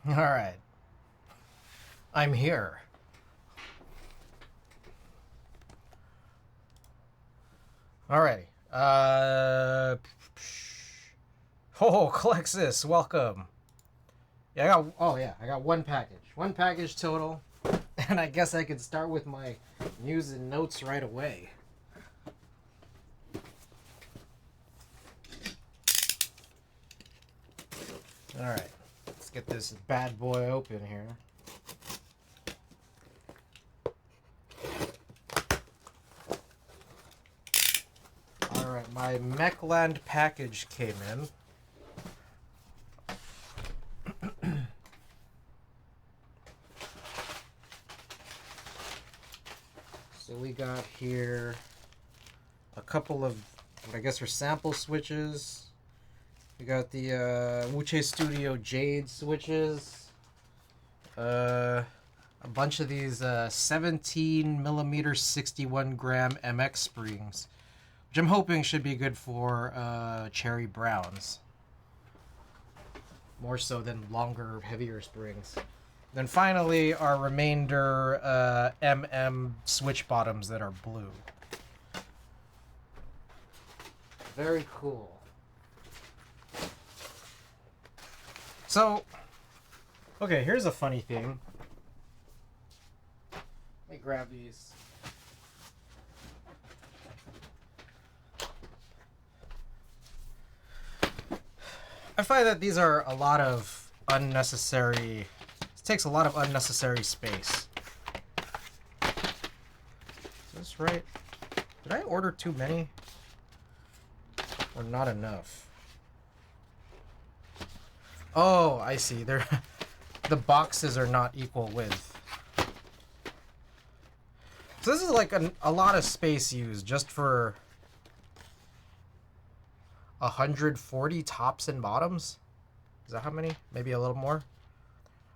All right. I'm here. Alrighty. Oh, Colexis, welcome. Yeah, I got one package. One package total. And I guess I could start with my news and notes right away. Alright. Let's get this bad boy open here. Alright, my Mechland package came in. So we got here a couple of what I guess are sample switches. We got the Wuche Studio Jade switches. A bunch of these 17 millimeter 61 gram MX springs, which I'm hoping should be good for cherry browns. More so than longer, heavier springs. Then finally, our remainder switch bottoms that are blue. Very cool. So, okay, here's a funny thing. Let me grab these. I find that these are a lot of unnecessary... It takes a lot of unnecessary space. Is this right? Did I order too many? Or not enough? Oh, I see. They're the boxes are not equal width. So this is like a lot of space used just for 140 tops and bottoms. Is that how many? Maybe a little more.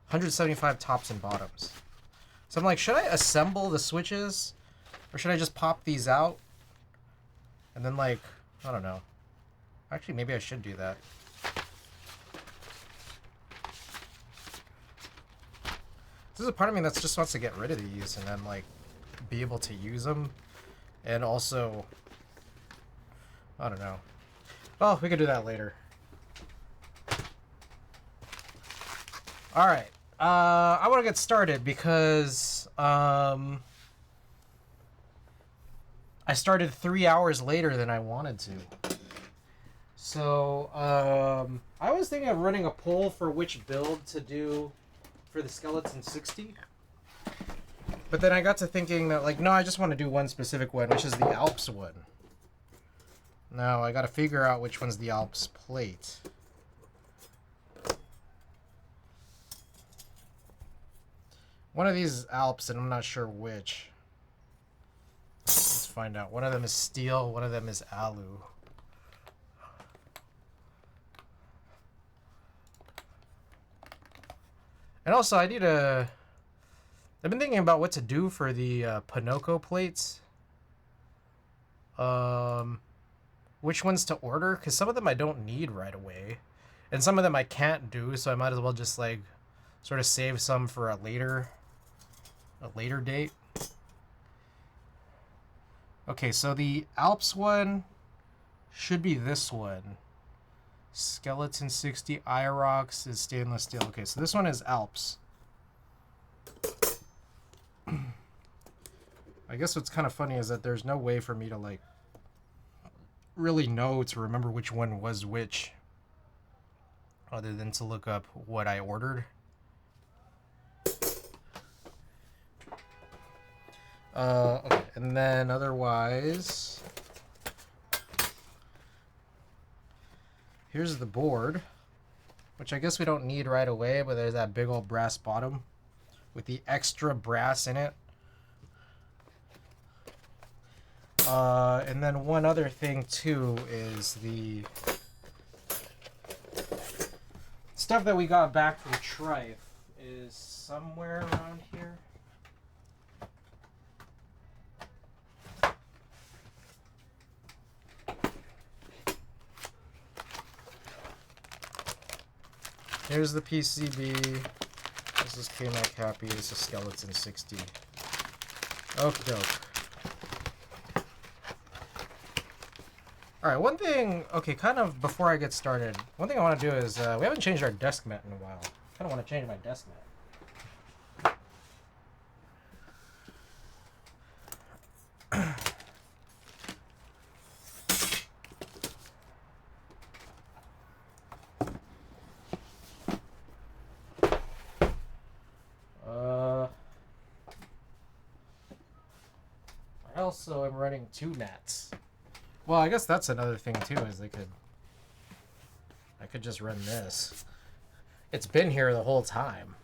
175 tops and bottoms. So I'm like, should I assemble the switches? Or should I just pop these out? And then like, I don't know. Actually, maybe I should do that. There's a part of me that just wants to get rid of these and then like be able to use them. And also, I don't know. Well, we could do that later. Alright. I want to get started because I started 3 hours later than I wanted to. So, I was thinking of running a poll for which build to do for the skeleton60. But then I got to thinking that, like, no, I just want to do one specific one, which is the Alps one. Now, I got to figure out which one's the Alps plate. One of these is Alps, and I'm not sure which. Let's find out. One of them is steel, one of them is alu. And also, I've been thinking about what to do for the Pinocchio plates. Which ones to order, because some of them I don't need right away. And some of them I can't do, so I might as well just, like, sort of save some for a later date. Okay, so the Alps one should be this one. Skeleton60 Irox is stainless steel. Okay, so this one is Alps. I guess what's kind of funny is that there's no way for me to, like, really know to remember which one was which, other than to look up what I ordered. Okay, and then otherwise, here's the board, which I guess we don't need right away, but there's that big old brass bottom with the extra brass in it. And then one other thing too is the stuff that we got back from Trife is somewhere around here. Here's the PCB. This is KMac Happy. This is skeleton60. Okie doke. Alright, one thing, okay, kind of before I get started, one thing I want to do is, we haven't changed our desk mat in a while. I kind of want to change my desk mat. I also am running 2 mats. Well, I guess that's another thing too, is I could just run this. It's been here the whole time.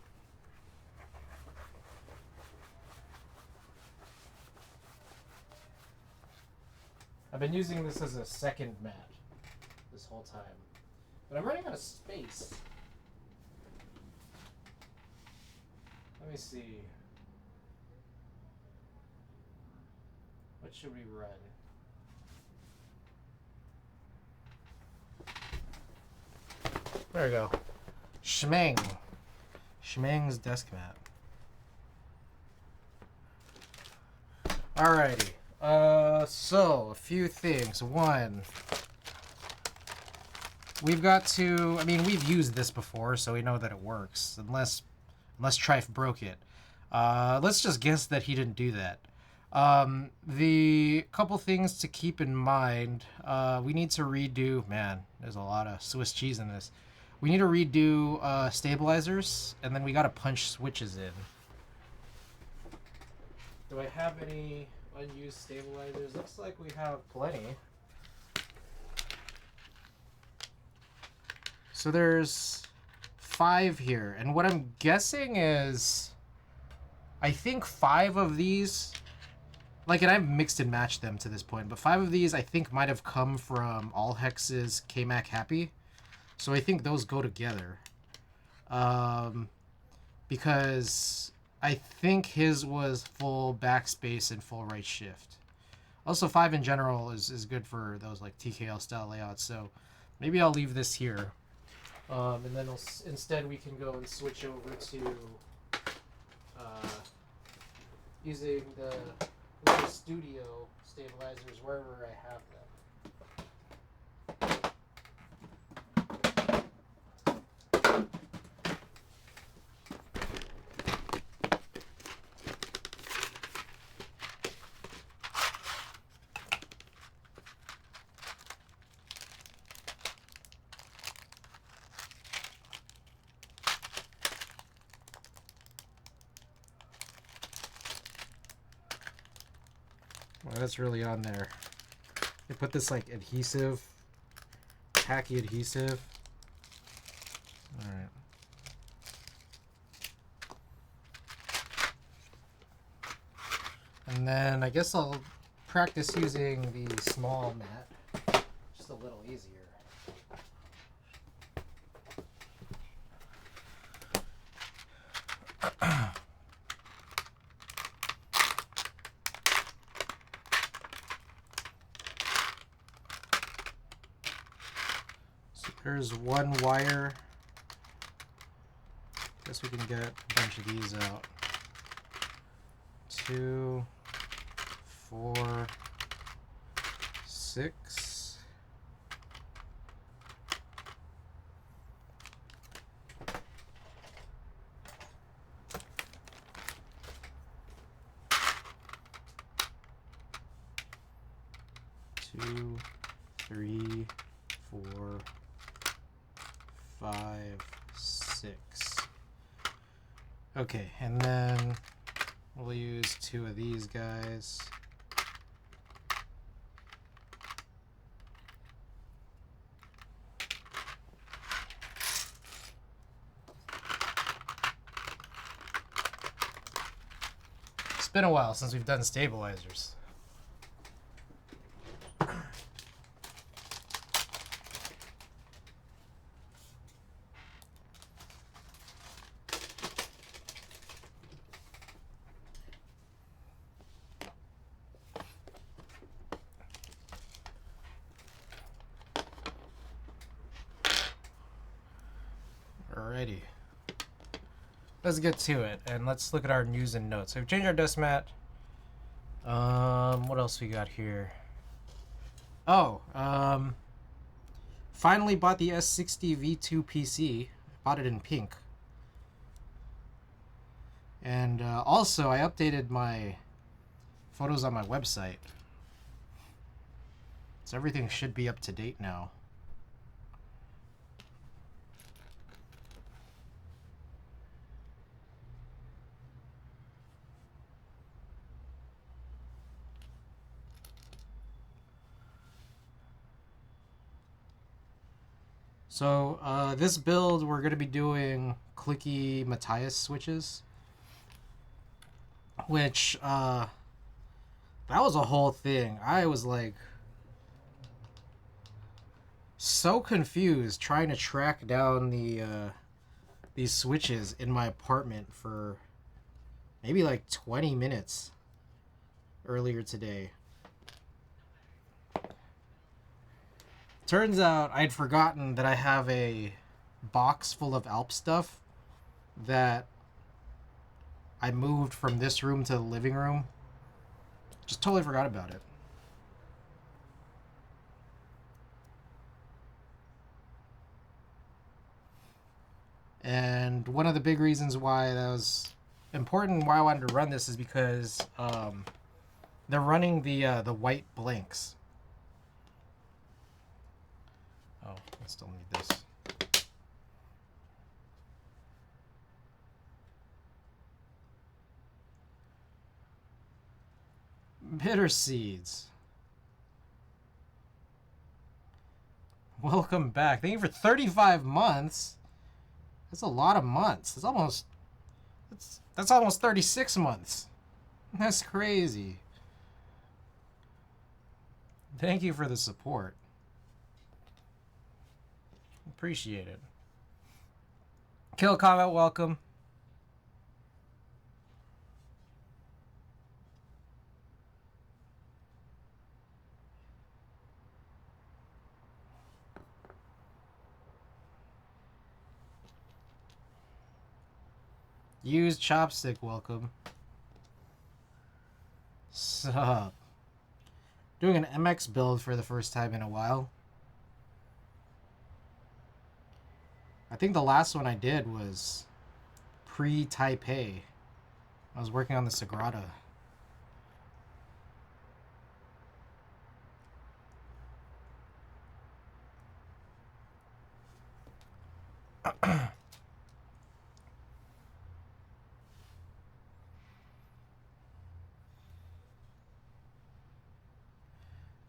I've been using this as a second mat this whole time. But I'm running out of space. Let me see. What should we run? There we go. Schmeng. Schmeng's desk mat. Alrighty. So, a few things. One, we've got to, I mean, we've used this before, so we know that it works. Unless Trife broke it. Let's just guess that he didn't do that. The couple things to keep in mind, we need to redo, man, there's a lot of Swiss cheese in this. We need to redo stabilizers, and then we gotta punch switches in. Do I have any unused stabilizers? Looks like we have plenty. So there's 5 here, and what I'm guessing is, I think 5 of these, like, and I've mixed and matched them to this point, but 5 of these I think might have come from Allhex's KMac Happy. So I think those go together. Because I think his was full backspace and full right shift. Also, 5 in general is good for those like TKL style layouts, so maybe I'll leave this here. And then instead we can go and switch over to using the studio stabilizers wherever I have them. Well, that's really on there. They put this like adhesive, tacky adhesive. Alright. And then I guess I'll practice using the small mat, just a little easier. There's 1 wire. Guess we can get a bunch of these out. 2, 4, 6. Two, 3, 4, 5, 6. Okay, and then we'll use 2 of these guys. It's been a while since we've done stabilizers. Alrighty. let's get to it, and let's look at our news and notes. So we've changed our desk mat. What else we got here? Oh, finally bought the S60 V2 PC. Bought it in pink. And also, I updated my photos on my website. So everything should be up to date now. So this build, we're going to be doing clicky Matthias switches, which that was a whole thing. I was like so confused trying to track down these switches in my apartment for maybe like 20 minutes earlier today. Turns out I'd forgotten that I have a box full of Alp stuff that I moved from this room to the living room. Just totally forgot about it. And one of the big reasons why that was important, why I wanted to run this, is because they're running the white blanks. Oh, I still need this. Bitter seeds. Welcome back. Thank you for 35 months. That's a lot of months. That's almost 36 months. That's crazy. Thank you for the support. Appreciate it. Kill comment, welcome. Use chopstick, welcome. Sup? Doing an MX build for the first time in a while. I think the last one I did was pre-Taipei. I was working on the Sagrada.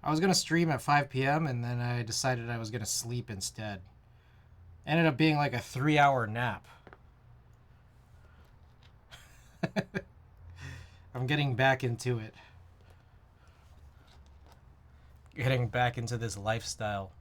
I was going to stream at 5 p.m. and then I decided I was going to sleep instead. Ended up being like a 3-hour nap. I'm getting back into it. Getting back into this lifestyle.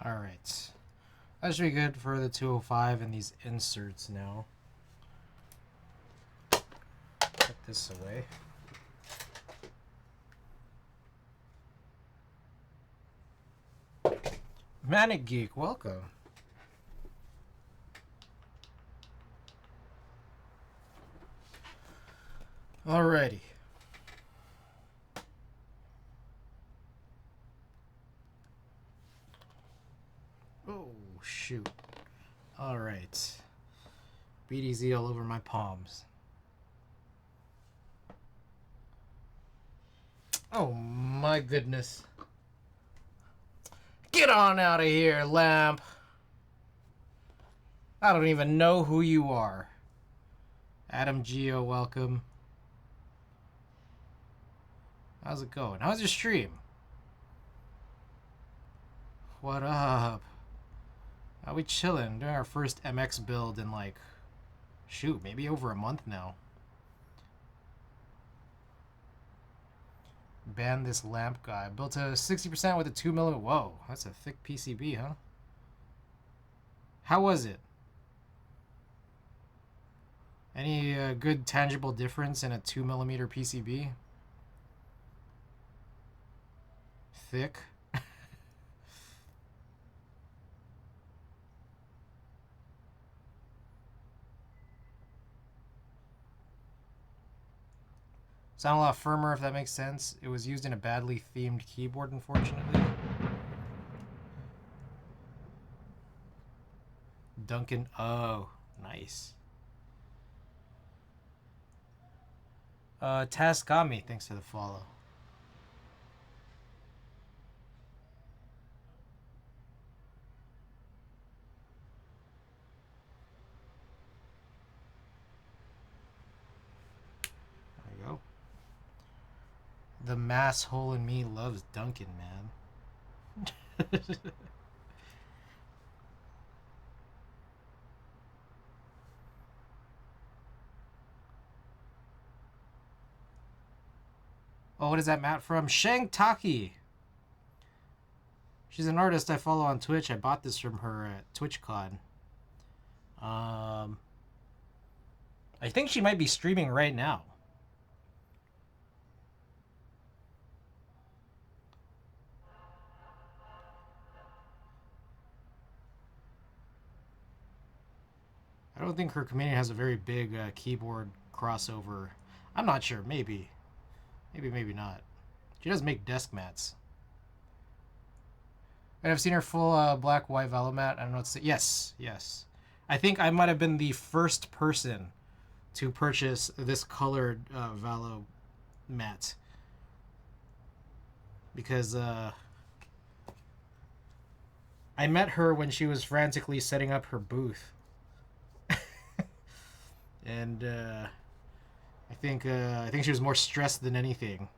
Alright. That should be good for the 205 and these inserts now. Put this away. Manic Geek, welcome. Alrighty. Oh, shoot. Alright. BDZ all over my palms. Oh, my goodness. Get on out of here, lamp. I don't even know who you are. Adam Geo, welcome. How's it going? How's your stream? What up? How we chilling? Doing our first MX build in like, shoot, maybe over a month now. Ban this lamp guy. Built to 60% with a 2mm. Whoa, that's a thick PCB, huh? How was it? Any good tangible difference in a 2mm PCB? Thick. Sound a lot firmer, if that makes sense. It was used in a badly themed keyboard, unfortunately. Duncan. Oh, nice. Tascami, thanks for the follow. There you go. The mass hole in me loves Duncan, man. Oh, what is that mat from? Shang Taki. She's an artist I follow on Twitch. I bought this from her at TwitchCon. I think she might be streaming right now. I don't think her community has a very big keyboard crossover. I'm not sure. Maybe. Maybe not. She does make desk mats. And I've seen her full black white velo mat. I don't know what to say. Yes. I think I might have been the first person to purchase this colored velo mat. Because I met her when she was frantically setting up her booth. And I think she was more stressed than anything.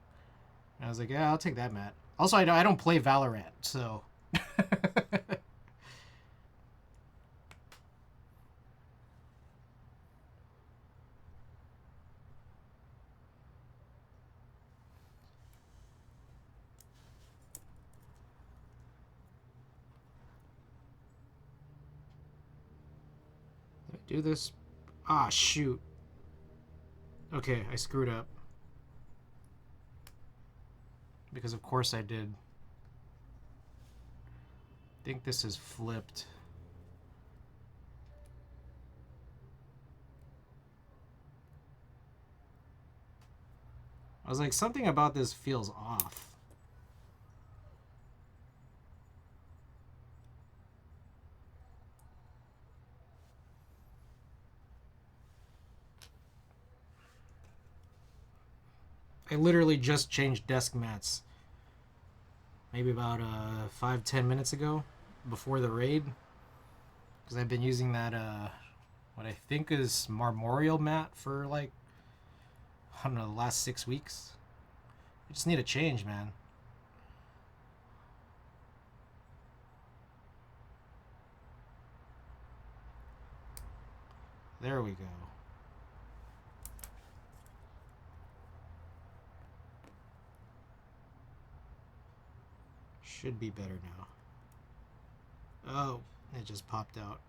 And I was like, yeah, I'll take that mat. Also, I don't play Valorant, so. Did I do this? Ah, shoot. Okay, I screwed up. Because of course I did. I think this is flipped. I was like, something about this feels off. I literally just changed desk mats. Maybe about 5-10 minutes ago, before the raid. Because I've been using that, what I think is Marmorial mat for like, I don't know, the last 6 weeks. I just need a change, man. There we go. Should be better now. Oh, it just popped out.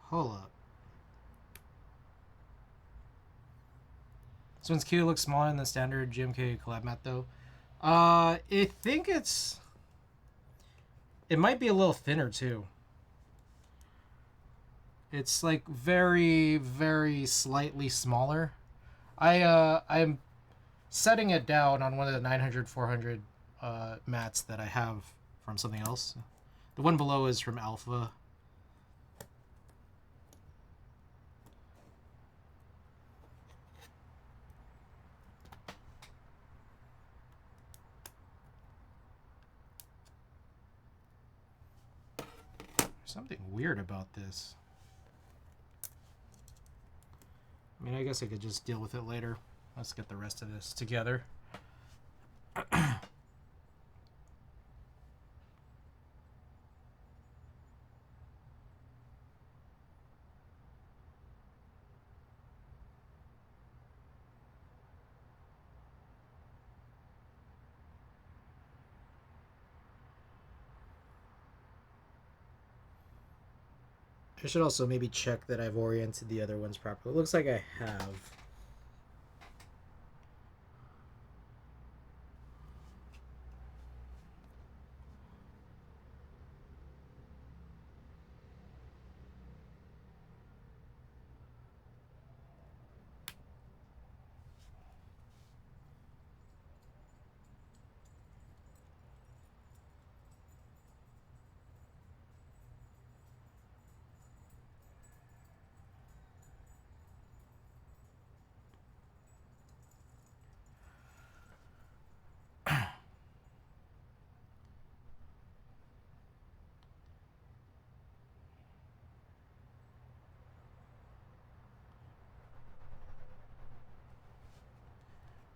Hold up. This one's cute. It looks smaller than the standard GMK collab mat, though. I think it might be a little thinner, too. It's like very, very slightly smaller. I'm setting it down on one of the 900, 400 mats that I have from something else. The one below is from Alpha. There's something weird about this. I mean, I guess I could just deal with it later. Let's get the rest of this together. I should also maybe check that I've oriented the other ones properly. It looks like I have.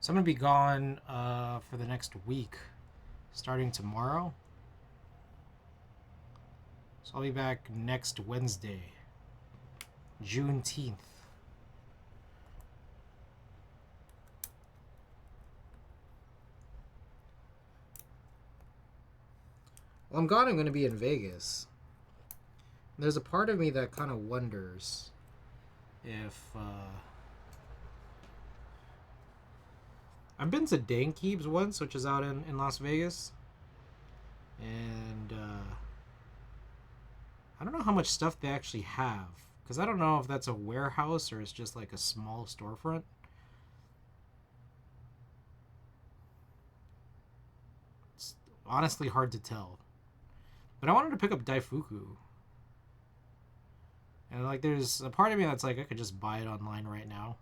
So I'm going to be gone for the next week, starting tomorrow. So I'll be back next Wednesday, Juneteenth. Well, I'm gone. I'm going to be in Vegas. There's a part of me that kind of wonders if... I've been to Dankeeb's once, which is out in Las Vegas. And I don't know how much stuff they actually have. Because I don't know if that's a warehouse or it's just like a small storefront. It's honestly hard to tell. But I wanted to pick up Daifuku. And like there's a part of me that's like I could just buy it online right now.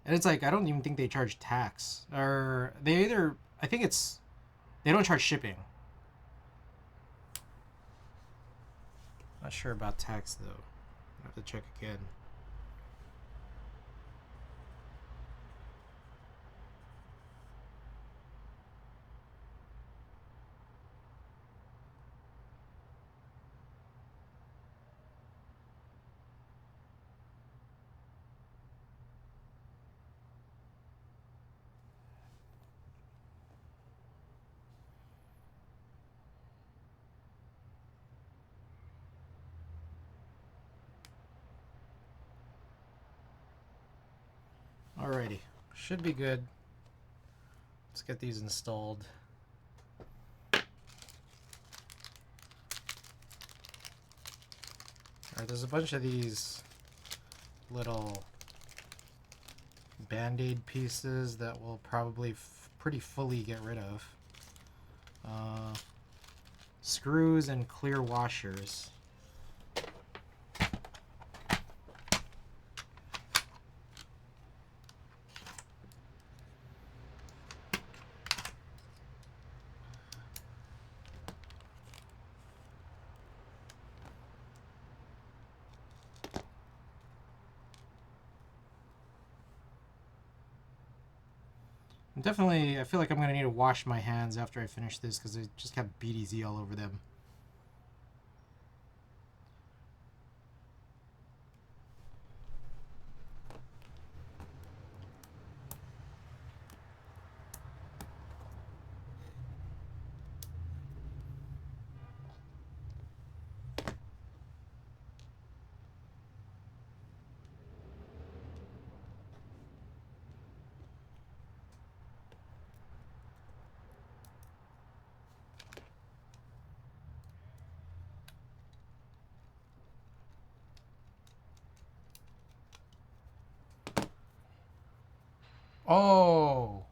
And it's like, I don't even think they charge tax. Or they either, I think it's, they don't charge shipping. Not sure about tax though. I have to check again. Alrighty, should be good. Let's get these installed. Alright, there's a bunch of these little band-aid pieces that we'll probably pretty fully get rid of. Screws and clear washers. Definitely, I feel like I'm going to need to wash my hands after I finish this because I just have BDZ all over them. Oh!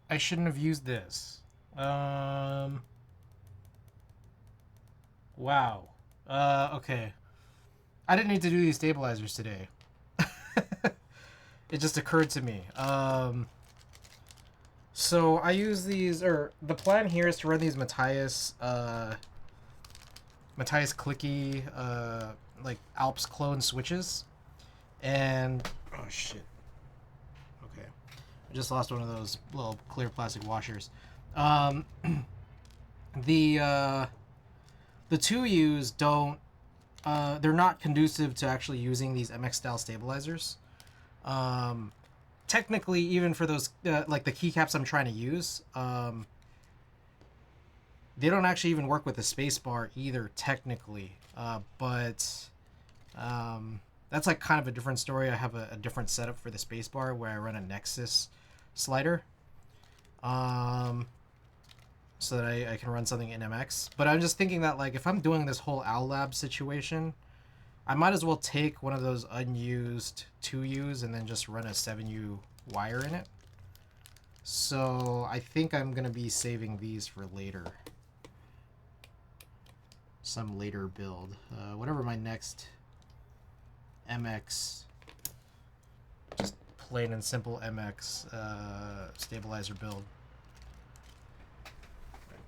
I shouldn't have used this. Wow. Okay. I didn't need to do these stabilizers today. It just occurred to me. So I use these, or the plan here is to run these Matthias Clicky, like Alps clone switches. And, oh shit. Okay. I just lost one of those little clear plastic washers. The 2Us don't they're not conducive to actually using these MX style stabilizers. Technically, even for those like the keycaps I'm trying to use, they don't actually even work with the spacebar either technically. But that's like kind of a different story. I have a different setup for the spacebar where I run a Nexus slider. So that I can run something in MX. But I'm just thinking that like if I'm doing this whole Owl Lab situation, I might as well take one of those unused 2Us and then just run a 7U wire in it. So I think I'm going to be saving these for later. Some later build. Whatever my next MX, just plain and simple MX stabilizer build.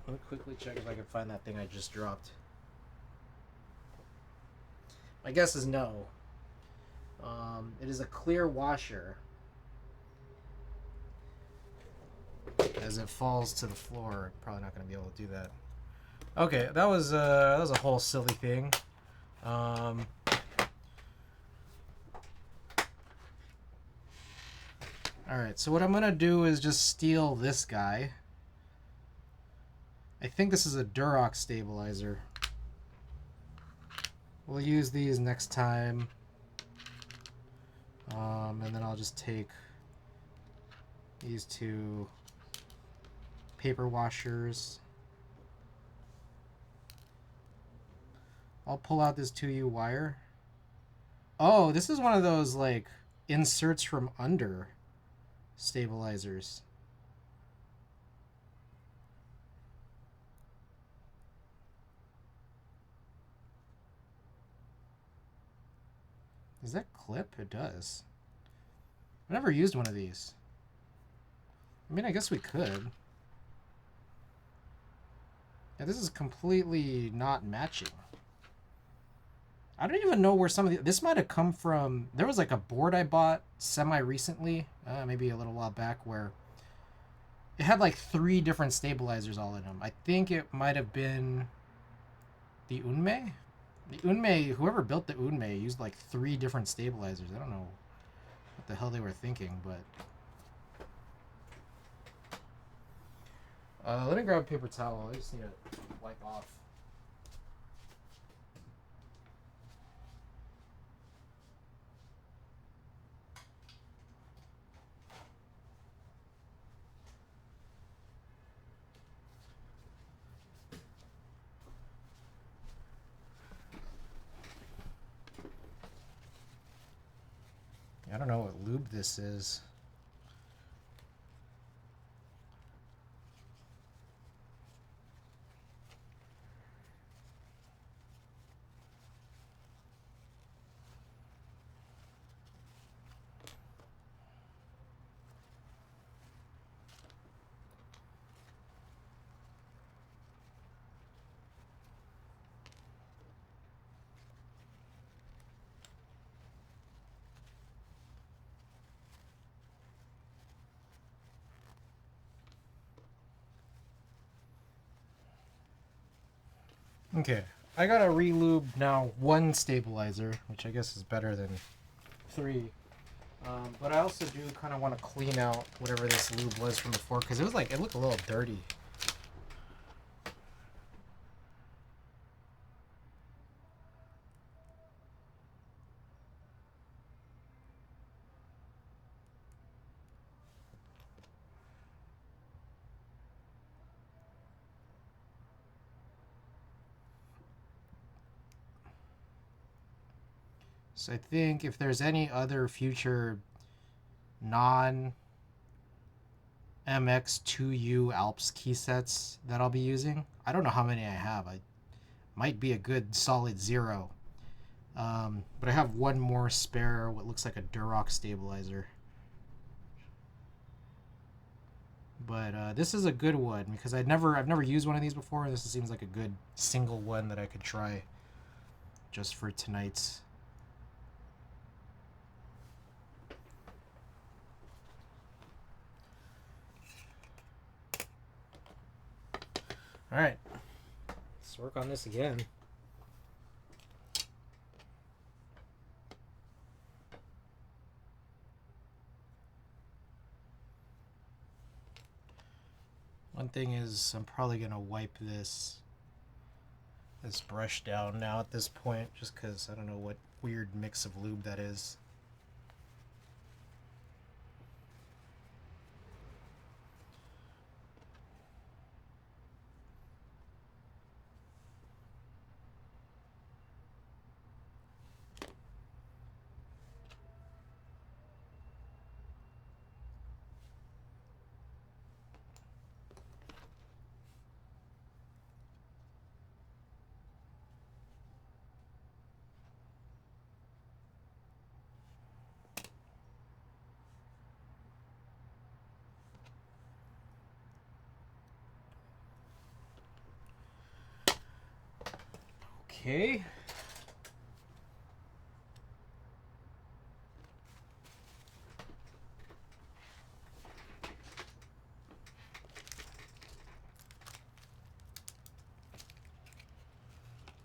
Let me quickly check if I can find that thing I just dropped. My guess is no. It is a clear washer. As it falls to the floor, probably not going to be able to do that. Okay, that was a whole silly thing. All right, so what I'm going to do is just steal this guy. I think this is a Durox stabilizer. We'll use these next time. And then I'll just take these two paper washers. I'll pull out this 2U wire. Oh, this is one of those like inserts from under stabilizers. Does that clip? It does. I've never used one of these. I mean, I guess we could. Yeah, this is completely not matching. I don't even know where some of the... This might have come from... There was like a board I bought semi-recently, maybe a little while back, where it had like 3 different stabilizers all in them. I think it might have been the Unmei. The Unmei, whoever built the Unmei used like 3 different stabilizers. I don't know what the hell they were thinking, but... let me grab a paper towel. I just need to wipe off. I don't know what lube this is. Okay, I gotta re-lube now 1 stabilizer, which I guess is better than 3. But I also do kind of want to clean out whatever this lube was from before, because it was like, it looked a little dirty. So I think if there's any other future non MX2U Alps key sets that I'll be using, I don't know how many I have. I might be a good solid 0. But I have 1 more spare, what looks like a Durox stabilizer. But this is a good one because I've never used one of these before. This seems like a good single one that I could try just for tonight's. All right, let's work on this again. One thing is, I'm probably gonna wipe this brush down now at this point, just because I don't know what weird mix of lube that is. Okay.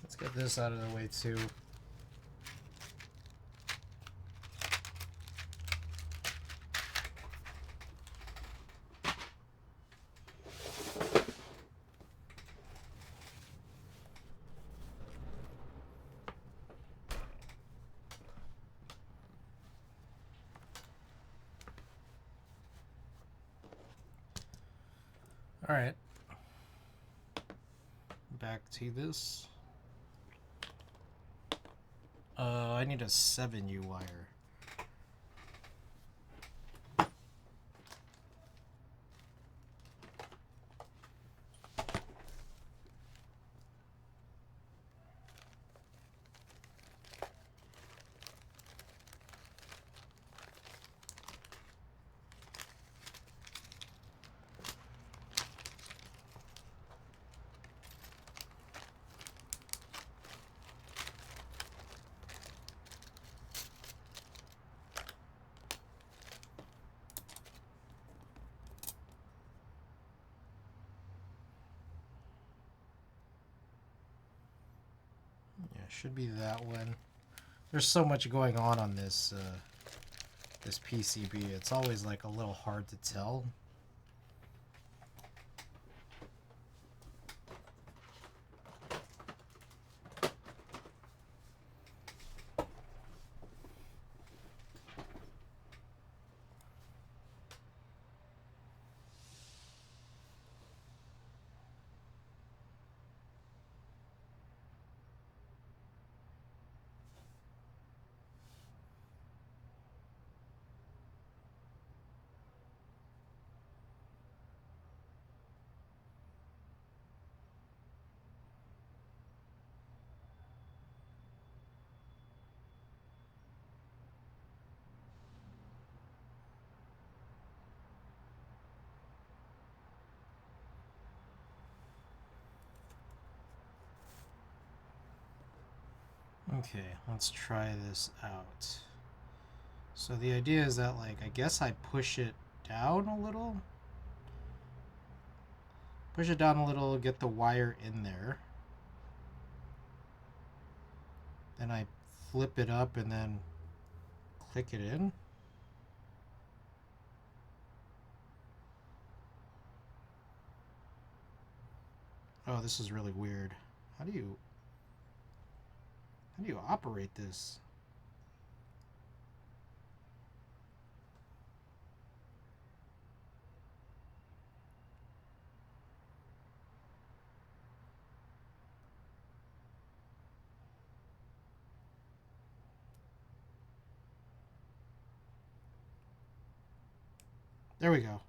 Let's get this out of the way too. All right. Back to this. I need a 7U wire. Yeah, should be that one. There's so much going on this this PCB. It's always like a little hard to tell. Okay, let's try this out. So the idea is that, like, I guess I push it down a little. Push it down a little, get the wire in there. Then I flip it up and then click it in. Oh, this is really weird. How do you operate this? There we go.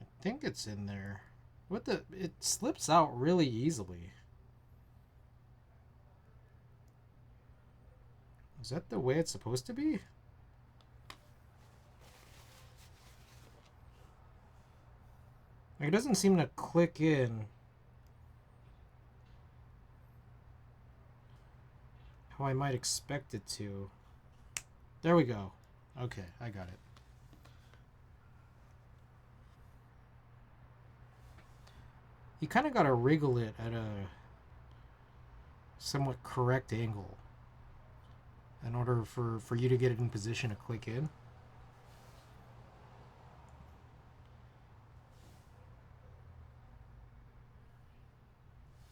I think it's in there. What the? It slips out really easily. Is that the way it's supposed to be? Like, it doesn't seem to click in how I might expect it to. There we go. Okay, I got it. You kind of got to wriggle it at a somewhat correct angle in order for you to get it in position to click in.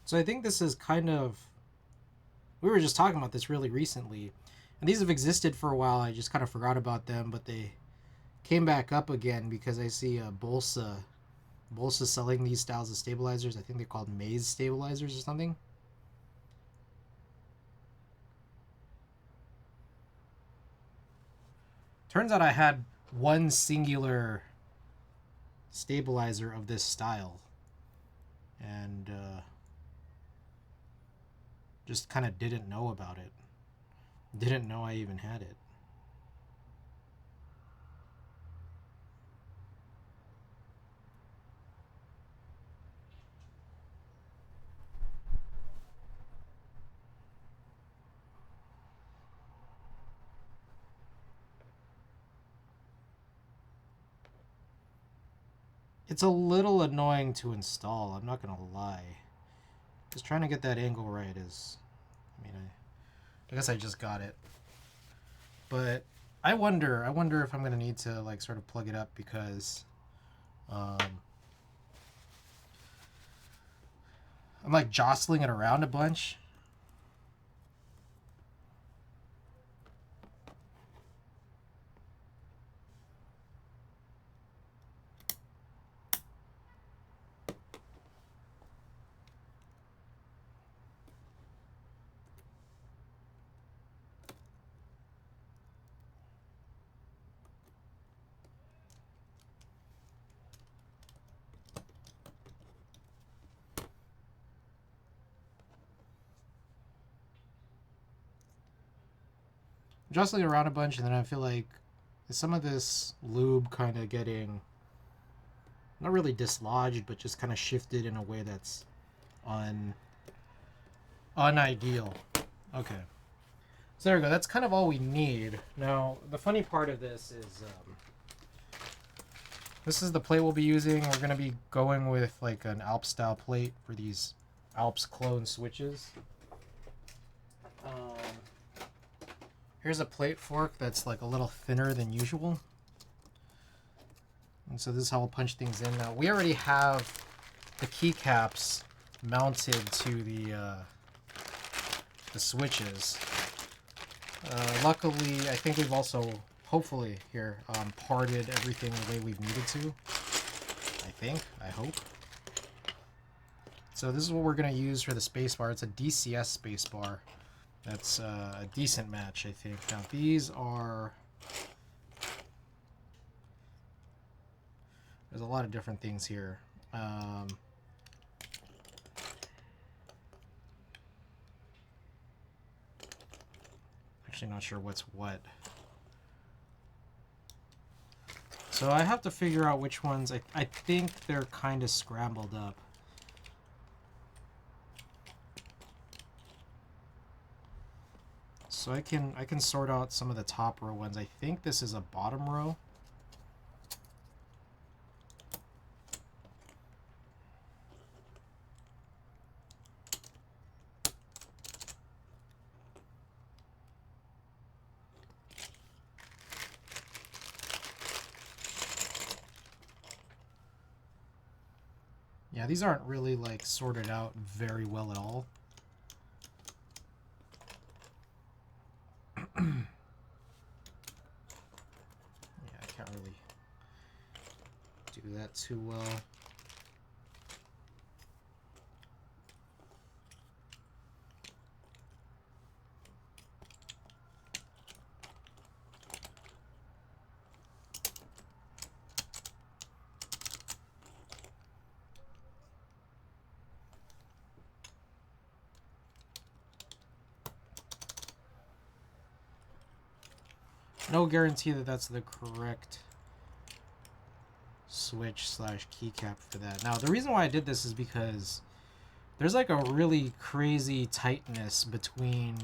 So I think this is kind of, we were just talking about this really recently, and these have existed for a while. I just kind of forgot about them, but they came back up again because I see Bolsa selling these styles of stabilizers. I think they're called maze stabilizers or something. Turns out I had one singular stabilizer of this style, and just kind of didn't know about it. Didn't know I even had it. It's a little annoying to install, I'm not gonna lie. Just trying to get that angle right is, I mean, I guess I just got it. But I wonder if I'm gonna need to like sort of plug it up because I'm like jostling it around a bunch. Jostling around a bunch, and then I feel like some of this lube kind of getting not really dislodged, but just kind of shifted in a way that's unideal. Okay, so there we go. That's kind of all we need. Now the funny part of this is the plate we'll be using. We're gonna be going with like an Alps style plate for these Alps clone switches. Here's a plate fork that's like a little thinner than usual. And so this is how we'll punch things in. Now we already have the keycaps mounted to the switches. Luckily, I think we've also, hopefully here, parted everything the way we've needed to. I hope. So this is what we're going to use for the spacebar. It's a DCS spacebar. That's a decent match, I think. Now these are... There's a lot of different things here. Actually not sure what's what. So I have to figure out which ones. I think they're kind of scrambled up. So I can sort out some of the top row ones. I think this is a bottom row. Yeah, these aren't really like sorted out very well at all. Yeah, I can't really do that too well. No guarantee that that's the correct switch slash keycap for that. Now, the reason why I did this is because there's like a really crazy tightness between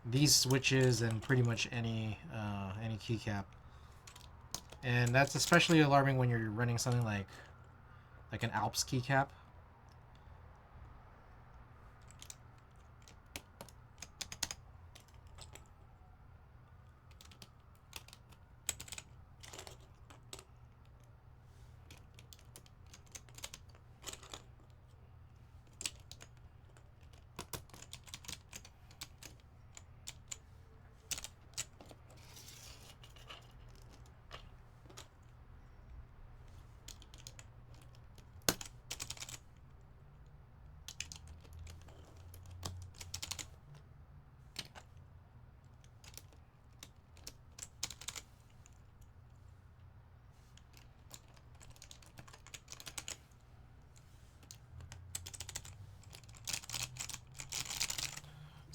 these switches and pretty much any keycap, and that's especially alarming when you're running something like an Alps keycap.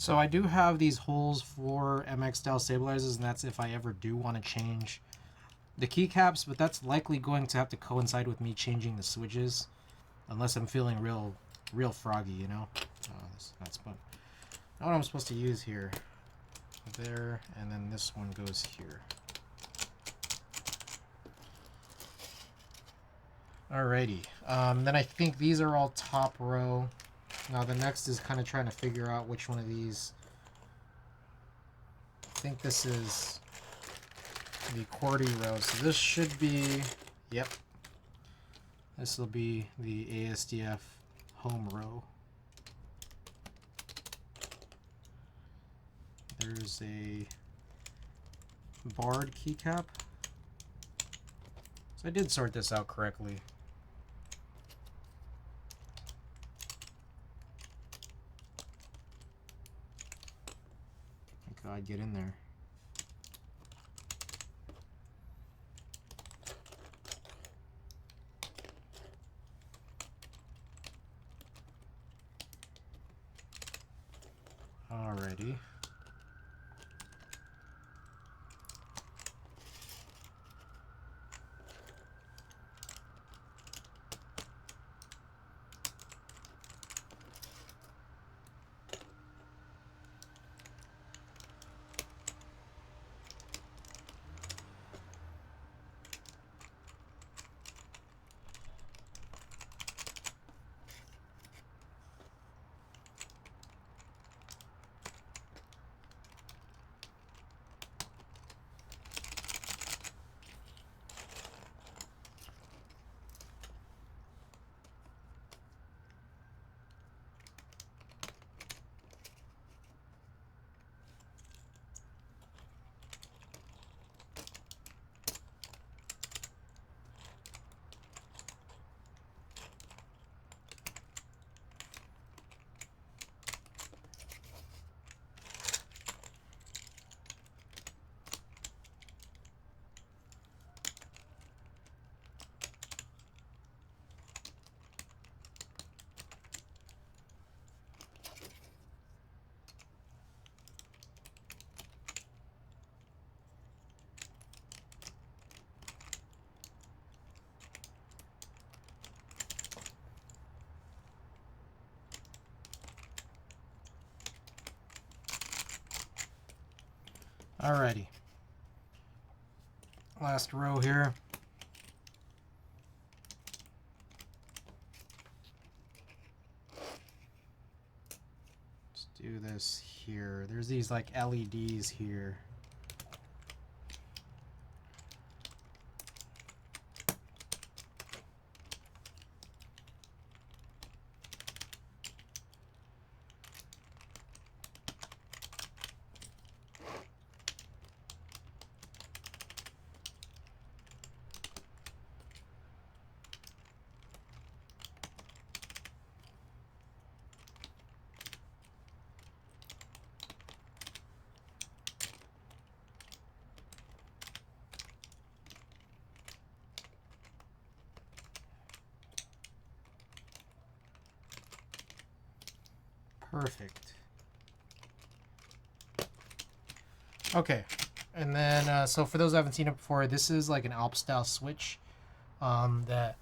So I do have these holes for MX style stabilizers, and that's if I ever do want to change the keycaps, but that's likely going to have to coincide with me changing the switches, unless I'm feeling real froggy, you know. Oh, that's fun. Now what I'm supposed to use here, there, and then this one goes here. Alrighty. Then I think these are all top row. Now the next is kind of trying to figure out which one of these. I think this is the QWERTY row. So this should be, yep. This will be the ASDF home row. There's a barred keycap. So I did sort this out correctly. Thank God, get in there. Alrighty. Alrighty. Last row here. Let's do this here. There's these like LEDs here. Perfect. Okay, and then so for those who haven't seen it before, this is like an Alp style switch that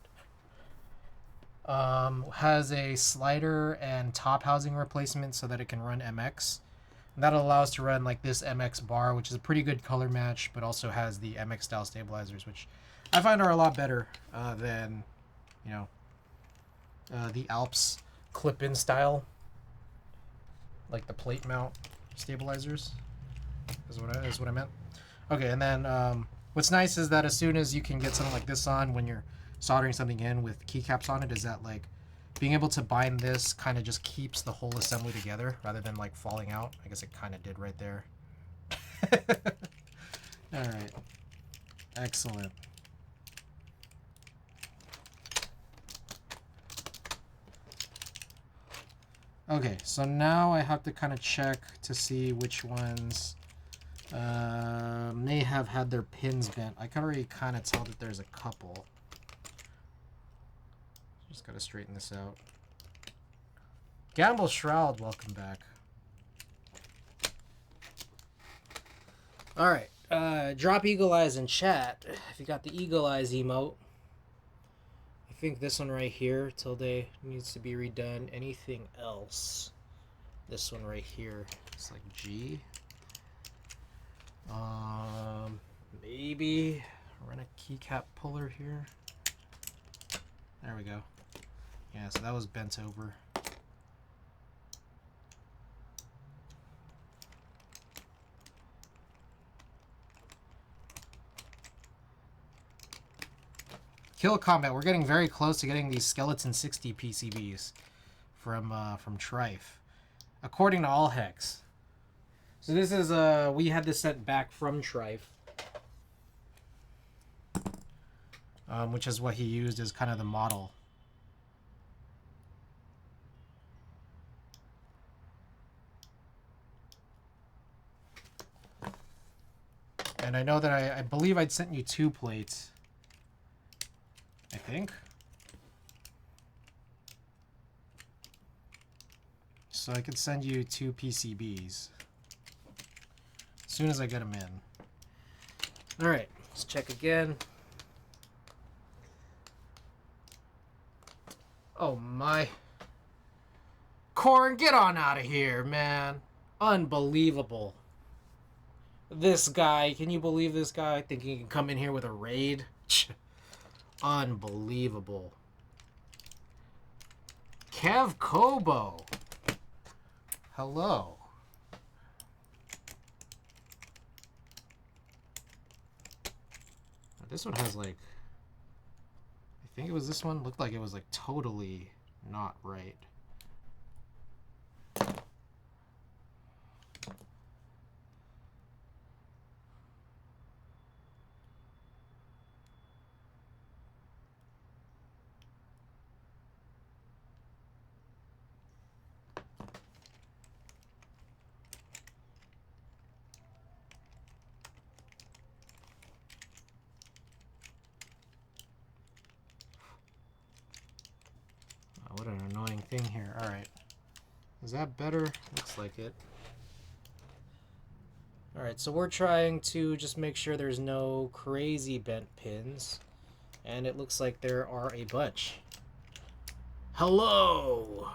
has a slider and top housing replacement so that it can run MX. And that allows to run like this MX bar, which is a pretty good color match, but also has the MX style stabilizers, which I find are a lot better than, you know, the Alps clip-in style, like the plate mount stabilizers. Is what I meant. Okay, and then what's nice is that as soon as you can get something like this on when you're soldering something in with keycaps on it, is that like being able to bind this kind of just keeps the whole assembly together rather than like falling out. I guess it kind of did right there. All right, excellent. Okay, so now I have to kind of check to see which ones may have had their pins bent. I can already kind of tell that there's a couple. Just got to straighten this out. Gamble Shroud, welcome back. Alright, drop eagle eyes in chat if you got the eagle eyes emote. I think this one right here, Tilde, needs to be redone. Anything else? This one right here. It's like G. Maybe run a keycap puller here. There we go. Yeah, so that was bent over. Kill Combat. We're getting very close to getting these skeleton60 PCBs from Trife, according to All Hex. So this is we had this sent back from Trife, which is what he used as kind of the model. And I know that I believe I'd sent you 2 plates. I think. So I could send you 2 PCBs as soon as I get them in. Alright, let's check again. Oh my. Corn, get on out of here, man. Unbelievable. This guy, can you believe this guy thinking he can come in here with a raid? Unbelievable. Kev Kobo. Hello. This one has like, I think it was this one, looked like it was like totally not right. What an annoying thing here. Alright. Is that better? Looks like it. Alright, so we're trying to just make sure there's no crazy bent pins. And it looks like there are a bunch. Hello!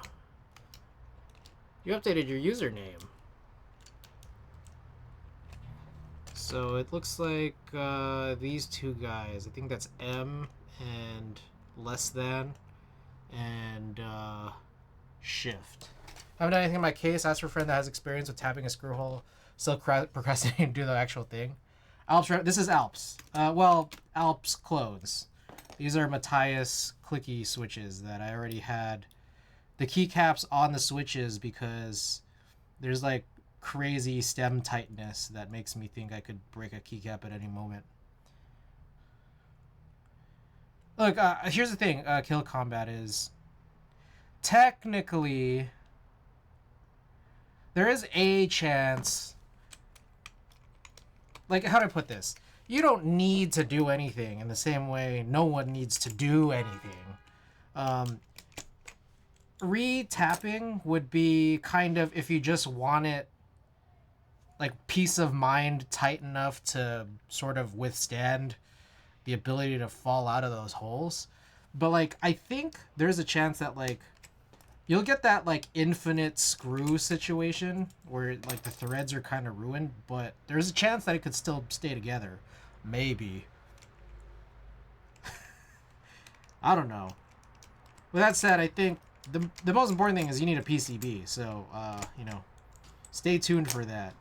You updated your username. So it looks like these 2 guys. I think that's M and less than. And shift. Haven't done anything in my case. Ask for a friend that has experience with tapping a screw hole, still procrastinating to do the actual thing. Alps. This is Alps. Well, Alps clones. These are Matthias clicky switches that I already had the keycaps on the switches because there's like crazy stem tightness that makes me think I could break a keycap at any moment. Look, here's the thing, Kill Combat is, technically, there is a chance, like, how do I put this? You don't need to do anything in the same way no one needs to do anything. Re-tapping would be kind of, if you just want it, like, peace of mind tight enough to sort of withstand the ability to fall out of those holes. But like, I think there's a chance that like you'll get that like infinite screw situation where like the threads are kind of ruined, but there's a chance that it could still stay together. Maybe. I don't know. With that said, I think the most important thing is you need a PCB. So, you know, stay tuned for that.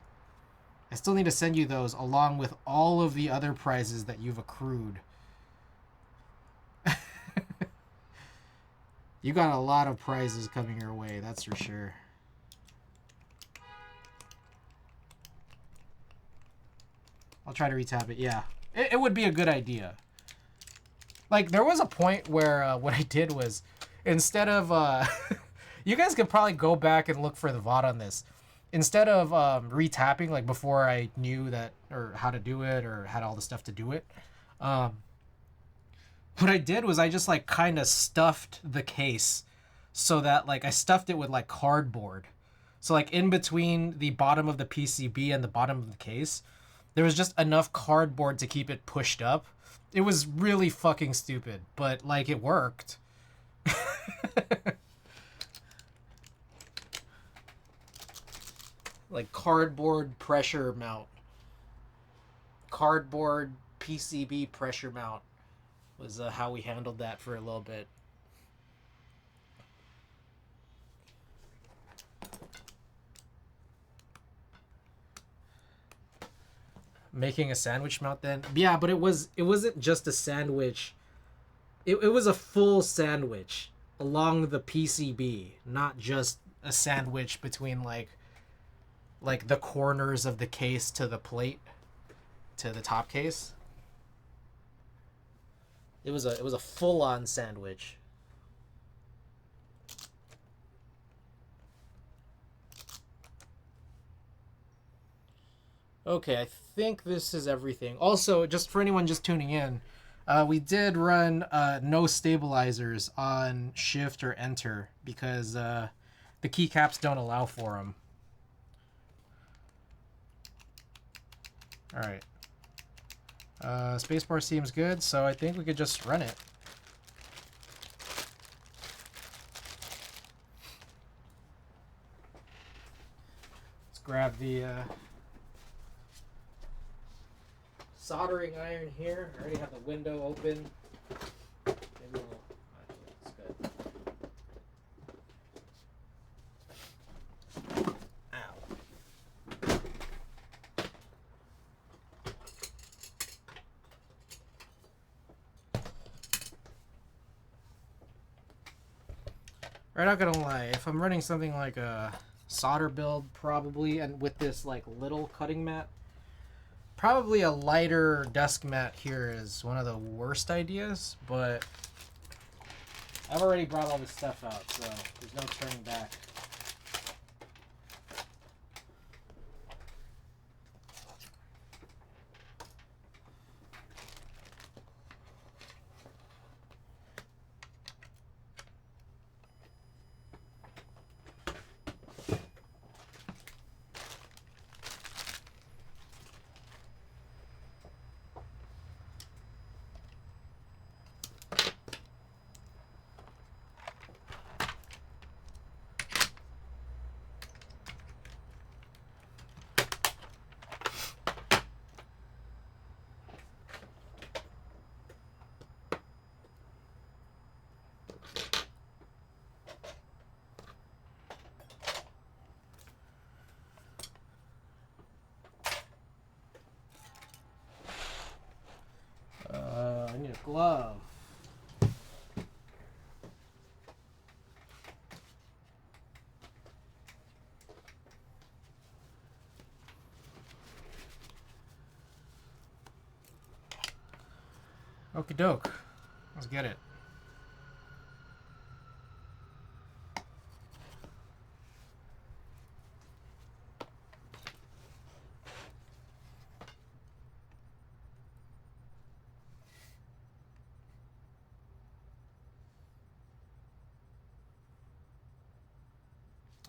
I still need to send you those along with all of the other prizes that you've accrued. You got a lot of prizes coming your way, that's for sure. I'll try to retap it, yeah. It would be a good idea. Like, there was a point where what I did was, instead of... you guys could probably go back and look for the VOD on this. Instead of retapping, like before I knew that, or how to do it, or had all the stuff to do it, what I did was I just like kind of stuffed the case so that like I stuffed it with like cardboard. So like in between the bottom of the PCB and the bottom of the case, there was just enough cardboard to keep it pushed up. It was really fucking stupid, but like it worked. Like cardboard pressure mount. Cardboard PCB pressure mount was how we handled that for a little bit. Making a sandwich mount then? Yeah, but it wasn't just a sandwich. It was a full sandwich along the PCB, not just a sandwich between like the corners of the case to the plate to the top case. It was a full-on sandwich. Okay, I think this is everything. Also, just for anyone just tuning in, we did run no stabilizers on shift or enter because the keycaps don't allow for them. All right. Spacebar seems good, so I think we could just run it. Let's grab the soldering iron here. I already have the window open. Maybe we'll, actually, it's good. Ow. I'm not gonna lie, if I'm running something like a solder build probably, and with this like little cutting mat, probably a lighter desk mat here is one of the worst ideas, but I've already brought all this stuff out, so there's no turning back. I need a glove. Okie doke. Let's get it.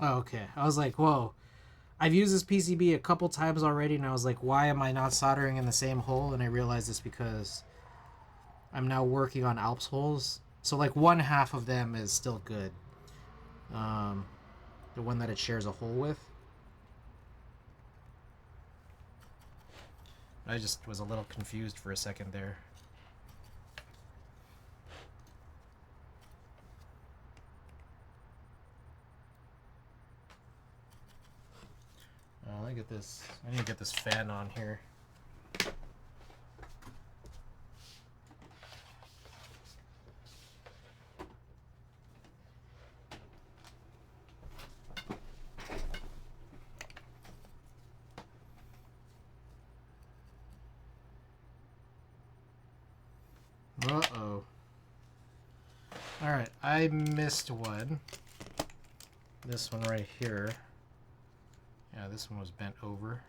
Oh, okay. I was like, whoa. I've used this PCB a couple times already, and I was like, why am I not soldering in the same hole? And I realized it's because I'm now working on Alps holes. So, like, one half of them is still good. The one that it shares a hole with. I just was a little confused for a second there. Let me get this. I need to get this fan on here. Uh-oh. Alright, I missed one. This one right here. Yeah, this one was bent over.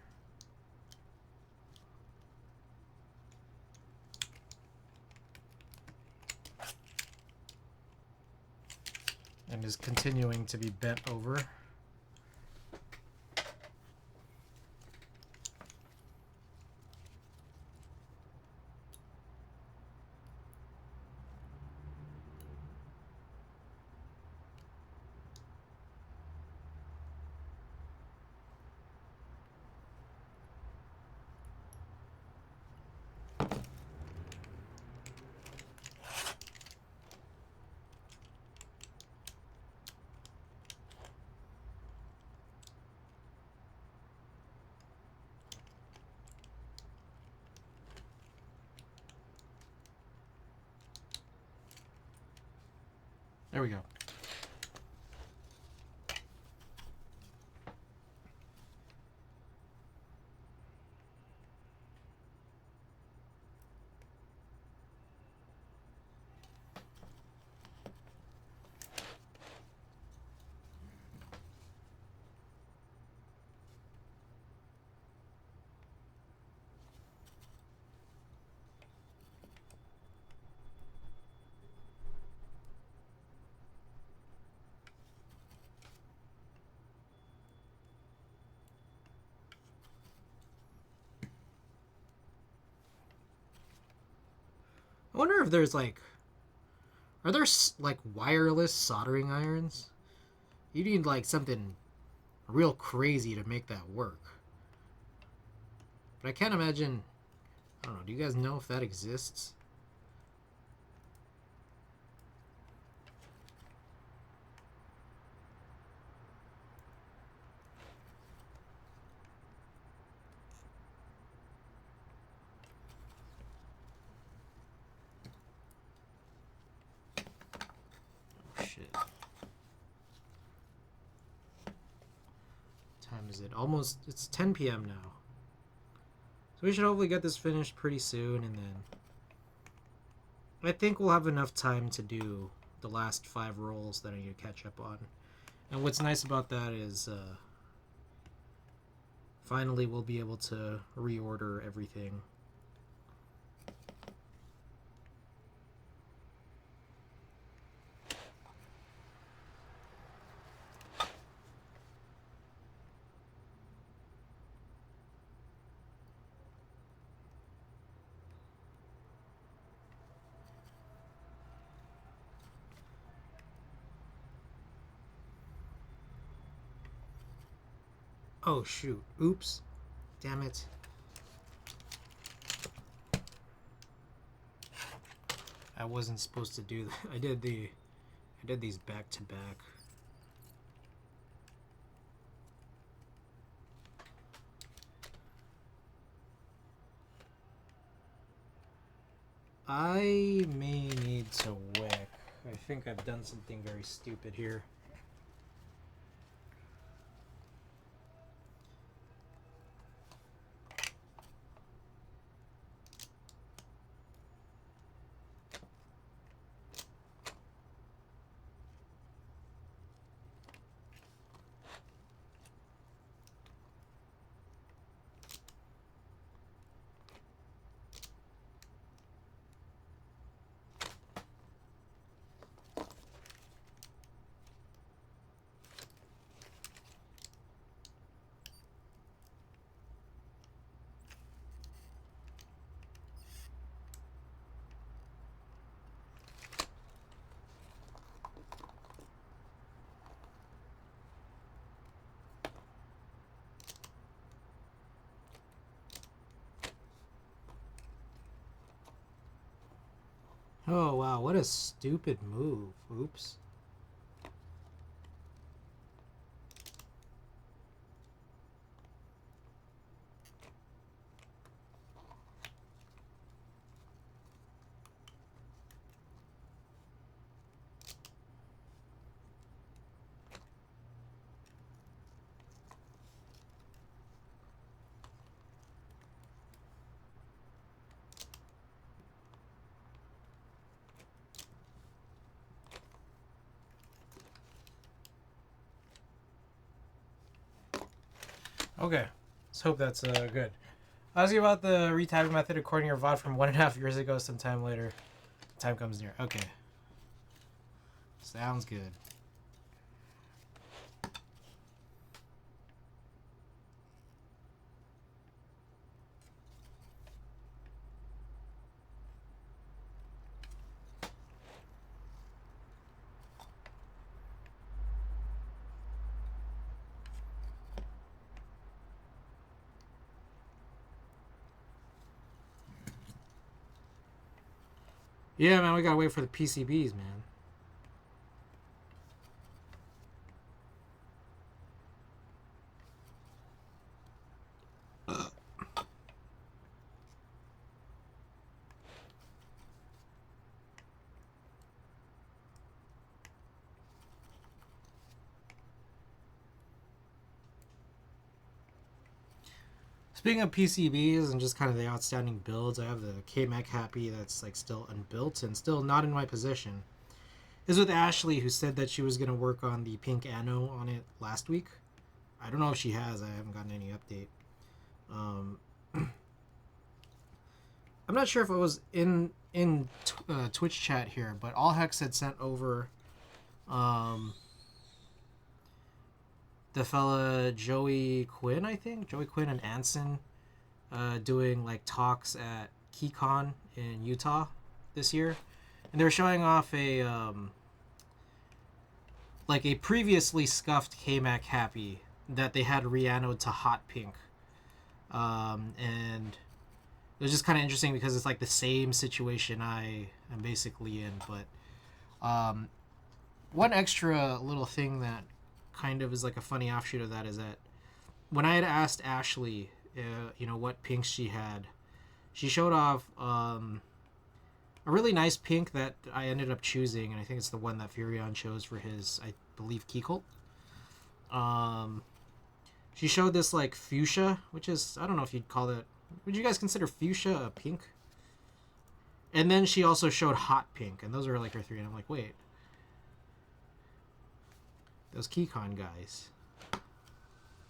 And is continuing to be bent over. There we go. I wonder if there's like, are there like wireless soldering irons? You need like something real crazy to make that work. But I can't imagine. I don't know. Do you guys know if that exists? Oh, shit. What time is it? Almost. It's 10 p.m. now. So we should hopefully get this finished pretty soon, and then I think we'll have enough time to do the last 5 rolls that I need to catch up on. And what's nice about that is finally we'll be able to reorder everything. Oh shoot. Oops. Damn it. I wasn't supposed to do that. I did these back to back. I may need to whack. I think I've done something very stupid here. Oh wow, what a stupid move. Oops. Okay, let's hope that's good. Asking about the retyping method according to your VOD from 1.5 years ago sometime later. Time comes near. Okay. Sounds good. Yeah, man, we gotta wait for the PCBs, man. Speaking of PCBs and just kind of the outstanding builds, I have the KMAC Happy that's like still unbuilt and still not in my possession. This is with Ashley, who said that she was going to work on the pink anno on it last week. I don't know if she has. I haven't gotten any update. I'm not sure if it was in Twitch chat here, but All Hex had sent over the fella Joey Quinn, I think. Joey Quinn and Anson doing like talks at KeyCon in Utah this year. And they were showing off a like a previously scuffed KMAC Happy that they had re-annoed to hot pink. And it was just kind of interesting because it's like the same situation I am basically in. But one extra little thing that kind of is like a funny offshoot of that is that when I had asked Ashley, what pinks she had, she showed off a really nice pink that I ended up choosing, and I think it's the one that Furion chose for his, I believe, key cult. She showed this like fuchsia, which is, I don't know if you'd call it, would you guys consider fuchsia a pink? And then she also showed hot pink, and those were like her three, and I'm like, wait. Those KeyCon guys,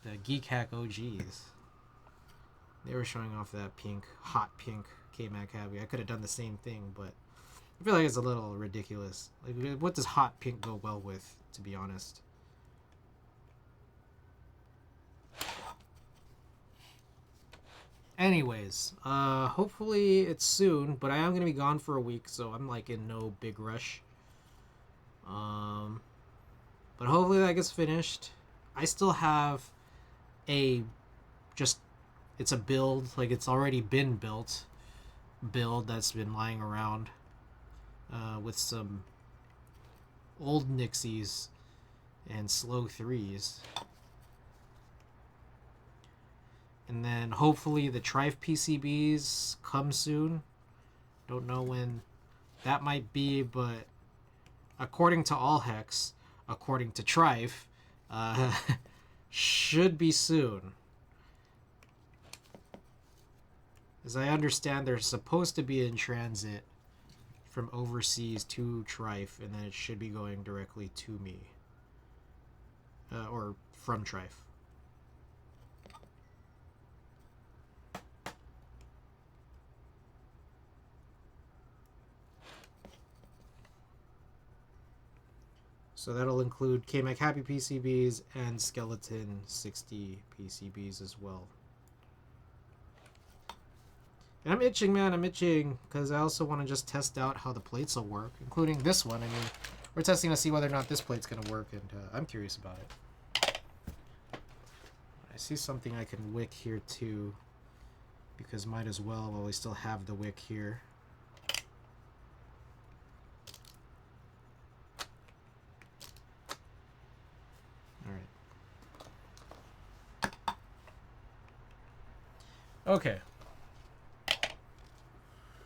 the Geek Hack OGs, they were showing off that pink, hot pink KMAC Happy. I could have done the same thing, but I feel like it's a little ridiculous. Like, what does hot pink go well with, to be honest? Anyways, hopefully it's soon, but I am going to be gone for a week, so I'm like in no big rush. But hopefully that gets finished. I still have it's a build, like it's already been built, build that's been lying around with some old Nixies and slow 3s. And then hopefully the Trife PCBs come soon. Don't know when that might be, but according to All Hex, according to Trife, should be soon. As I understand, they're supposed to be in transit from overseas to Trife, and then it should be going directly to me. Or from Trife. So that'll include KMAC Happy PCBs and skeleton60 PCBs as well. And I'm itching, man. I'm itching because I also want to just test out how the plates will work, including this one. I mean, we're testing to see whether or not this plate's going to work, and I'm curious about it. I see something I can wick here too, because might as well while we still have the wick here. Okay.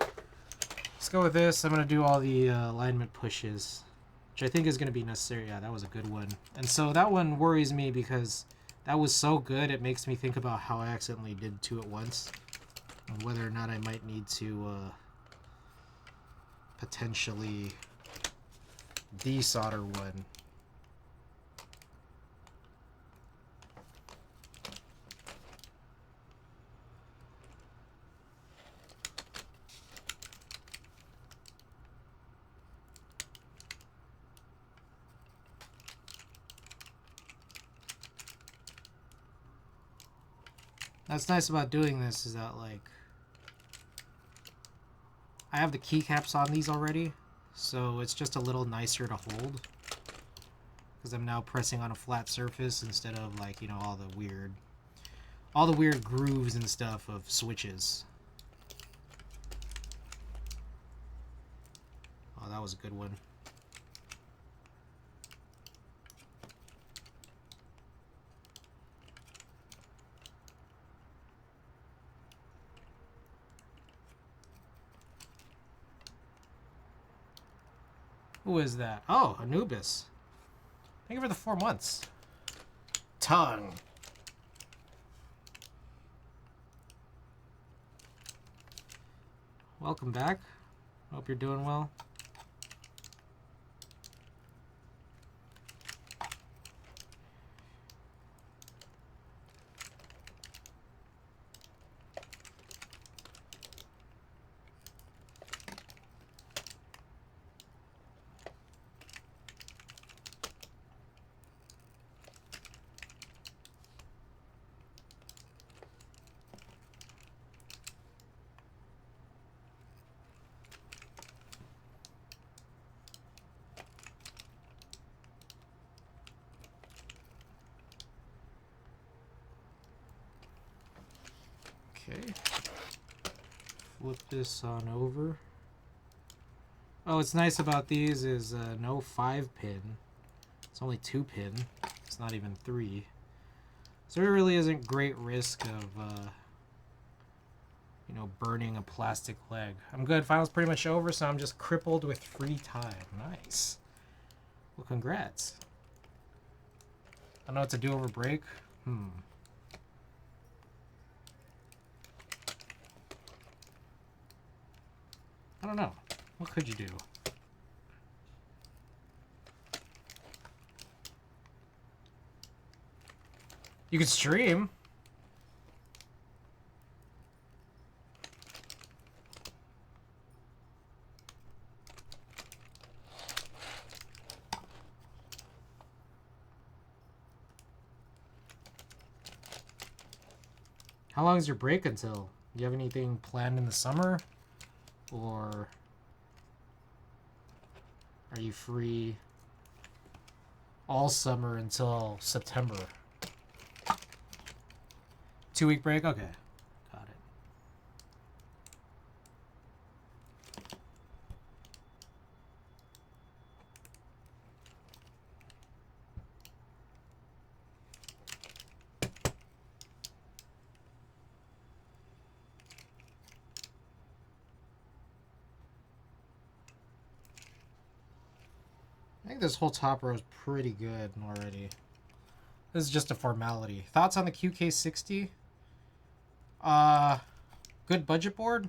Let's go with this. I'm going to do all the alignment pushes, which I think is going to be necessary. Yeah, that was a good one. And so that one worries me because that was so good, it makes me think about how I accidentally did two at once, and whether or not I might need to potentially desolder one. That's nice about doing this is that, like, I have the keycaps on these already, so it's just a little nicer to hold because I'm now pressing on a flat surface instead of, like, you know, all the weird grooves and stuff of switches. Oh, that was a good one. Who is that? Oh, Anubis. Thank you for the 4 months. Tongue. welcome back. Hope you're doing well. Okay, flip this on over. Oh, what's nice about these is no 5-pin. It's only 2-pin. It's not even 3. So there really isn't great risk of, you know, burning a plastic leg. I'm good. Final's pretty much over, so I'm just crippled with free time. Nice. Well, congrats. I know it's a do-over break. I don't know. What could you do? You could stream. How long is your break until? Do you have anything planned in the summer? Or are you free all summer until September? 2-week break? Okay. Got it. I think this whole top row is pretty good already. This is just a formality. Thoughts on the QK60? Good budget board.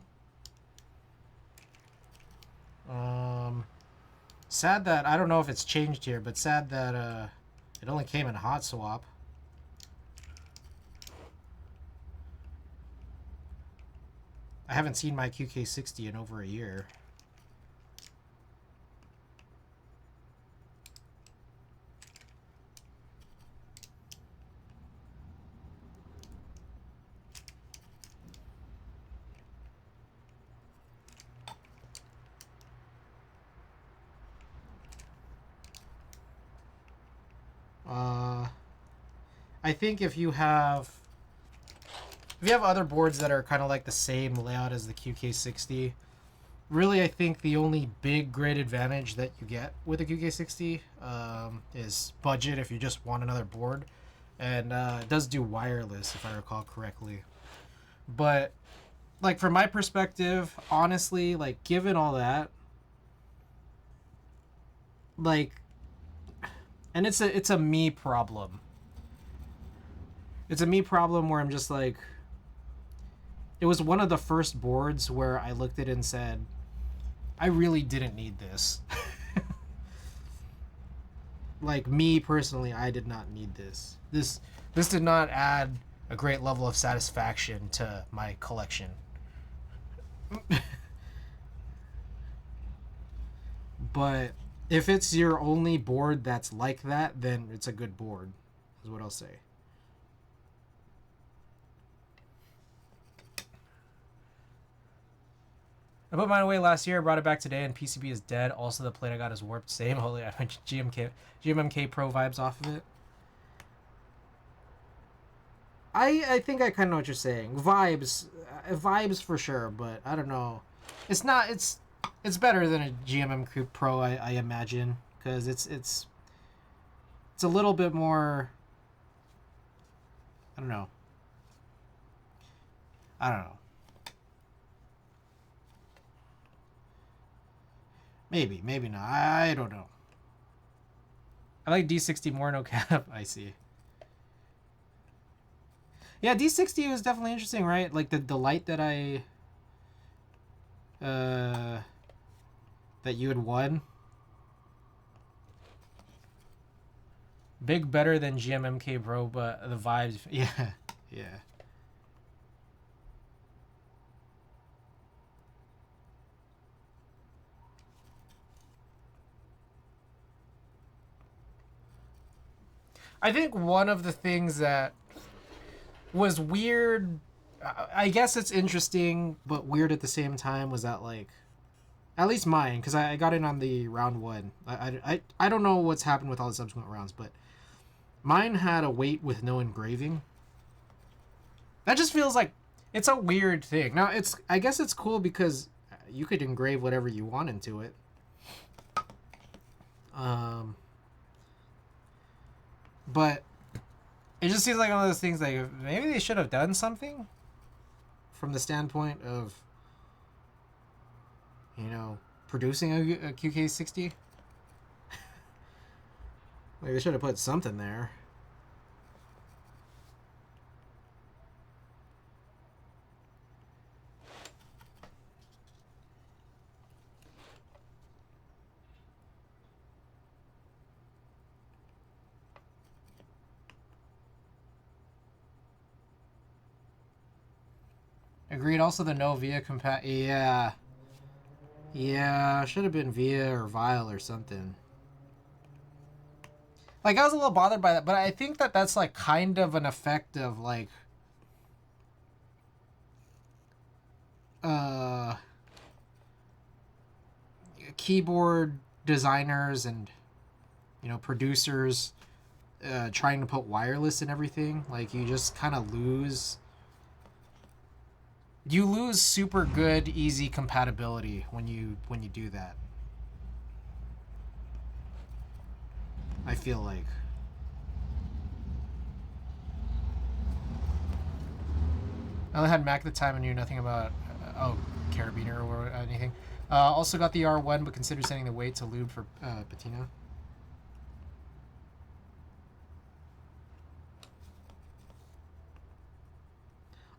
Sad that, I don't know if it's changed here, but sad that it only came in hot swap. I haven't seen my QK60 in over a year. I think if you have other boards that are kind of like the same layout as the QK60, really I think the only big great advantage that you get with the QK60 is budget if you just want another board. And it does do wireless if I recall correctly. But like from my perspective, honestly, like given all that, like, and it's a me problem. It's a me problem where I'm just like, it was one of the first boards where I looked at it and said, I really didn't need this. Like me personally, I did not need this. This did not add a great level of satisfaction to my collection. But if it's your only board that's like that, then it's a good board, is what I'll say. I put mine away last year, brought it back today, and PCB is dead. Also, the plate I got is warped. Same. Holy, I went GMMK Pro vibes off of it. I think I kind of know what you're saying. Vibes for sure, but I don't know. It's not. It's better than a GMMK Pro, I imagine, because it's a little bit more. I don't know. Maybe not. I don't know. I like D60 more, no cap. I see. Yeah, D60 was definitely interesting, right? Like the light that I that you had won. Big better than GMMK Bro, but the vibes, yeah, yeah. I think one of the things that was weird, I guess it's interesting, but weird at the same time, was that, like, at least mine, because I got in on the round one. I don't know what's happened with all the subsequent rounds, but mine had a weight with no engraving. That just feels like it's a weird thing. Now, I guess it's cool because you could engrave whatever you want into it. But it just seems like one of those things like maybe they should have done something from the standpoint of, you know, producing a QK60. Like, they should have put something there. Agreed. Also, the no via compat. Yeah. Yeah, should have been via or vile or something. Like, I was a little bothered by that, but I think that that's, like, kind of an effect of, like, keyboard designers and, you know, producers trying to put wireless in everything. Like, you just kind of lose... You lose super good, easy compatibility when you do that. I feel like. I only had Mac at the time and knew nothing about carabiner or anything. Also got the R1, but considered sending the weight to lube for patina.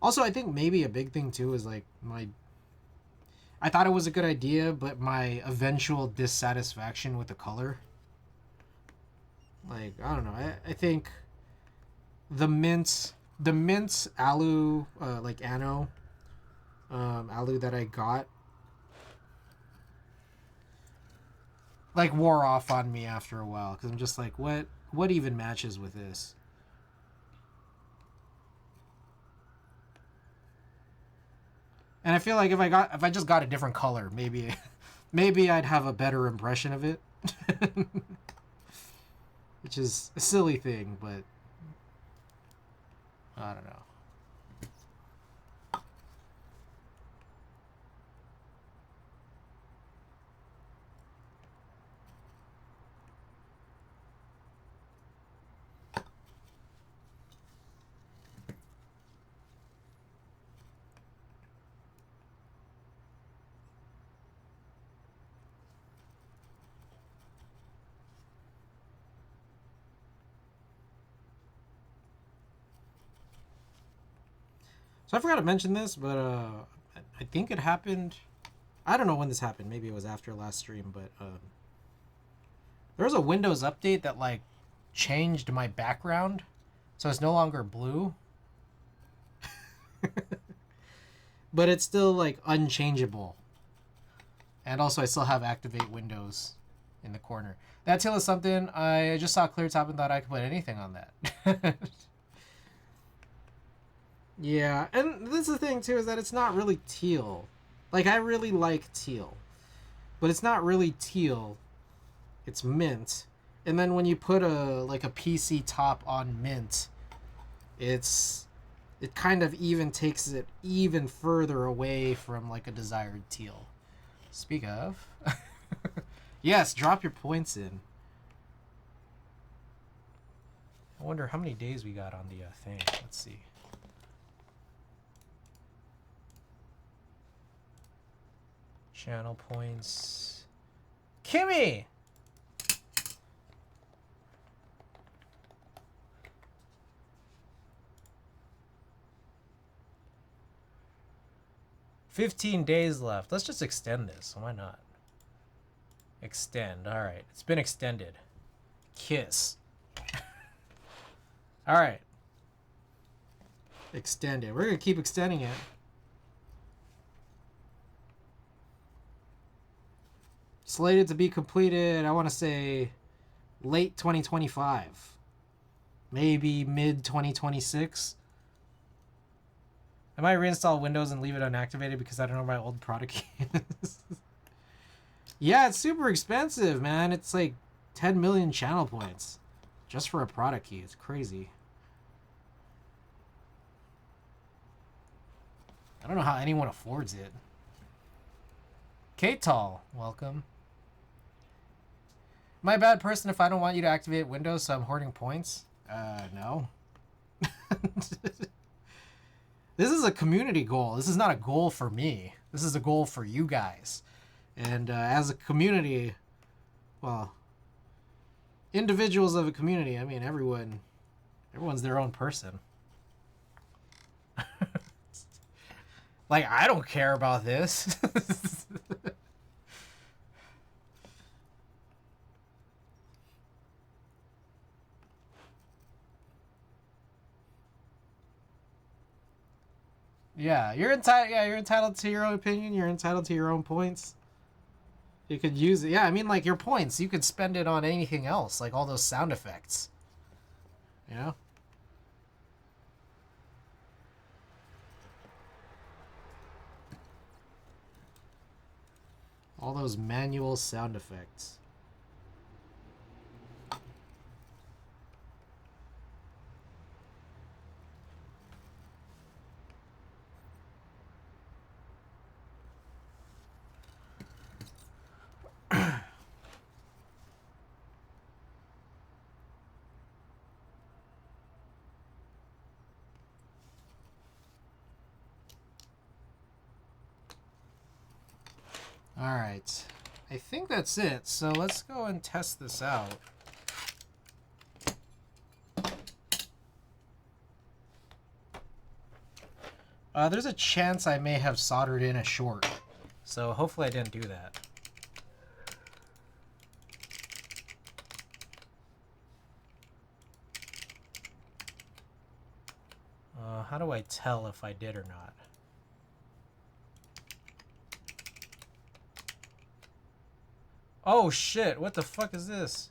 Also, I think maybe a big thing too is like I thought it was a good idea, but my eventual dissatisfaction with the color. Like, I don't know. I think the mint alu, like ano, alu that I got, like, wore off on me after a while, because I'm just like, what even matches with this? And I feel like if I just got a different color, maybe I'd have a better impression of it. Which is a silly thing, but I don't know. So I forgot to mention this, but I think it happened. I don't know when this happened. Maybe it was after last stream, but there was a Windows update that, like, changed my background, so it's no longer blue. But it's still, like, unchangeable. And also, I still have activate Windows in the corner. That tail is something I just saw clear top and thought I could put anything on that. Yeah, and this is the thing too, is that it's not really teal. Like, I really like teal, but it's not really teal. It's mint. And then when you put a PC top on mint, it kind of even takes it even further away from, like, a desired teal. Speak of. Yes, drop your points in. I wonder how many days we got on the thing. Let's see. Channel points. Kimmy! 15 days left. Let's just extend this. Why not? Extend. All right. It's been extended. Kiss. All right. Extend it. We're going to keep extending it. Slated to be completed, I want to say late 2025. Maybe mid 2026. I might reinstall Windows and leave it unactivated because I don't know my old product key is. Yeah, it's super expensive, man. It's like 10 million channel points just for a product key. It's crazy. I don't know how anyone affords it. K-Tall, welcome. Am I a bad person if I don't want you to activate Windows so I'm hoarding points? No. This is a community goal. This is not a goal for me. This is a goal for you guys. And as a community, well, individuals of a community, I mean, everyone's their own person. Like, I don't care about this. Yeah, you're entitled to your own opinion. You're entitled to your own points. You could use it. Yeah, I mean, like, your points, you could spend it on anything else, like all those sound effects. You know? All those manual sound effects. All right, I think that's it. So let's go and test this out. There's a chance I may have soldered in a short, so hopefully I didn't do that. How do I tell if I did or not? Oh shit, what the fuck is this?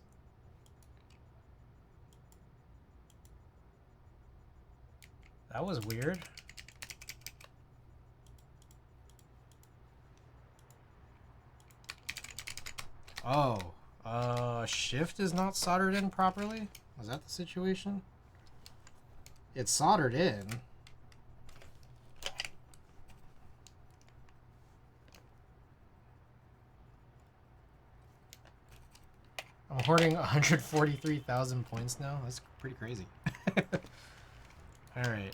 That was weird. Oh, shift is not soldered in properly? Was that the situation? It's soldered in. I'm hoarding 143,000 points now. That's pretty crazy. Alright.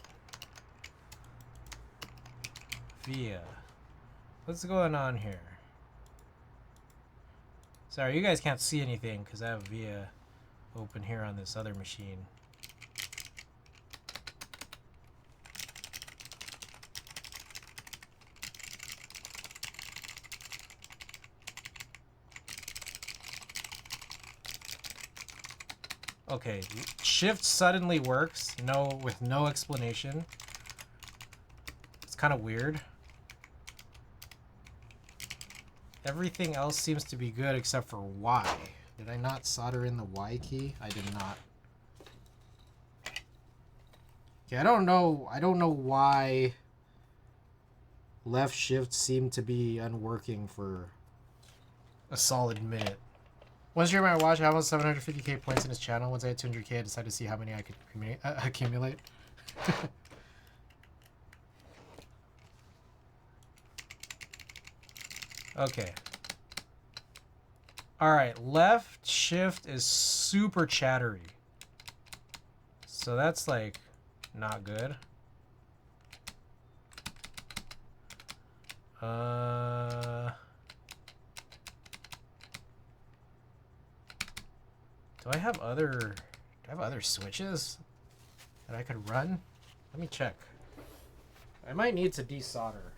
VIA. What's going on here? Sorry, you guys can't see anything because I have VIA open here on this other machine. Okay, shift suddenly works, with no explanation. It's kind of weird. Everything else seems to be good except for Y. Did I not solder in the Y key? I did not. Okay, I don't know why left shift seemed to be unworking for a solid minute. One stream I watched had almost 750k points in his channel. Once I had 200k, I decided to see how many I could accumulate. Okay. Alright, left shift is super chattery. So that's like not good. Do I have other switches that I could run? Let me check. I might need to desolder.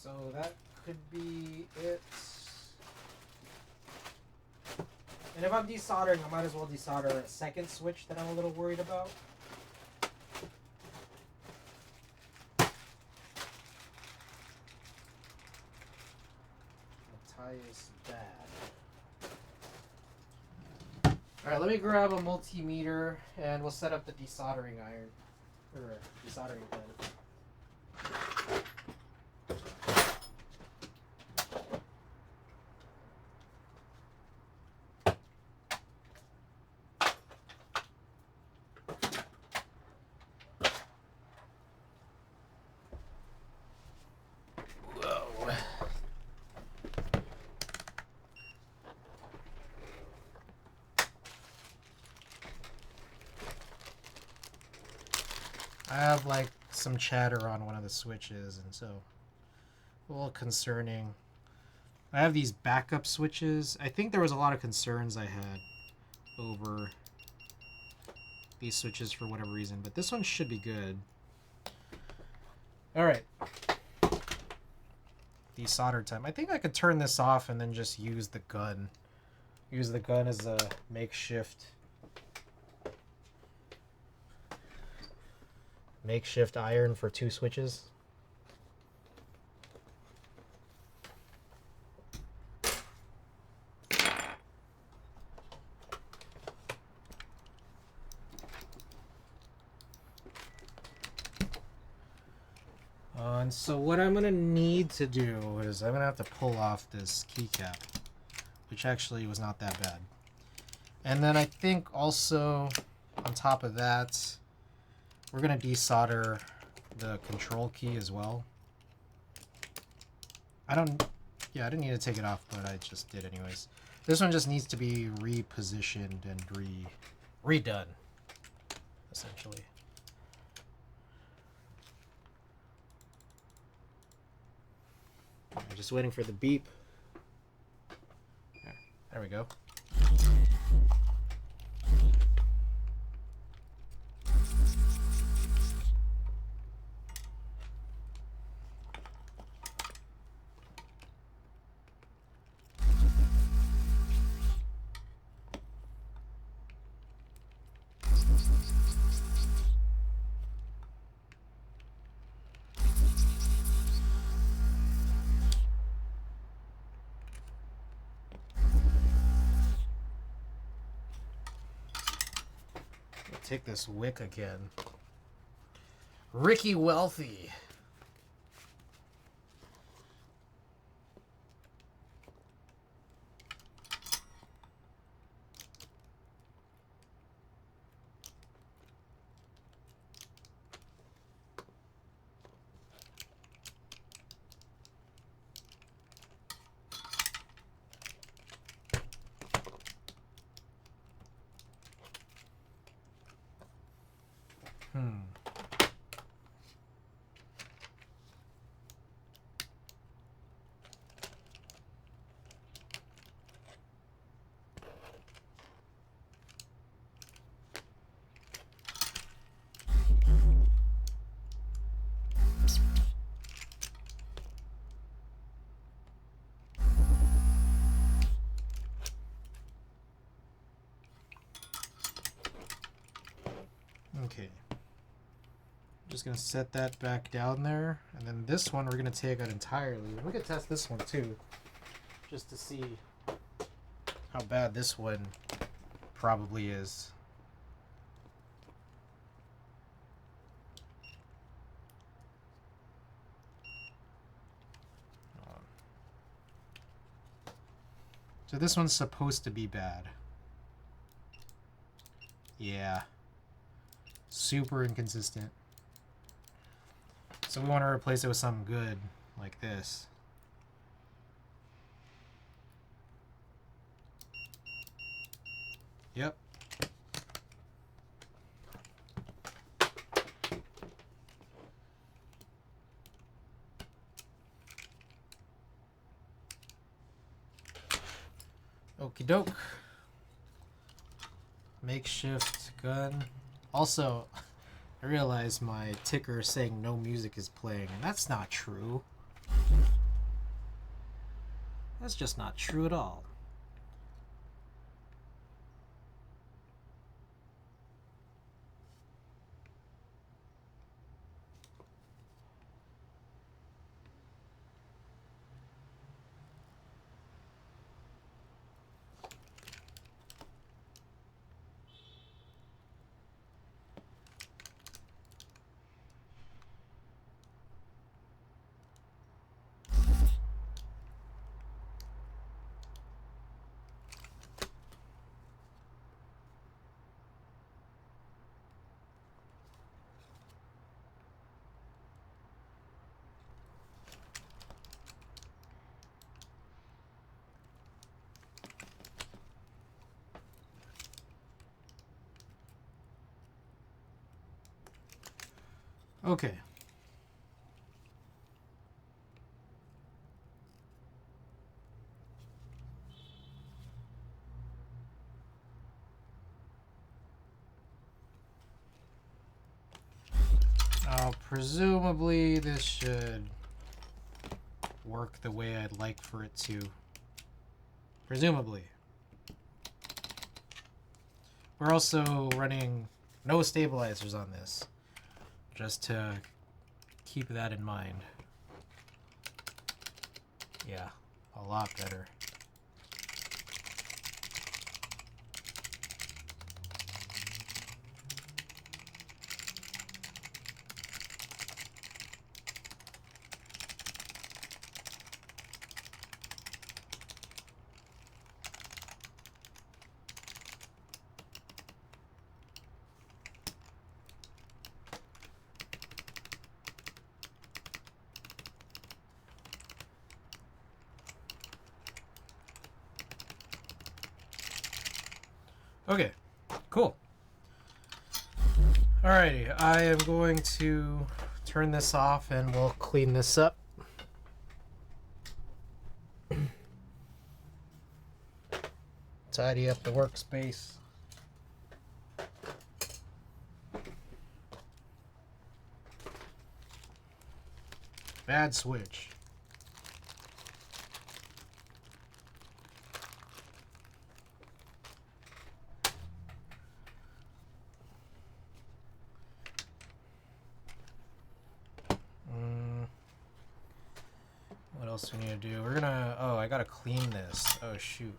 So that could be it. And if I'm desoldering, I might as well desolder a second switch that I'm a little worried about. The tie is bad. Alright, let me grab a multimeter and we'll set up the desoldering iron. Or desoldering pen. I have like some chatter on one of the switches, and so a little concerning. I have these backup switches. I think there was a lot of concerns I had over these switches for whatever reason, but this one should be good. All right. Desolder time. I think I could turn this off and then just use the gun. Use the gun as a makeshift iron for 2 switches. And so what I'm gonna need to do is I'm gonna have to pull off this keycap, which actually was not that bad. And then I think also on top of that, we're gonna desolder the control key as well. I didn't need to take it off, but I just did anyways. This one just needs to be repositioned and redone, essentially. I'm just waiting for the beep. There we go. Take this wick again. Ricky Wealthy. Okay. Just gonna set that back down there, and then this one we're gonna take out entirely. We could test this one too, just to see how bad this one probably is. So this one's supposed to be bad. Yeah. Super inconsistent. So we want to replace it with something good, like this. Yep. Okie doke. Makeshift gun. Also, I realize my ticker is saying no music is playing, and that's not true. That's just not true at all. Okay. Now, presumably this should work the way I'd like for it to. Presumably. We're also running no stabilizers on this, just to keep that in mind. Yeah, a lot better. Okay, cool. Alrighty, I am going to turn this off and we'll clean this up. Tidy up the workspace. Bad switch. What else we need to do? We're gonna... Oh, I gotta clean this. Oh, shoot.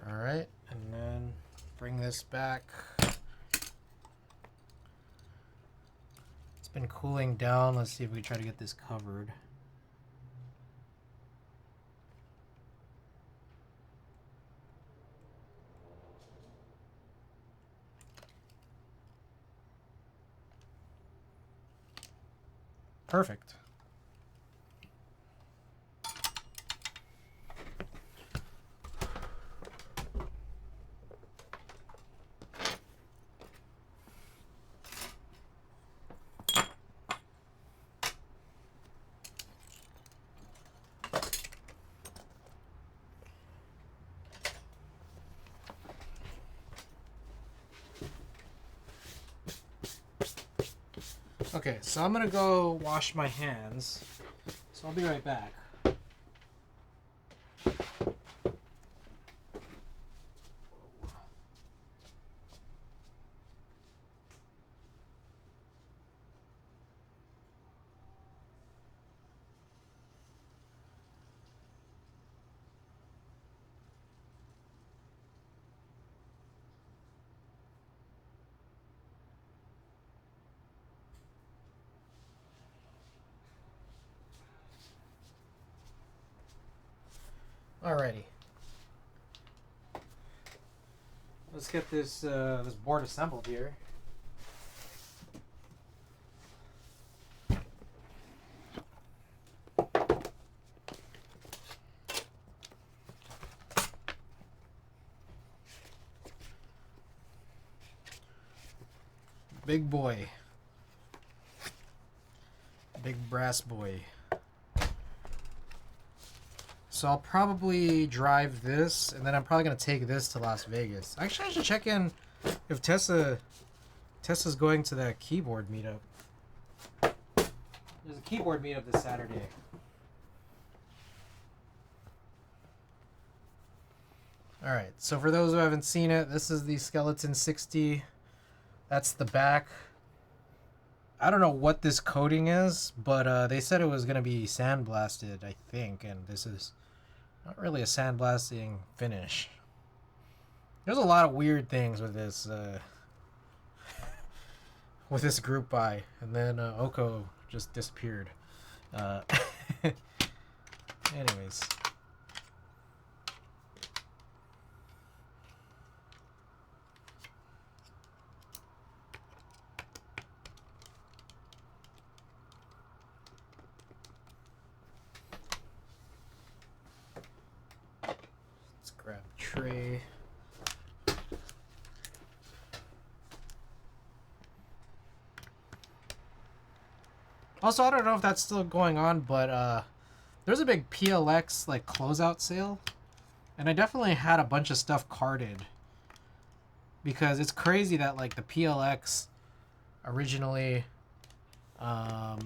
Alright, and then bring this back. It's been cooling down. Let's see if we can try to get this covered. Perfect. Okay, so I'm gonna go wash my hands. So I'll be right back. Alrighty. Let's get this this board assembled here. big boy. Big brass boy. So I'll probably drive this, and then I'm probably going to take this to Las Vegas. Actually, I should check in if Tessa's going to that keyboard meetup. There's a keyboard meetup this Saturday. Alright, so for those who haven't seen it, this is the skeleton60. That's the back. I don't know what this coating is, but they said it was going to be sandblasted, I think, and this is not really a sandblasting finish. There's a lot of weird things with this group buy, and then Oko just disappeared. Anyways. Grab a tray. Also, I don't know if that's still going on, but there's a big PLX like closeout sale, and I definitely had a bunch of stuff carded because it's crazy that like the PLX originally, yeah,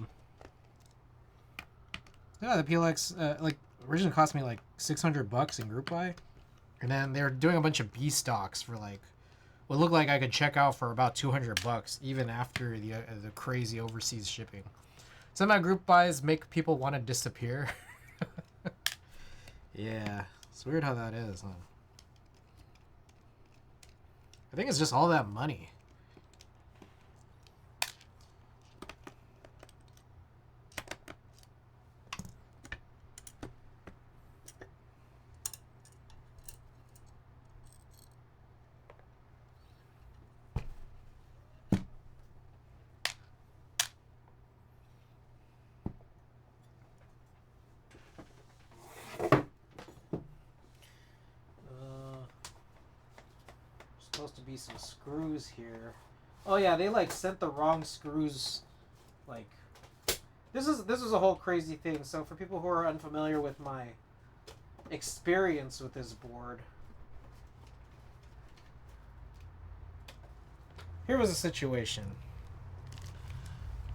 the PLX like originally cost me like $600 in group buy. And then they're doing a bunch of B stocks for like what looked like I could check out for about $200 even after the crazy overseas shipping. Some of my group buys make people want to disappear. Yeah, it's weird how that is, huh? I think it's just all that money. Supposed to be some screws here. Oh yeah, they like sent the wrong screws. Like this is a whole crazy thing. So for people who are unfamiliar with my experience with this board, here was the situation.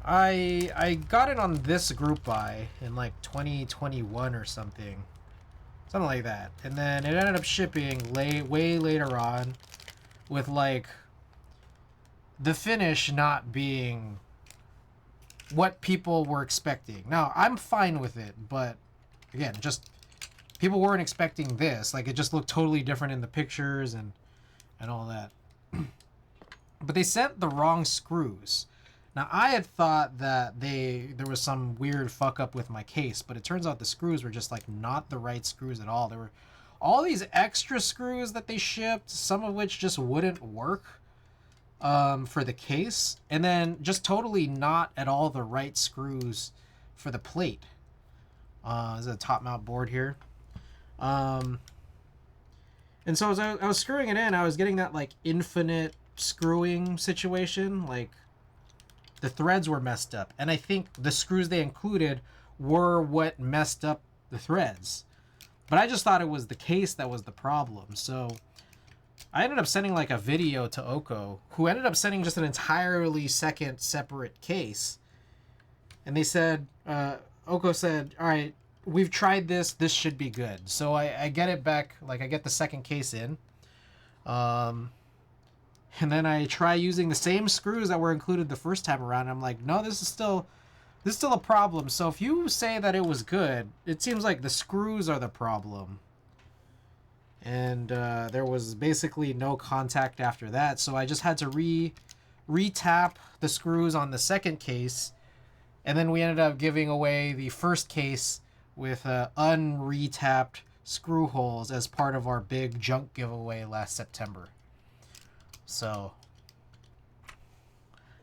I got it on this group buy in like 2021 or something like that, and then it ended up shipping way later on, with like the finish not being what people were expecting. Now I'm fine with it, but again, just people weren't expecting this. Like it just looked totally different in the pictures and all that. But they sent the wrong screws. Now I had thought that there was some weird fuck up with my case, but it turns out the screws were just like not the right screws at all. There were all these extra screws that they shipped, some of which just wouldn't work for the case, and then just totally not at all the right screws for the plate. This is a top mount board here. And so as I was screwing it in, I was getting that like infinite screwing situation. Like the threads were messed up, and I think the screws they included were what messed up the threads. But I just thought it was the case that was the problem. So I ended up sending like a video to Oko, who ended up sending just an entirely separate case. And they said, Oko said, all right, we've tried this. This should be good. So I get it back. Like I get the second case in. And then I try using the same screws that were included the first time around. I'm like, no, this is still a problem. So if you say that it was good, it seems like the screws are the problem. And there was basically no contact after that. So I just had to re-tap the screws on the second case. And then we ended up giving away the first case with unre-tapped screw holes as part of our big junk giveaway last September. So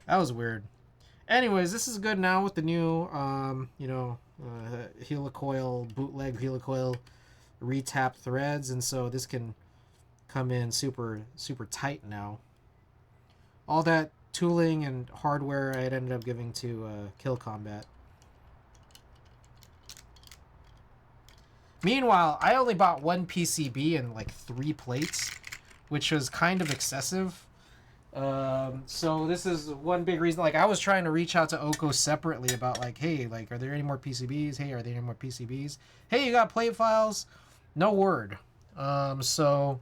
that was weird. Anyways, this is good now with the new, helicoil, bootleg helicoil re-tapped threads. And so this can come in super, super tight now. All that tooling and hardware I ended up giving to Kill Combat. Meanwhile, I only bought one PCB and like 3 plates, which was kind of excessive. So this is one big reason. Like, I was trying to reach out to Oko separately about like, hey, like, are there any more PCBs? Hey, are there any more PCBs? Hey, you got plate files? No word. So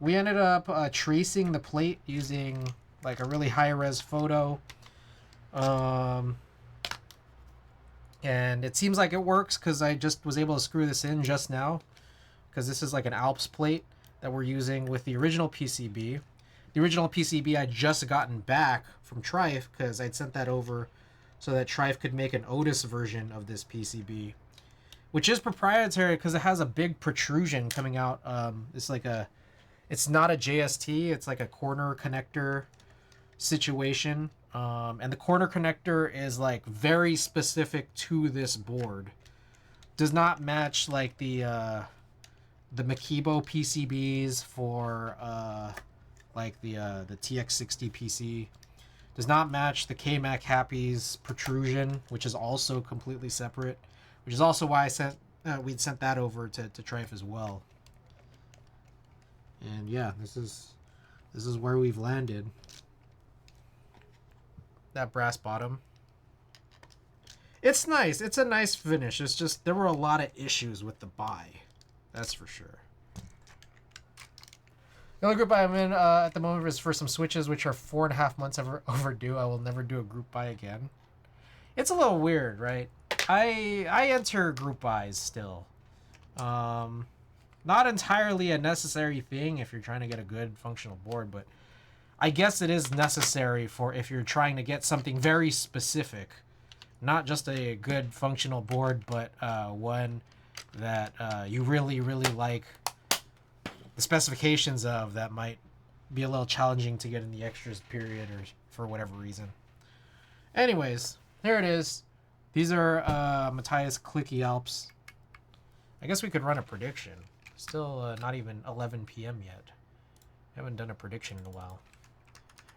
we ended up tracing the plate using like a really high-res photo. And it seems like it works because I just was able to screw this in just now, because this is like an Alps plate that we're using with the original PCB. The original PCB I just gotten back from Trife because I'd sent that over so that Trife could make an Otis version of this PCB, which is proprietary because it has a big protrusion coming out. It's not a JST, it's like a corner connector situation. And the corner connector is like very specific to this board. Does not match like the Makibo PCBs for like the TX60 PC. Does not match the KMAC Happy's protrusion, which is also completely separate. Which is also why we'd sent that over to Trife as well. And yeah, this is where we've landed. That brass bottom. It's nice. It's a nice finish. It's just there were a lot of issues with the buy. That's for sure. The only group buy I'm in at the moment is for some switches, which are 4.5 months overdue. I will never do a group buy again. It's a little weird, right? I enter group buys still. Not entirely a necessary thing if you're trying to get a good functional board, but I guess it is necessary for if you're trying to get something very specific. Not just a good functional board, but one that you really, really like the specifications of, that might be a little challenging to get in the extras period or for whatever reason. Anyways, here it is. These are Matthias Clicky Alps. I guess we could run a prediction. Still not even 11 p.m. yet. Haven't done a prediction in a while.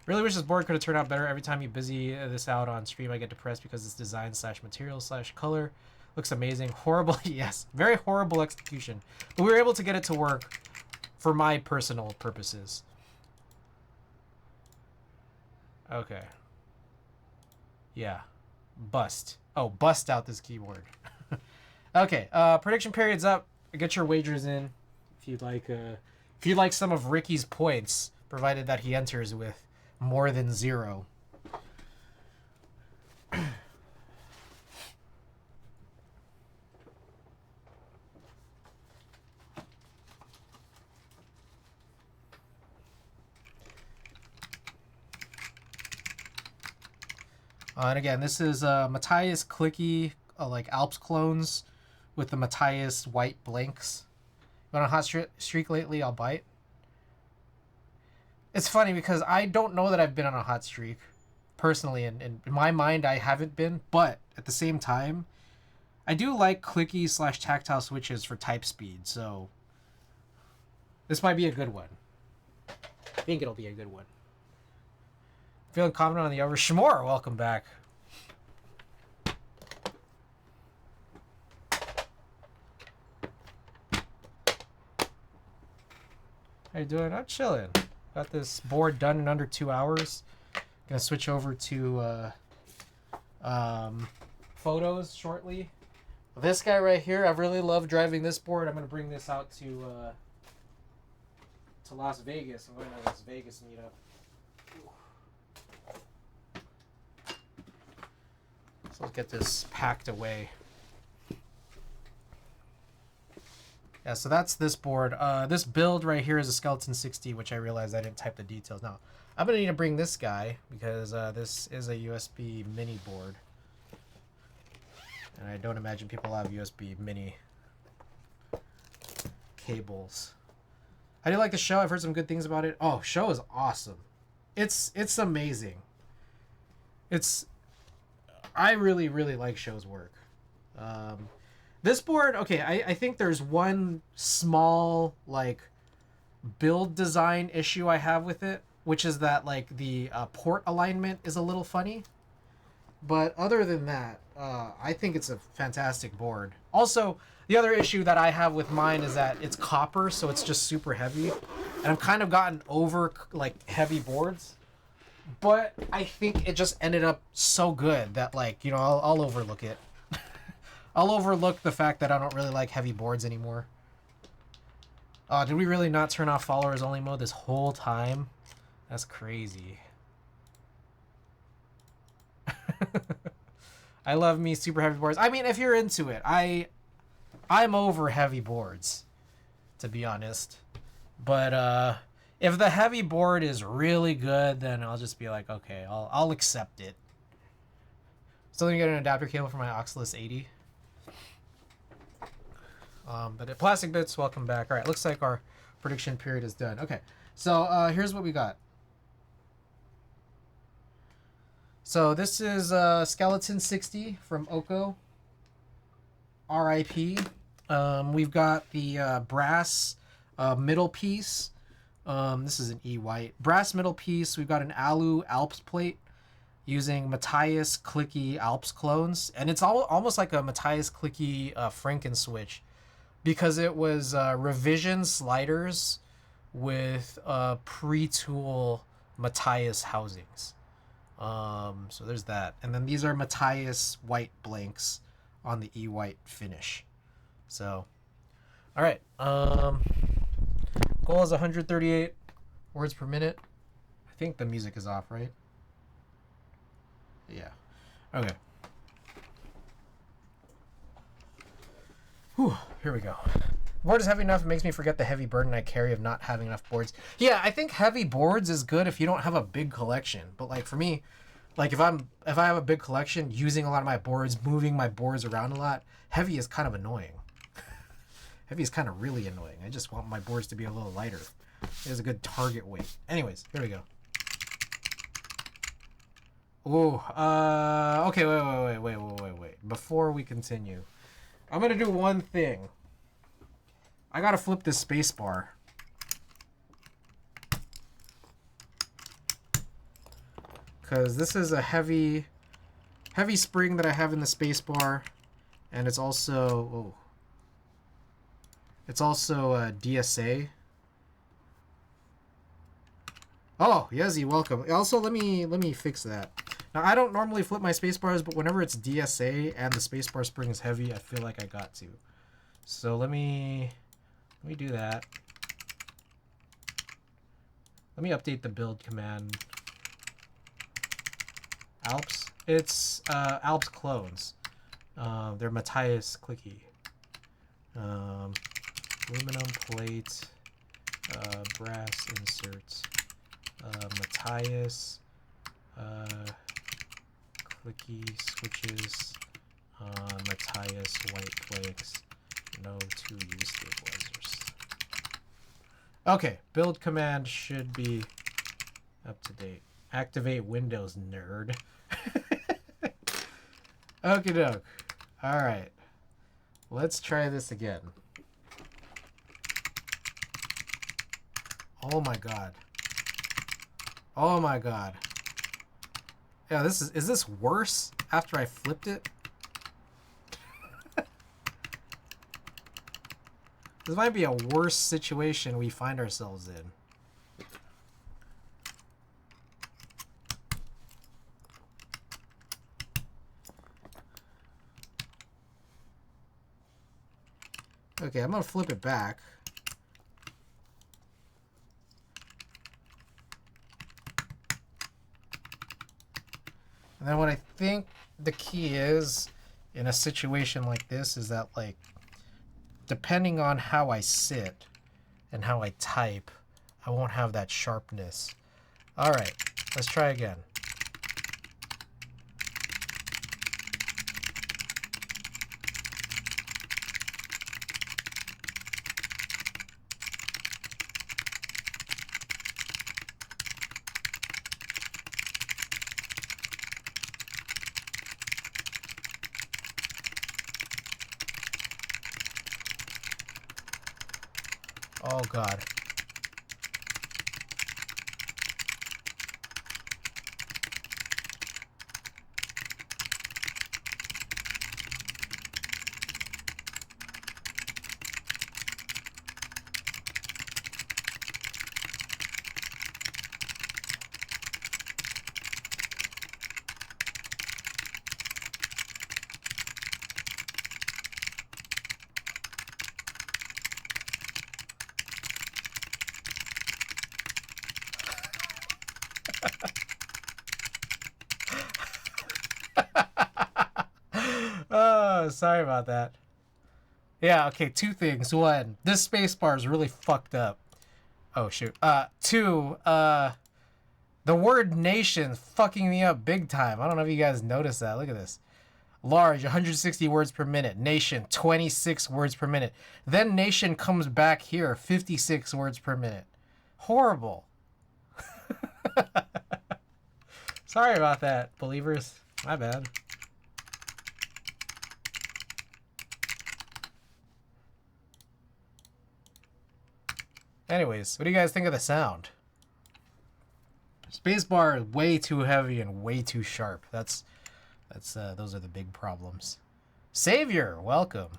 Really wish this board could have turned out better. Every time you busy this out on stream, I get depressed because it's design / material / color looks amazing. Horrible, yes, very horrible execution. But we were able to get it to work for my personal purposes. Okay. Yeah. Bust. Oh, bust out this keyboard. Okay. Prediction period's up. Get your wagers in if you'd like some of Ricky's points, provided that he enters with more than 0. And again, this is Matthias Clicky, like Alps clones with the Matthias white blanks. Been on a hot streak lately, I'll bite. It's funny because I don't know that I've been on a hot streak. Personally, and in my mind, I haven't been. But at the same time, I do like clicky / tactile switches for type speed. So this might be a good one. I think it'll be a good one. Feeling confident on the over. Shmore, welcome back. How you doing? I'm chilling. Got this board done in under 2 hours. Gonna switch over to photos shortly. This guy right here, I really love driving this board. I'm gonna bring this out to Las Vegas. I'm going to Las Vegas meetup. So let's get this packed away. Yeah, so that's this board. This build right here is a skeleton60, which I realized I didn't type the details. Now, I'm going to need to bring this guy because this is a USB mini board. And I don't imagine people have USB mini cables. How do you like the show? I've heard some good things about it. Oh, show is awesome. It's amazing. I really, really like show's work. This board, okay, I think there's one small, like, build design issue I have with it. which is that like the port alignment is a little funny. But other than that, I think it's a fantastic board. Also, the other issue that I have with mine is that it's copper, so it's just super heavy. And I've kind of gotten over like heavy boards. But I think it just ended up so good that like, you know, I'll overlook it. I'll overlook the fact that I don't really like heavy boards anymore. Did we really not turn off followers only mode this whole time? That's crazy. I love me super heavy boards. I mean, if you're into it, I'm over heavy boards, to be honest. But if the heavy board is really good, then I'll just be like, okay, I'll accept it. Still gonna get an adapter cable for my Oculus 80. But at Plastic Bits, welcome back. All right, looks like our prediction period is done. Okay, so here's what we got. So this is skeleton60 from Oko. RIP. We've got the brass middle piece. This is an E-white. Brass middle piece. We've got an Alu Alps plate using Matthias Clicky Alps clones. And it's almost like a Matthias Clicky Franken switch because it was revision sliders with pre-tool Matthias housings. So there's that. And then these are Matthias white blanks on the E-white finish. So, all right. Goal is 138 words per minute. I think the music is off, right? Yeah. Okay. Whew, here we go. The board is heavy enough, it makes me forget the heavy burden I carry of not having enough boards. Yeah, I think heavy boards is good if you don't have a big collection. But like for me, like if I have a big collection, using a lot of my boards, moving my boards around a lot, heavy is kind of annoying. Heavy is kind of really annoying. I just want my boards to be a little lighter. There's a good target weight. Anyways, here we go. Oh, okay, wait. Before we continue, I'm gonna do one thing. I gotta flip this space bar. Because this is a heavy spring that I have in the space bar. And it's also, it's also a DSA. Oh, Yezi, welcome. Also, let me fix that. Now, I don't normally flip my space bars, but whenever it's DSA and the space bar spring is heavy, I feel like I got to. So let me do that. Let me update the build command. Alps. It's Alps clones. They're Matthias Clicky. Aluminum plate. Brass inserts. Matthias. Clicky switches. Matthias white planks. No 2U stabilizers. Okay, build command should be up to date. Activate Windows, nerd. Okie doke. Alright. Let's try this again. Oh my god. Oh my god. Yeah, is this worse after I flipped it? This might be a worse situation we find ourselves in. Okay, I'm gonna flip it back. And then what I think the key is in a situation like this is that, like, depending on how I sit and how I type, I won't have that sharpness. All right, let's try again. Oh God. Sorry about that. Yeah, okay, two things. One, this spacebar is really fucked up. Oh, shoot. Two, the word nation fucking me up big time. I don't know if you guys noticed that. Look at this. Large, 160 words per minute. Nation, 26 words per minute. Then nation comes back here, 56 words per minute. Horrible. Sorry about that, believers. My bad. Anyways, what do you guys think of the sound? Spacebar is way too heavy and way too sharp. Those are the big problems. Savior, welcome.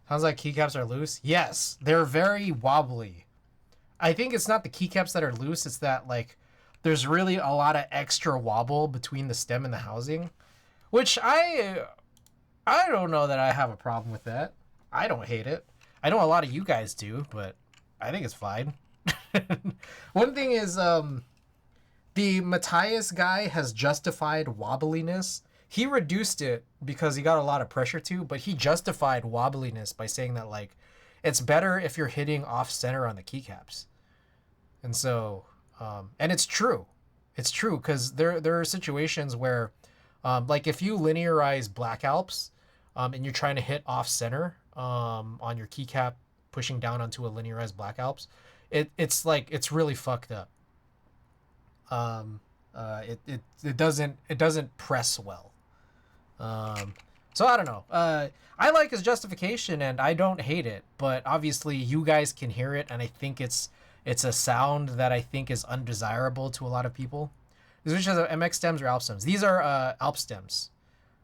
Sounds like keycaps are loose. Yes, they're very wobbly. I think it's not the keycaps that are loose. It's that, like, there's really a lot of extra wobble between the stem and the housing, which I don't know that I have a problem with that. I don't hate it. I know a lot of you guys do, but I think it's fine. One thing is, the Matthias guy has justified wobbliness. He reduced it because he got a lot of pressure too, but he justified wobbliness by saying that, like, it's better if you're hitting off center on the keycaps. And so, and it's true. It's true because there are situations where, like, if you linearize Black Alps, and you're trying to hit off center, on your keycap pushing down onto a linearized Black Alps, it's really fucked up. It doesn't press well. So I don't know. I like his justification and I don't hate it, but obviously you guys can hear it, and I think it's a sound that I think is undesirable to a lot of people. Which is MX stems or Alp stems. These are Alp stems.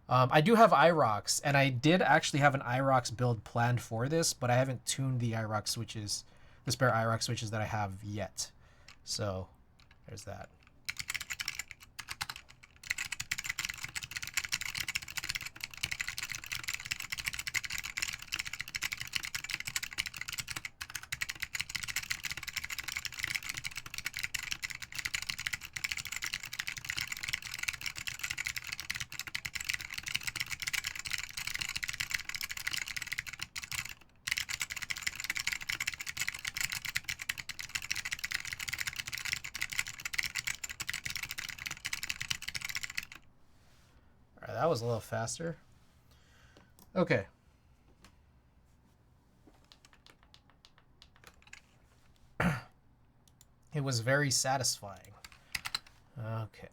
I do have IROX, and I did actually have an IROX build planned for this, but I haven't tuned the IROX switches, the spare IROX switches that I have yet. So there's that. That was a little faster. Okay. It was very satisfying. Okay.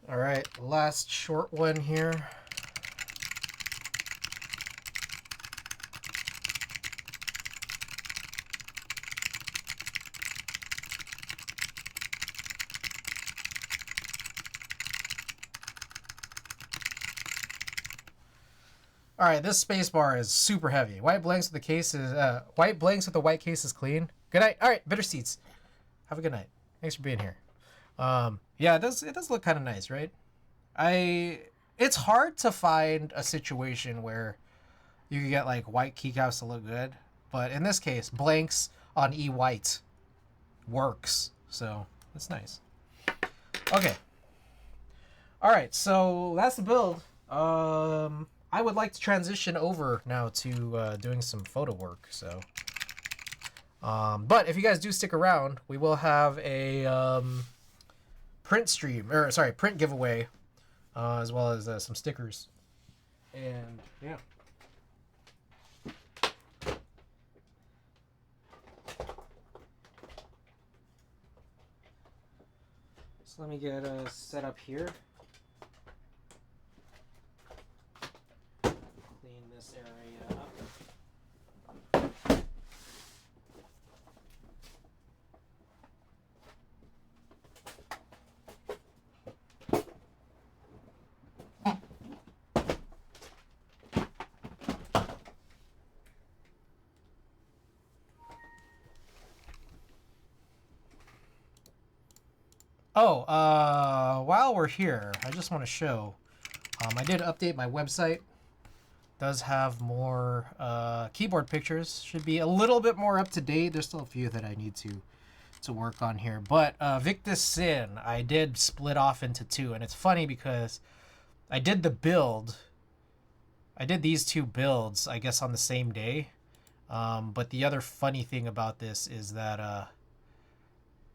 All right, last short one here. All right, this space bar is super heavy. White blanks with the case is white blanks with the white case is clean. Good night. All right, better seats. Have a good night. Thanks for being here. Yeah, it does look kind of nice, right? It's hard to find a situation where you can get like white keycaps to look good, but in this case, blanks on E white works, so that's nice. Okay. All right, so that's the build. I would like to transition over now to doing some photo work. So, but if you guys do stick around, we will have a print giveaway, as well as some stickers. And yeah. So let me get set up here. Clean this area up. Oh, while we're here, I just want to show, I did update my website. Does have more keyboard pictures. Should be a little bit more up to date. There's still a few that I need to work on here. But Victus Sin, I did split off into two, and it's funny because I did the build. I did these two builds, I guess, on the same day. But the other funny thing about this is that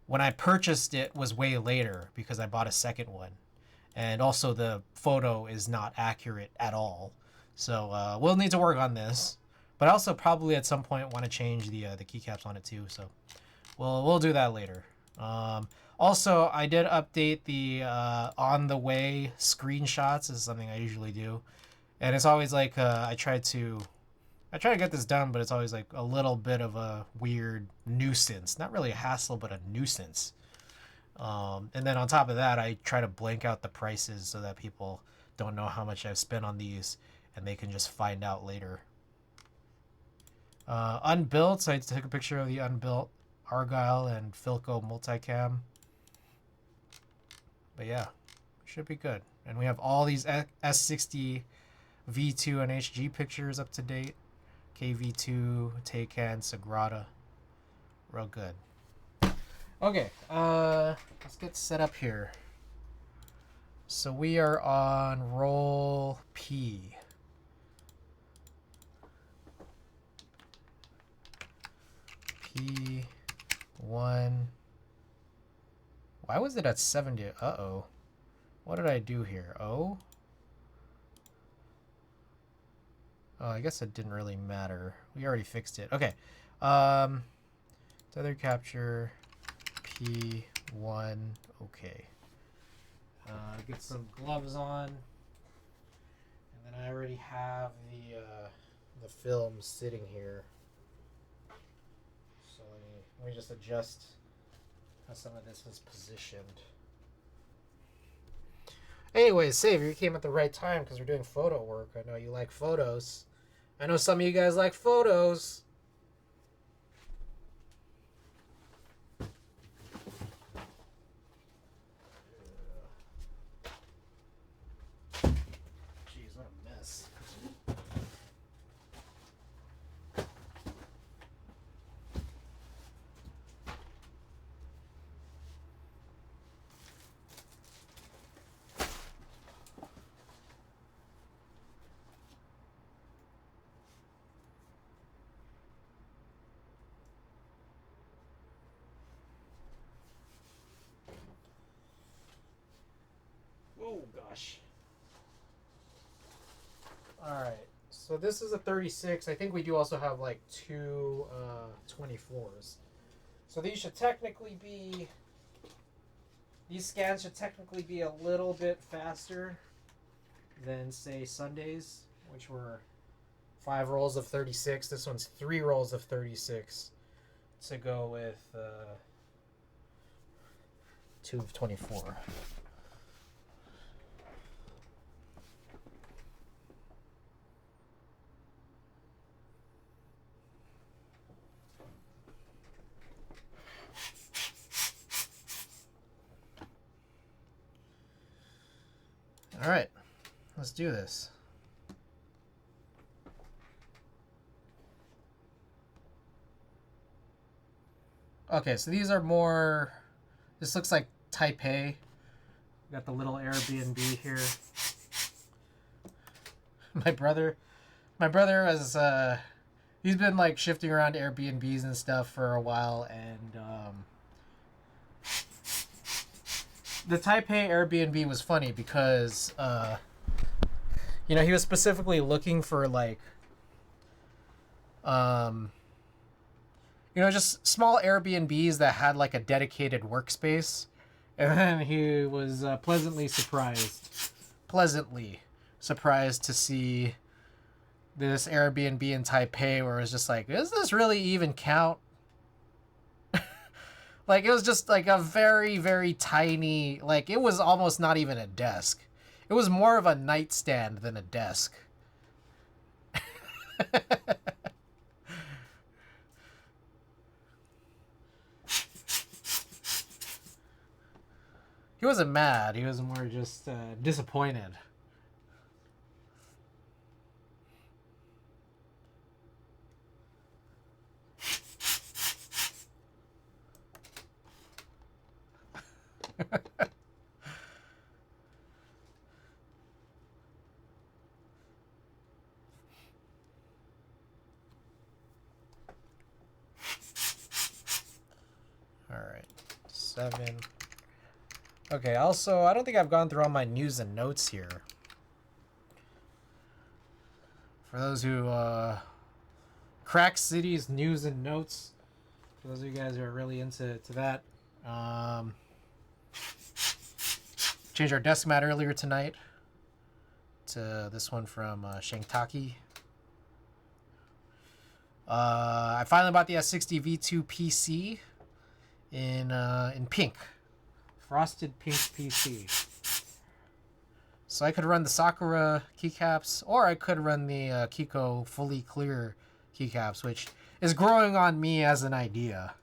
when I purchased it was way later because I bought a second one. And also the photo is not accurate at all. So we'll need to work on this. But I also probably at some point want to change the keycaps on it too. So we'll do that later. Also, I did update the on the way screenshots. This is something I usually do. And it's always like I try to get this done, but it's always like a little bit of a weird nuisance. Not really a hassle, but a nuisance. And then on top of that, I try to blank out the prices so that people don't know how much I've spent on these and they can just find out later. Unbuilt, so I took a picture of the unbuilt Argyle and Philco multicam. But yeah, should be good. And we have all these S60 V2 and HG pictures up to date. KV2, Taycan, Sagrada. Real good. Okay, let's get set up here. So we are on roll P. P1. Why was it at 70? Uh-oh. What did I do here? Oh? Oh, I guess it didn't really matter. We already fixed it. Okay. Tether capture P1. Okay. Get some gloves on. And then I already have the film sitting here. So let me just adjust how some of this is positioned. Anyways, Savior, you came at the right time because we're doing photo work. I know you like photos. I know some of you guys like photos. Jeez, what a mess. Oh gosh. Alright, so this is a 36. I think we do also have like two 24s. So these should technically be, these scans should technically be a little bit faster than say Sunday's, which were 5 rolls of 36. This one's 3 rolls of 36 to go with 2 of 24. All right, let's do this. Okay, so these are more, this looks like Taipei. Got the little Airbnb here. My brother was, he's been like shifting around Airbnbs and stuff for a while, and the Taipei Airbnb was funny because, you know, he was specifically looking for like, you know, just small Airbnbs that had like a dedicated workspace. And then he was pleasantly surprised to see this Airbnb in Taipei, where it was just like, does this really even count? Like, it was just like a very, very tiny, like, it was almost not even a desk. It was more of a nightstand than a desk. He wasn't mad. He was more just disappointed. All right, 7. Okay, also, I don't think I've gone through all my news and notes here. For those who, Crack City's news and notes, for those of you guys who are really into that, changed our desk mat earlier tonight to this one from Shangtaki. I finally bought the S60 V2 PC in pink. Frosted pink PC. So I could run the Sakura keycaps, or I could run the Kiko fully clear keycaps, which is growing on me as an idea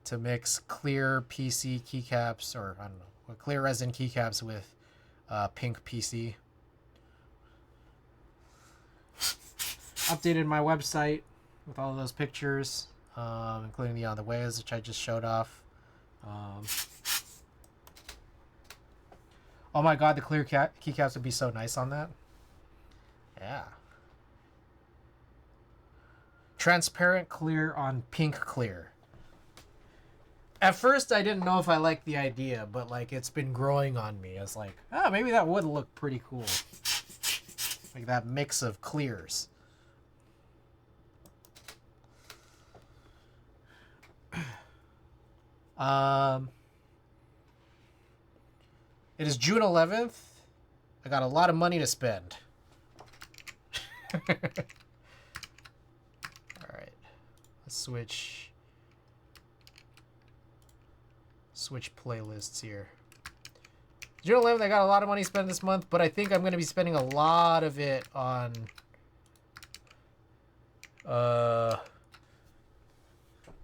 to mix clear PC keycaps, or I don't know, clear resin keycaps with pink PC. Updated my website with all of those pictures, including the on the ways, which I just showed off. Oh my god, the clear keycaps would be so nice on that. Yeah. Transparent clear on pink clear. At first, I didn't know if I liked the idea, but like it's been growing on me. It's like, maybe that would look pretty cool. Like that mix of clears. It is June 11th. I got a lot of money to spend. All right. Let's switch playlists here. June 11th, I got a lot of money to spend this month, but I think I'm going to be spending a lot of it on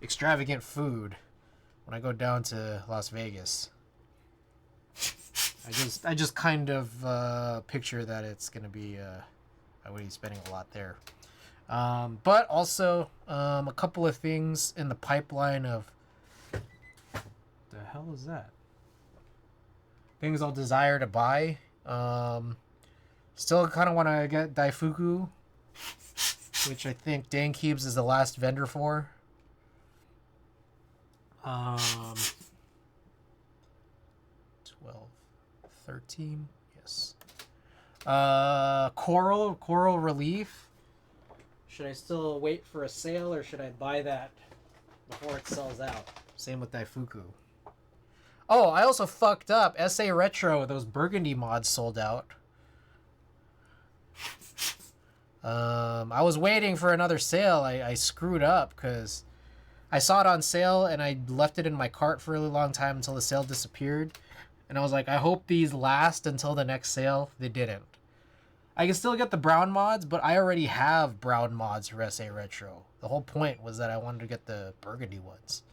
extravagant food when I go down to Las Vegas. I just kind of picture that it's gonna be I would be spending a lot there, but also a couple of things in the pipeline of the hell is that? Things I'll desire to buy. Still kind of want to get Daifuku, which I think Dankeebs is the last vendor for. 12, 13, yes. Coral Relief. Should I still wait for a sale, or should I buy that before it sells out? Same with Daifuku. Oh, I also fucked up. SA Retro, those Burgundy mods sold out. I was waiting for another sale. I screwed up because I saw it on sale and I left it in my cart for a really long time until the sale disappeared. And I was like, I hope these last until the next sale. They didn't. I can still get the brown mods, but I already have brown mods for SA Retro. The whole point was that I wanted to get the burgundy ones.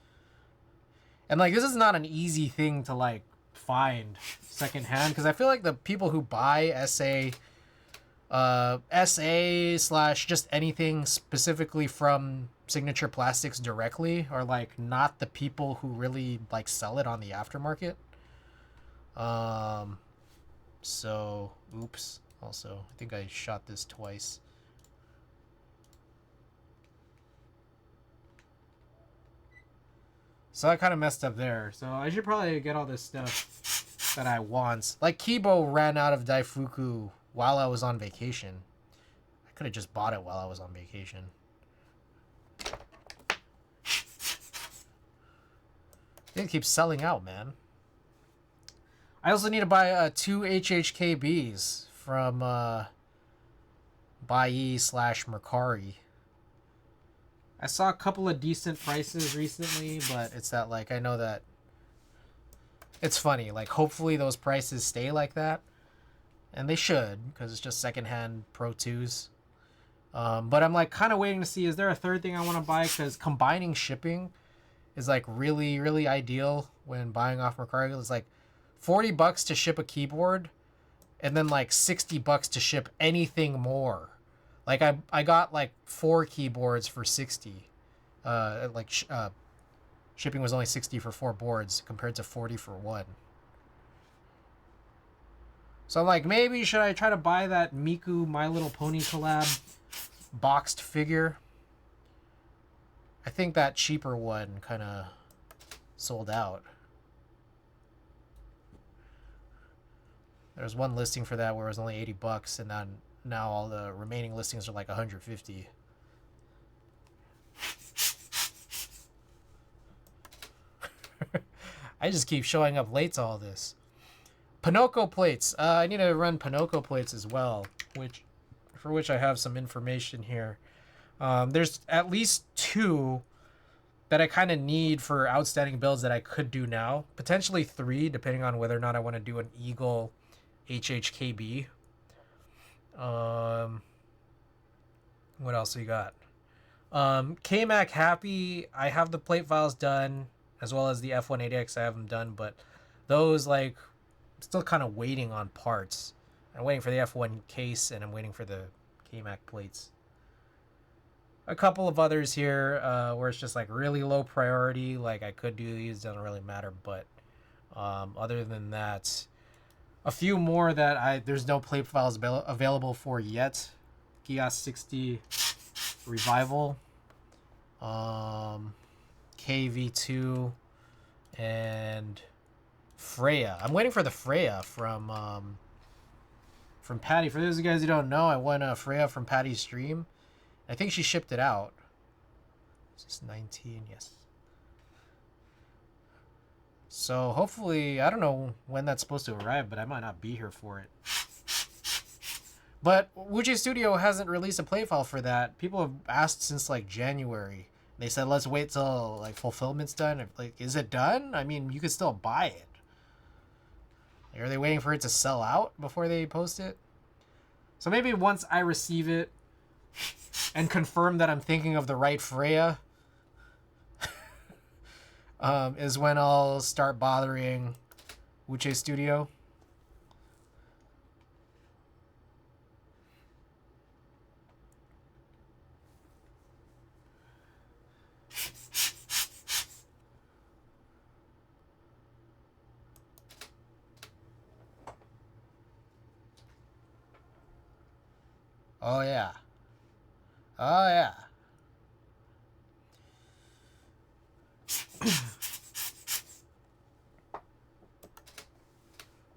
And like, this is not an easy thing to like find secondhand, because I feel like the people who buy SA / just anything specifically from Signature Plastics directly are like not the people who really like sell it on the aftermarket. So oops. Also, I think I shot this twice. So I kind of messed up there. So I should probably get all this stuff that I want. Like Kibo ran out of Daifuku while I was on vacation. I could have just bought it while I was on vacation. It keeps selling out, man. I also need to buy 2 HHKBs from Buyee/Mercari. I saw a couple of decent prices recently, but it's that, like, I know that it's funny. Like, hopefully those prices stay like that. And they should, because it's just secondhand Pro 2s. But I'm, like, kind of waiting to see, is there a third thing I want to buy? Because combining shipping is, like, really, really ideal when buying off Mercari. It's, like, $40 to ship a keyboard, and then, like, $60 to ship anything more. Like, I got, like, 4 keyboards for 60. Shipping was only 60 for 4 boards compared to 40 for 1. So I'm like, maybe should I try to buy that Miku My Little Pony collab boxed figure? I think that cheaper one kind of sold out. There's one listing for that where it was only $80, and then now all the remaining listings are like $150. I just keep showing up late to all this. Pinocchio plates. I need to run Pinocchio plates as well, for which I have some information here. There's at least 2 that I kind of need for outstanding builds that I could do now. Potentially 3, depending on whether or not I want to do an Eagle HHKB. What else we got? KMac Happy. I have the plate files done, as well as the F180X. I have them done, but those, like, still kind of waiting on parts. I'm waiting for the F1 case, and I'm waiting for the KMac plates. A couple of others here where it's just, like, really low priority. Like, I could do these, doesn't really matter. But other than that, a few more that there's no plate files available for yet. skeleton60 Revival, KV2, and Freya. I'm waiting for the Freya from Patty. For those of you guys who don't know, I won a Freya from Patty's stream. I think she shipped it out. Is this 19? Yes. So hopefully, I don't know when that's supposed to arrive, but I might not be here for it. But Wuji Studio hasn't released a play file for that. People have asked since, like, January. They said, let's wait till, like, fulfillment's done. Like, is it done? I mean, you could still buy it. Like, are they waiting for it to sell out before they post it? So maybe once I receive it and confirm that I'm thinking of the right Freya, is when I'll start bothering Wuche Studio. Oh, yeah. Oh, yeah.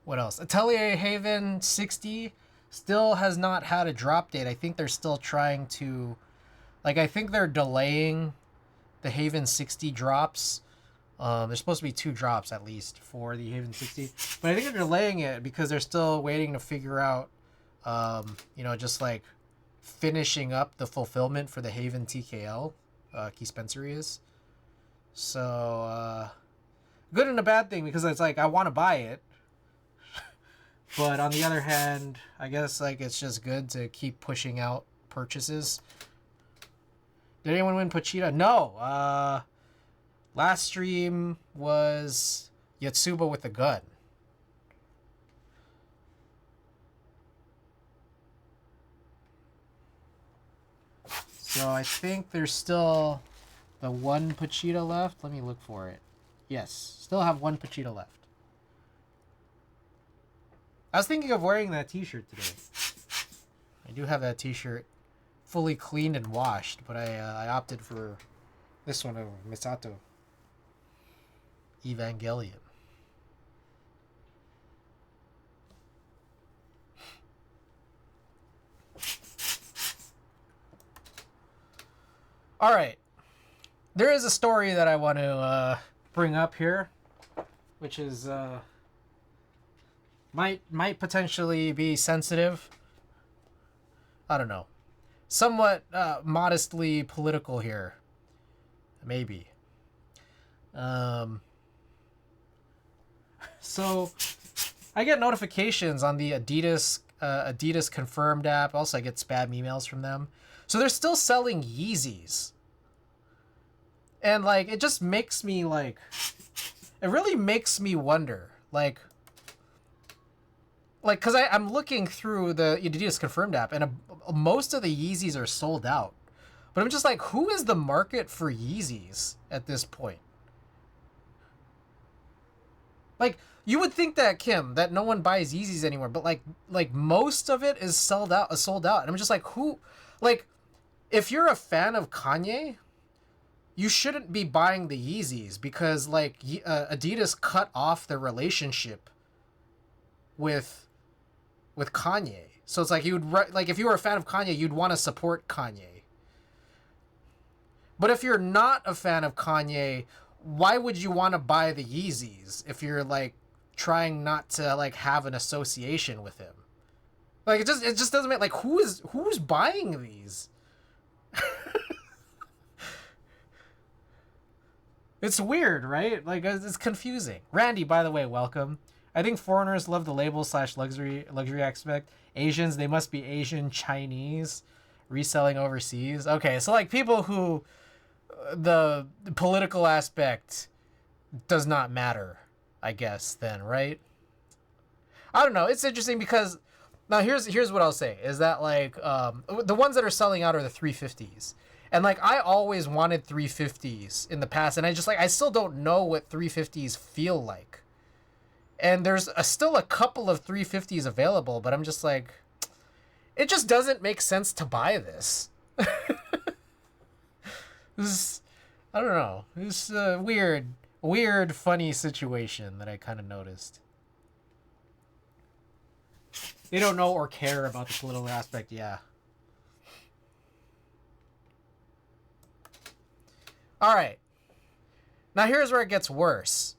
What else? Atelier Haven 60 still has not had a drop date. I think they're still trying to... Like, I think they're delaying the Haven 60 drops. There's supposed to be 2 drops, at least, for the Haven 60. But I think they're delaying it because they're still waiting to figure out, just, like, finishing up the fulfillment for the Haven TKL. Key Spencer is. So, good and a bad thing, because it's like, I want to buy it. But on the other hand, I guess, like, it's just good to keep pushing out purchases. Did anyone win Pochita? No. Last stream was Yatsuba with the gun. So I think there's still the 1 Pochita left. Let me look for it. Yes, still have 1 Pochita left. I was thinking of wearing that t-shirt today. I do have that t-shirt fully cleaned and washed, but I opted for this one of Misato Evangelion. All right. There is a story that I want to bring up here, which is might potentially be sensitive. I don't know. Somewhat modestly political here. Maybe. So I get notifications on the Adidas confirmed app. Also, I get spam emails from them. So they're still selling Yeezys. And like, it just makes me like, it really makes me wonder, like, cause I'm looking through the Adidas confirmed app, and most of the Yeezys are sold out. But I'm just like, who is the market for Yeezys at this point? Like, you would think that, Kim, that no one buys Yeezys anymore, but like most of it is sold out. And I'm just like, who, like, if you're a fan of Kanye, you shouldn't be buying the Yeezys because like Adidas cut off their relationship with Kanye. So it's like like if you were a fan of Kanye, you'd want to support Kanye. But if you're not a fan of Kanye, why would you want to buy the Yeezys if you're like trying not to like have an association with him? Like it just doesn't make, like, who's buying these? It's weird, right? Like, it's confusing. Randy, by the way, welcome. I think foreigners love the label / luxury aspect. Asians, they must be Asian Chinese reselling overseas. Okay, so like people who the political aspect does not matter, I guess, then, right? I don't know. It's interesting because now here's what I'll say is that like the ones that are selling out are the 350s. And like I always wanted 350s in the past, and I still don't know what 350s feel like. And there's still a couple of 350s available, but I'm just like, it just doesn't make sense to buy this. This, I don't know. It's a weird, funny situation that I kind of noticed. They don't know or care about the political aspect, yeah. All right. Now here's where it gets worse.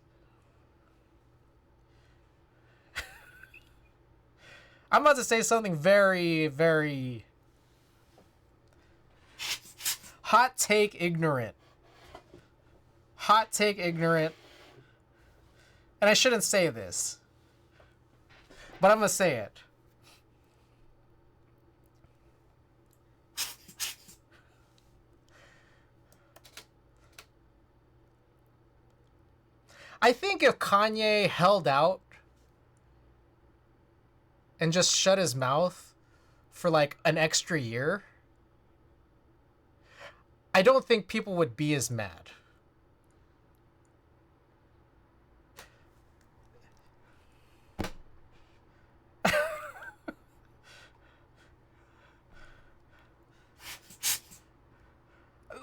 I'm about to say something very, very hot take ignorant. Hot take ignorant. And I shouldn't say this, but I'm going to say it. I think if Kanye held out and just shut his mouth for like an extra year, I don't think people would be as mad.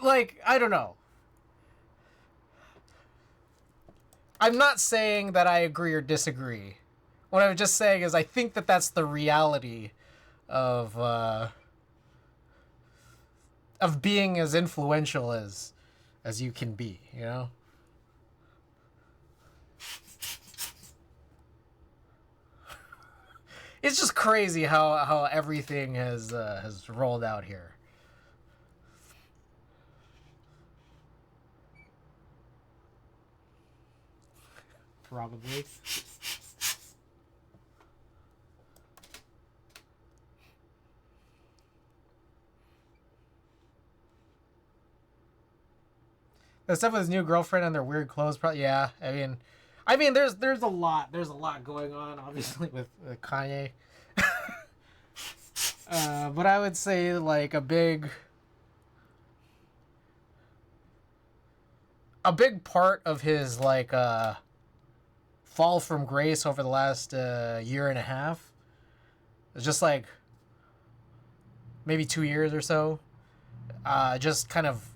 Like, I don't know. I'm not saying that I agree or disagree. What I'm just saying is I think that that's the reality of being as influential as you can be, you know? It's just crazy how everything has rolled out here. Probably. The stuff with his new girlfriend and their weird clothes, probably. Yeah, I mean, there's a lot going on, obviously, with Kanye. But I would say like a big part of his like fall from grace over the last year and a half. It's just like maybe 2 years or so. Just kind of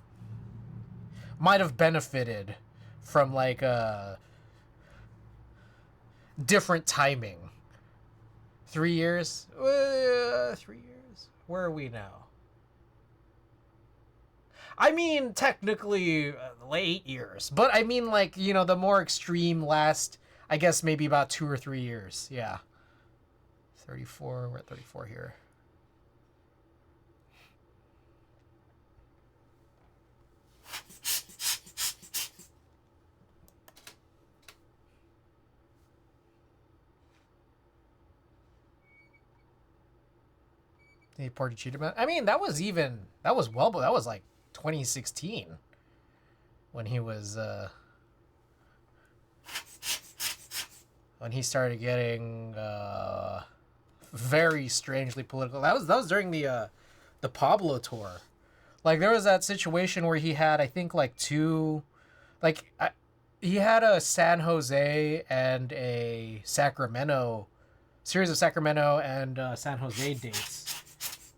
might have benefited from like different timing. 3 years? 3 years? Where are we now? I mean, technically 8 years. But I mean, like, you know, the more extreme last, I guess maybe about 2 or 3 years. Yeah. 34. We're at 34 here. He party cheated about. I mean, that was well, but that was like 2016 when he was when he started getting very strangely political. That was during the Pablo tour. Like there was that situation where he had, I think, like two, like he had a San Jose and a Sacramento series of Sacramento and San Jose dates.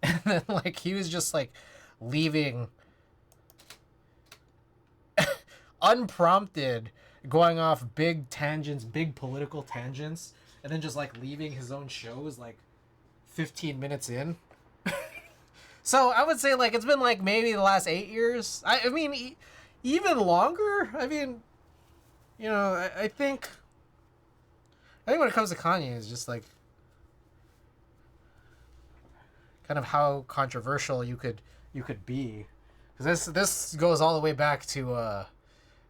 And then, like, he was just, like, leaving unprompted, going off big tangents, big political tangents, and then just, like, leaving his own shows, like, 15 minutes in. So, I would say, like, it's been, like, maybe the last 8 years. I mean, even longer? I mean, you know, I think when it comes to Kanye, it's just, like, kind of how controversial you could be, because this goes all the way back to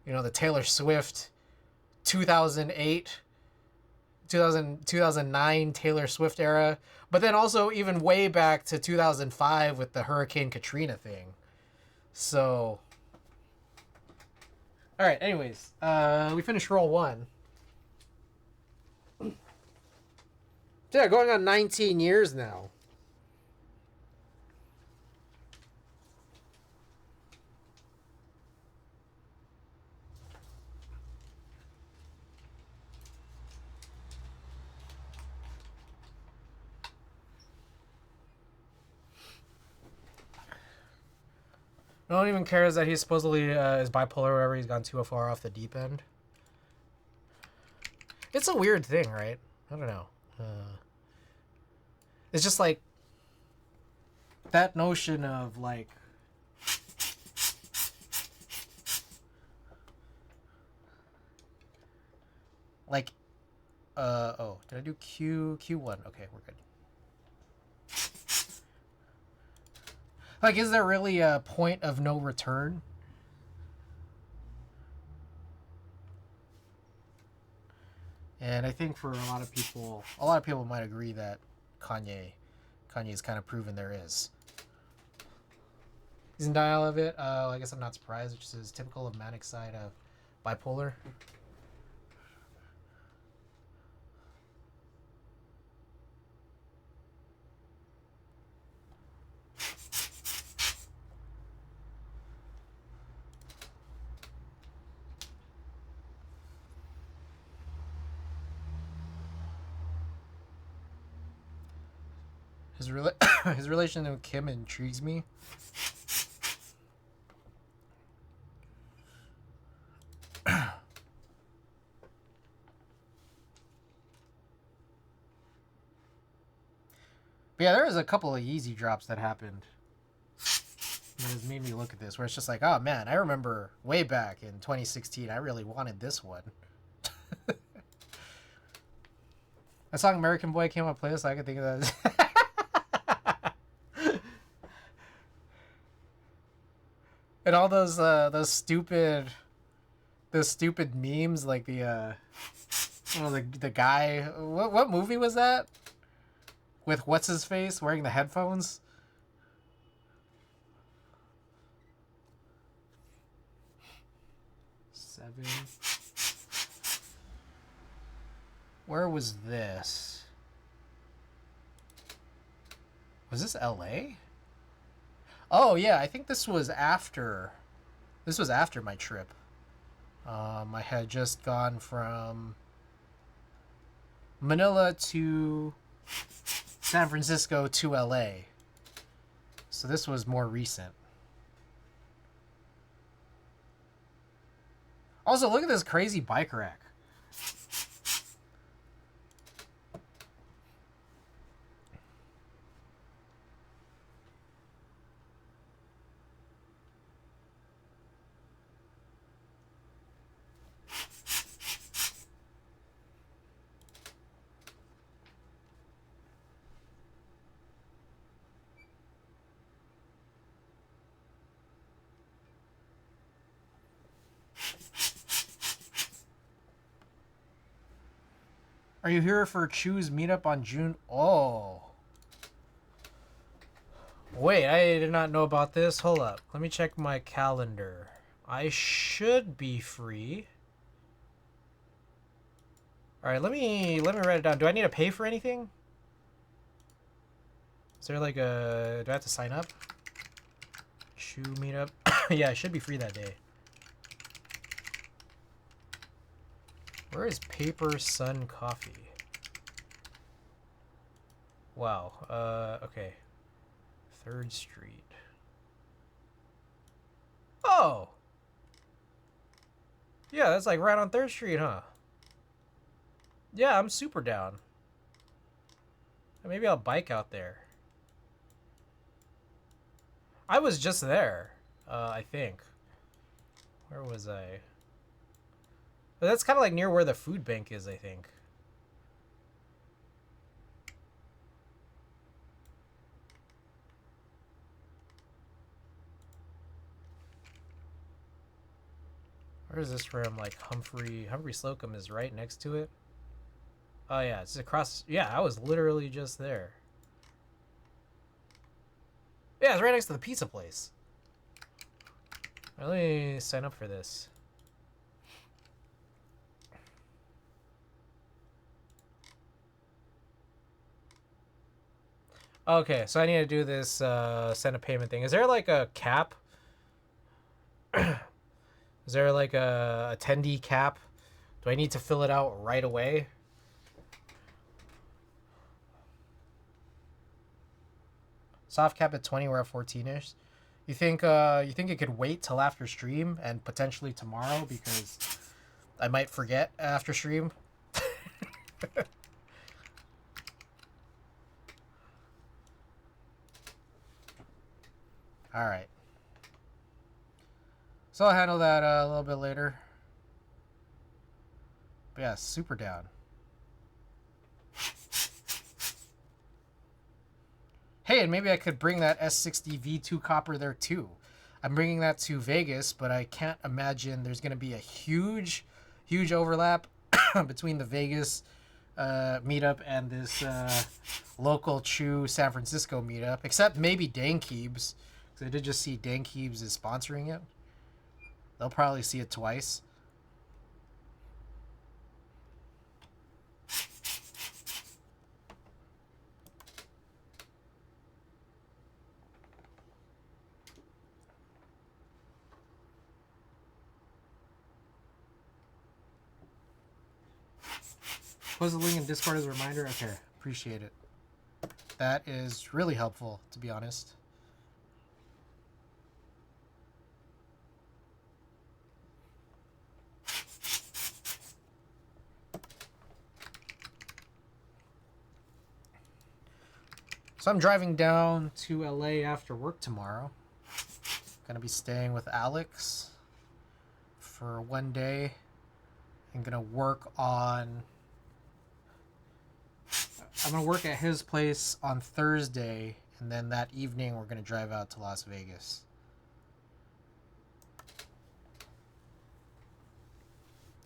you know, the Taylor Swift 2008 2009 Taylor Swift era, but then also even way back to 2005 with the Hurricane Katrina thing. So all right, anyways, we finished roll 1. Yeah, going on 19 years now. No one even cares that he supposedly is bipolar or whatever. He's gone too far off the deep end. It's a weird thing, right? I don't know. It's just like that notion of like oh, did I do Q1? Okay, we're good. Like, is there really a point of no return? And I think for a lot of people might agree that Kanye's kind of proven there is. He's in denial of it. I guess I'm not surprised, which is typical of manic side of bipolar. His relation with Kim intrigues me. But yeah, there was a couple of Yeezy drops that happened. It has made me look at this, where it's just like, oh man, I remember way back in 2016, I really wanted this one. That song American Boy came on playlist, so I could think of that. And all those stupid memes, like the the guy, what movie was that? With what's his face wearing the headphones? Seven. Where was this? Was this LA? Oh yeah, I think this was after my trip. I had just gone from Manila to San Francisco to LA. So this was more recent. Also, look at this crazy bike rack. Are you here for Chew's meetup on June? Oh. Wait, I did not know about this. Hold up. Let me check my calendar. I should be free. All right, let me write it down. Do I need to pay for anything? Is there like a... Do I have to sign up? Chew meetup. Yeah, I should be free that day. Where is Paper Sun Coffee? Wow. Okay. 3rd Street. Oh! Yeah, that's like right on 3rd Street, huh? Yeah, I'm super down. Maybe I'll bike out there. I was just there, I think. Where was I? But that's kind of like near where the food bank is, I think. Where is this from? Like Humphrey Slocum is right next to it. Oh yeah, it's across. Yeah, I was literally just there. Yeah, it's right next to the pizza place. Let me sign up for this. Okay, so I need to do this send a payment thing. Is there like a cap? Is there like a attendee cap? Do I need to fill it out right away? Soft cap at 20, we're at 14-ish. You think it could wait till after stream and potentially tomorrow because I might forget after stream? All right. So I'll handle that a little bit later. But yeah, super down. Hey, and maybe I could bring that S60 V2 copper there too. I'm bringing that to Vegas, but I can't imagine there's going to be a huge overlap between the Vegas meetup and this local Chew San Francisco meetup, except maybe Dankeebs, because I did just see Dankeebs is sponsoring it. They'll probably see it twice. Post the link in Discord as a reminder. Okay, appreciate it. That is really helpful, to be honest. So I'm driving down to LA after work tomorrow. Gonna be staying with Alex for one day. I'm gonna work at his place on Thursday, and then that evening we're gonna drive out to Las Vegas.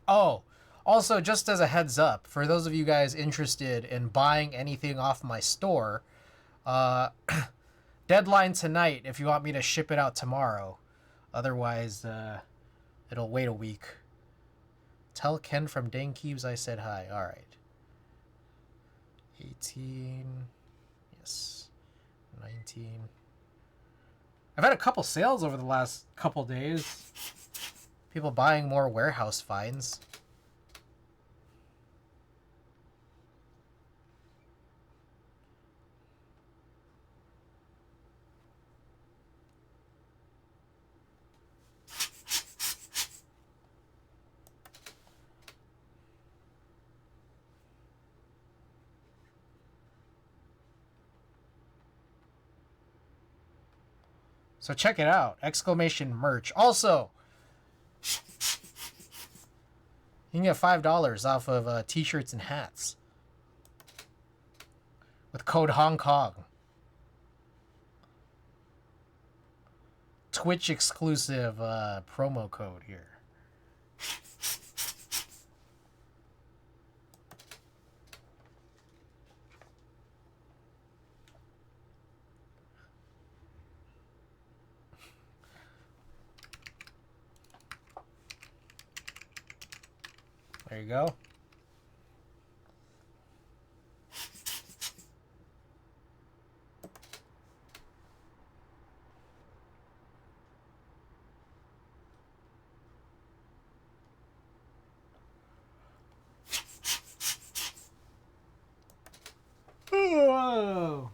Oh, also just as a heads up, for those of you guys interested in buying anything off my store, deadline tonight if you want me to ship it out tomorrow. Otherwise, it'll wait a week. Tell Ken from Dankeebs I said hi. All right. 18. Yes. 19. I've had a couple sales over the last couple days. People buying more warehouse finds. So check it out. Exclamation merch. Also, you can get $5 off of t-shirts and hats with code Hong Kong. Twitch exclusive promo code here. There you go. Whoa.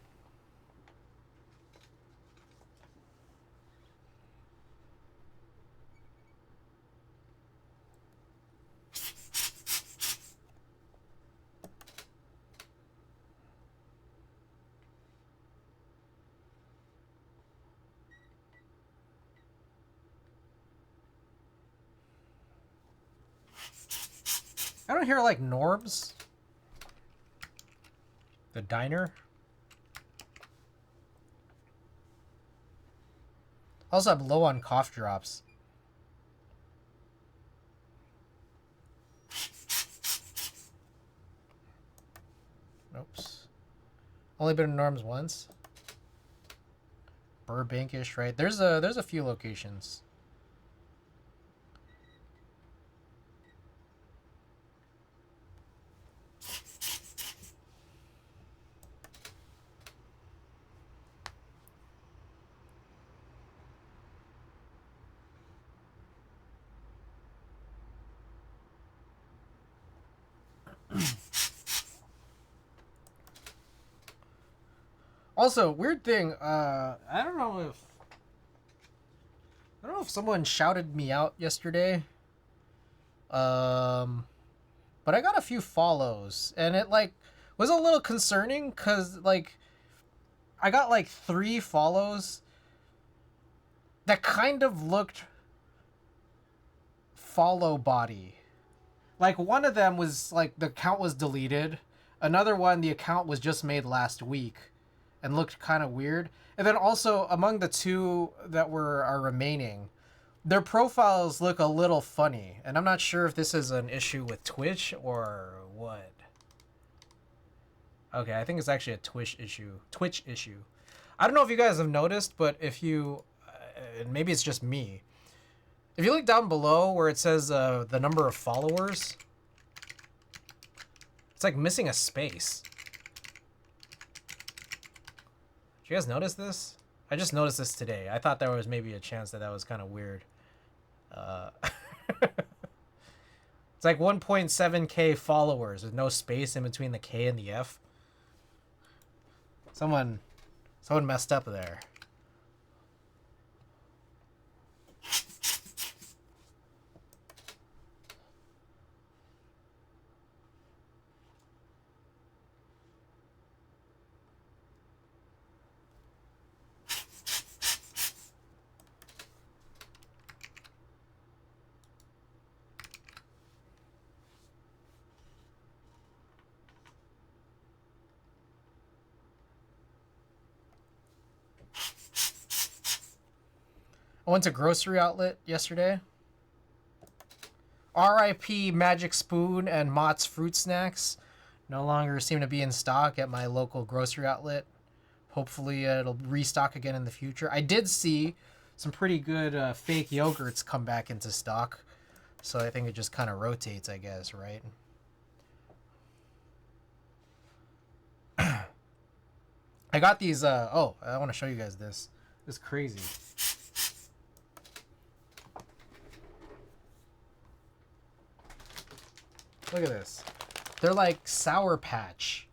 I don't hear like Norbs. The diner. Also, I'm low on cough drops. Oops. Only been to Norm's once. Burbankish, right? There's a few locations. Also, weird thing, I don't know if someone shouted me out yesterday. But I got a few follows, and it like was a little concerning cuz like I got like 3 follows that kind of looked follow body. Like one of them was like the account was deleted. Another one, the account was just made last week and looked kind of weird. And then also among the 2 that are remaining, their profiles look a little funny. And I'm not sure if this is an issue with Twitch or what. Okay, I think it's actually a Twitch issue. I don't know if you guys have noticed, but if you, maybe it's just me. If you look down below where it says the number of followers, it's like missing a space. Did you guys notice this? I just noticed this today. I thought there was maybe a chance that was kind of weird. It's like 1.7k followers with no space in between the K and the F. Someone messed up there. I went to grocery outlet yesterday. RIP Magic Spoon and Mott's Fruit Snacks no longer seem to be in stock at my local grocery outlet. Hopefully it'll restock again in the future. I did see some pretty good fake yogurts come back into stock. So I think it just kind of rotates, I guess, right? I got these, oh, I want to show you guys this. It's crazy. Look at this. They're like Sour Patch.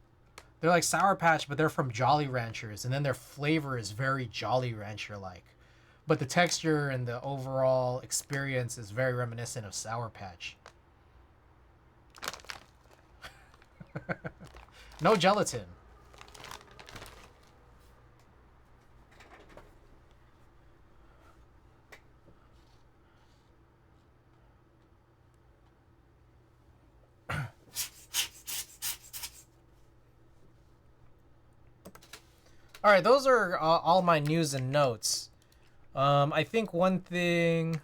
They're like Sour Patch, but they're from Jolly Ranchers, and then their flavor is very Jolly Rancher-like. But the texture and the overall experience is very reminiscent of Sour Patch. No gelatin. All right, those are all my news and notes. I think one thing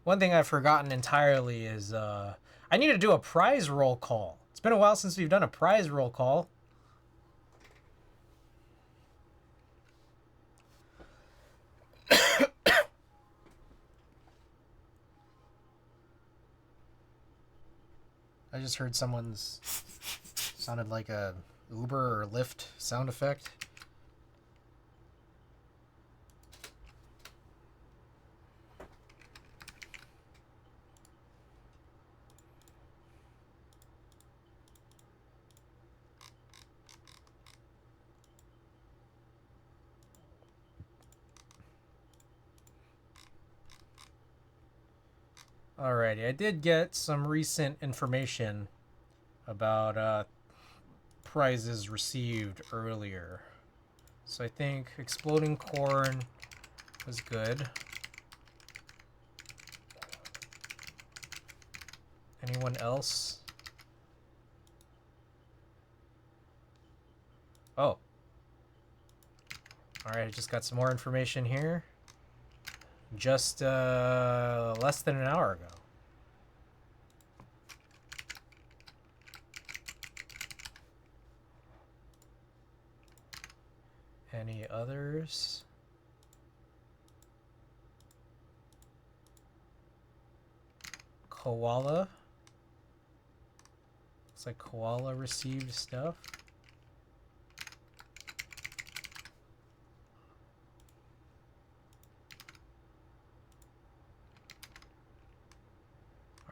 I've forgotten entirely is I need to do a prize roll call. It's been a while since we've done a prize roll call. I just heard someone's sounded like a Uber or Lyft sound effect. Alrighty, I did get some recent information about prizes received earlier. So I think Exploding Corn was good. Anyone else? Oh. Alright, I just got some more information here. Just less than an hour ago. Any others? Koala. Looks like Koala received stuff.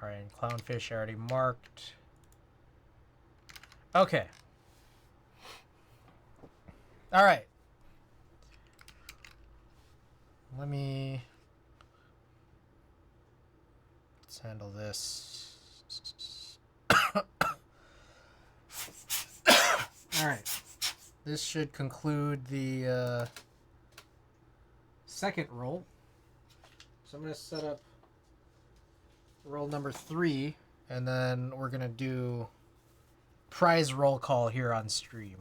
Alright, and Clownfish I already marked. Okay. Alright. Let's handle this. Alright. This should conclude the second roll. So I'm going to set up roll number 3, and then we're going to do prize roll call here on stream.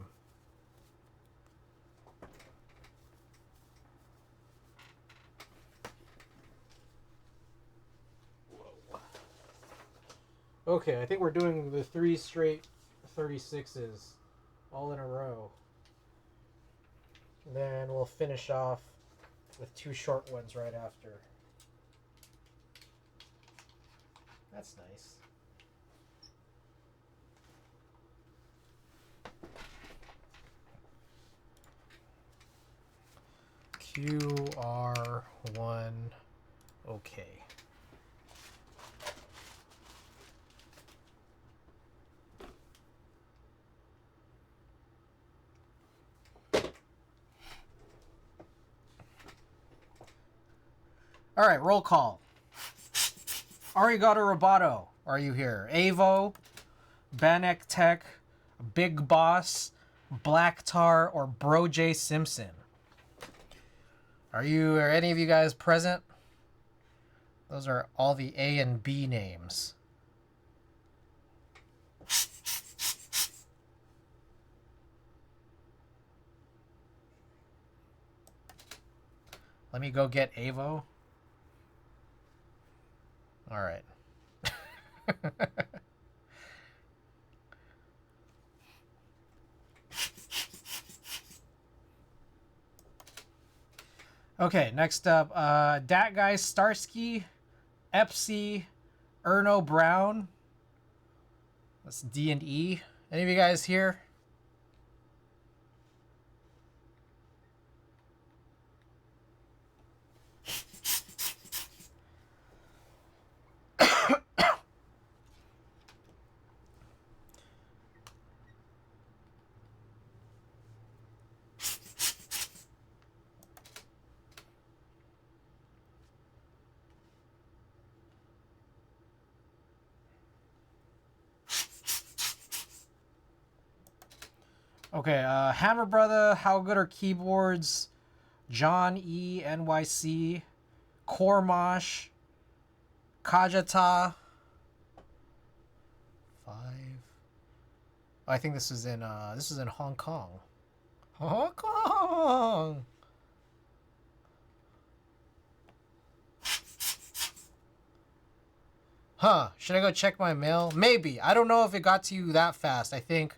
Okay, I think we're doing the 3 straight 36s all in a row. Then we'll finish off with 2 short ones right after. That's nice. QR1, okay. All right, roll call. Arigato Roboto, are you here? Avo, Banek Tech, Big Boss, Black Tar, or Bro J Simpson? Are any of you guys present? Those are all the A and B names. Let me go get Avo. All right. Okay, next up, Dat Guy Starsky, Epsy, Erno Brown. That's D and E. Any of you guys here? Okay, Hammer Brother, How Good Are Keyboards, John E, NYC, Kormosh, Kajata. 5. Oh, I think this is in Hong Kong. Hong Kong. Huh, should I go check my mail? Maybe. I don't know if it got to you that fast. I think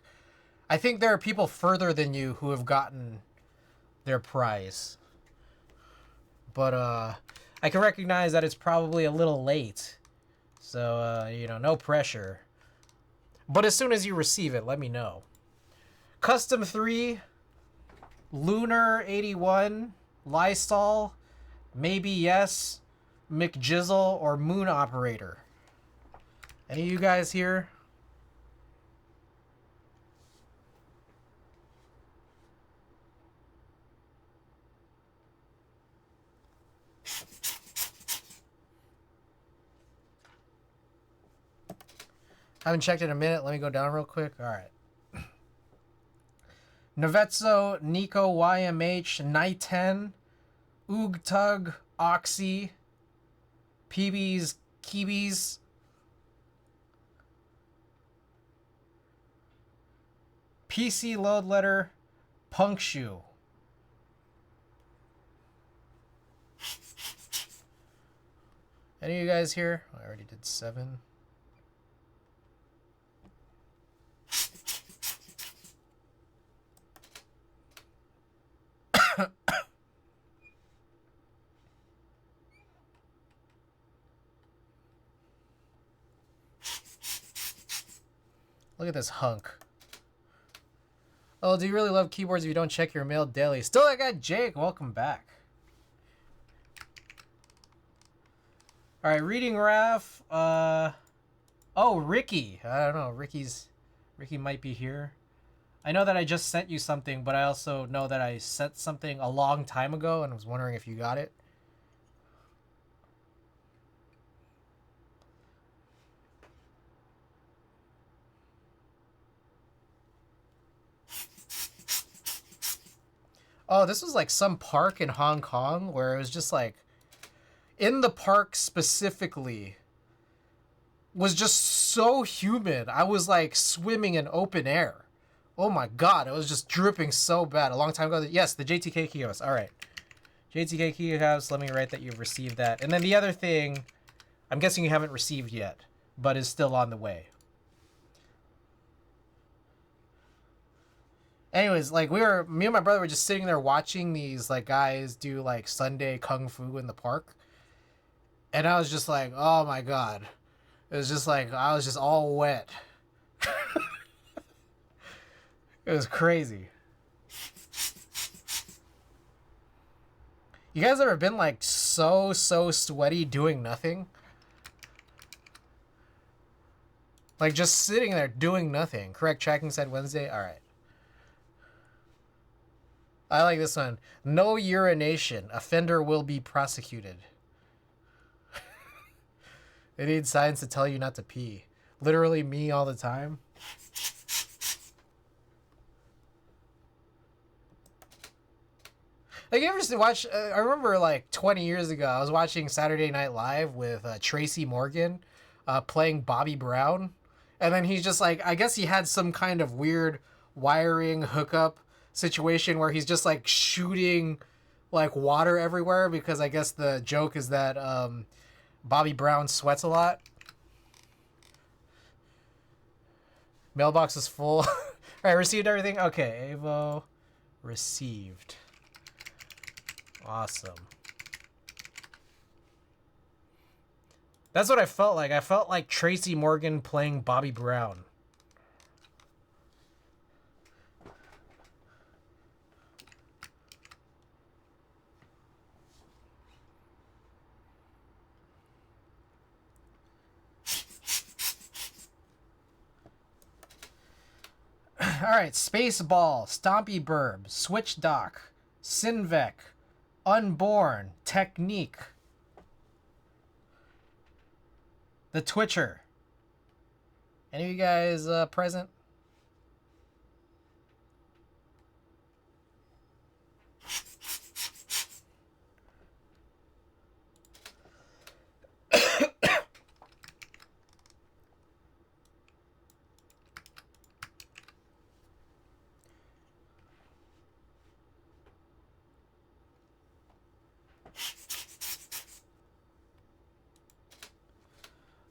there are people further than you who have gotten their prize. But I can recognize that it's probably a little late. So, no pressure. But as soon as you receive it, let me know. Custom 3, Lunar 81, Lysol, Maybe Yes, McJizzle, or Moon Operator. Any of you guys here? Haven't checked in a minute. Let me go down real quick. All right. Novetso, Nico, YMH, Nighten, Oogtug, Oxy, PBs, Kibis, PC Load Letter, Punkshoe. Any of you guys here? I already did 7. Look at this hunk. Oh, do you really love keyboards if you don't check your mail daily? Still, I got Jake. Welcome back. All right, reading Raf. Oh, Ricky. I don't know. Ricky might be here. I know that I just sent you something, but I also know that I sent something a long time ago and was wondering if you got it. Oh, this was like some park in Hong Kong where it was just like, in the park specifically, was just so humid. I was like swimming in open air. Oh my God, it was just dripping so bad. A long time ago. Yes, the JTK kiosk. All right. JTK kiosk, let me write that you've received that. And then the other thing, I'm guessing you haven't received yet, but is still on the way. Anyways, like me and my brother were just sitting there watching these like guys do like Sunday kung fu in the park. And I was just like, oh my God. It was just like, I was just all wet. It was crazy. You guys ever been like so sweaty doing nothing? Like just sitting there doing nothing. Correct tracking said Wednesday? All right. I like this one. No urination. Offender will be prosecuted. They need signs to tell you not to pee. Literally me all the time. Like, you ever watch... I remember, like, 20 years ago, I was watching Saturday Night Live with Tracy Morgan playing Bobby Brown. And then he's just, like... I guess he had some kind of weird wiring hookup situation where he's just, like, shooting, like, water everywhere. Because I guess the joke is that Bobby Brown sweats a lot. Mailbox is full. All right, received everything? Okay, Avo received. Awesome. That's what I felt like. I felt like Tracy Morgan playing Bobby Brown. Alright, Spaceball, Stompy Burb, Switch Dock, Sinvec, Unborn, Technique, The Twitcher. Any of you guys present?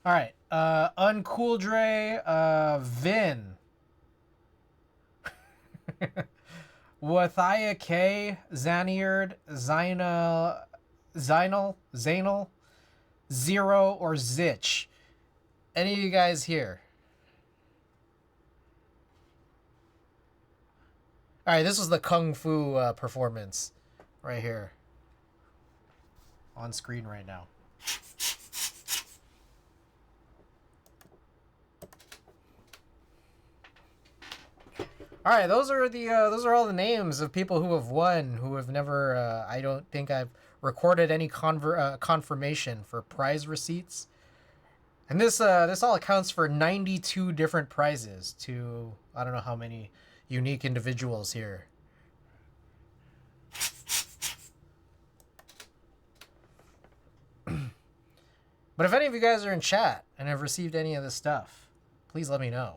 All right, Uncool Dre, Vin, Wathia K, Zaniard, Zainal, Zero, or Zitch. Any of you guys here? All right, this was the Kung Fu performance right here on screen right now. All right, those are all the names of people who have won, who have never. I don't think I've recorded any confirmation for prize receipts, and this all accounts for 92 different prizes to I don't know how many unique individuals here. But if any of you guys are in chat and have received any of this stuff, please let me know.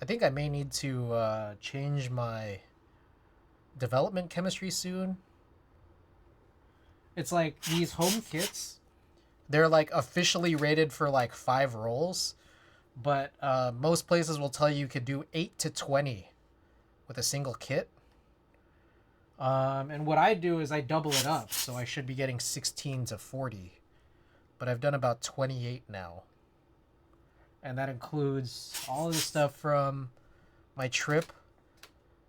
I think I may need to change my development chemistry soon. It's like these home kits, they're like officially rated for like 5 rolls, but most places will tell you could do 8 to 20 with a single kit. And what I do is I double it up, so I should be getting 16 to 40, but I've done about 28 now. And that includes all of the stuff from my trip,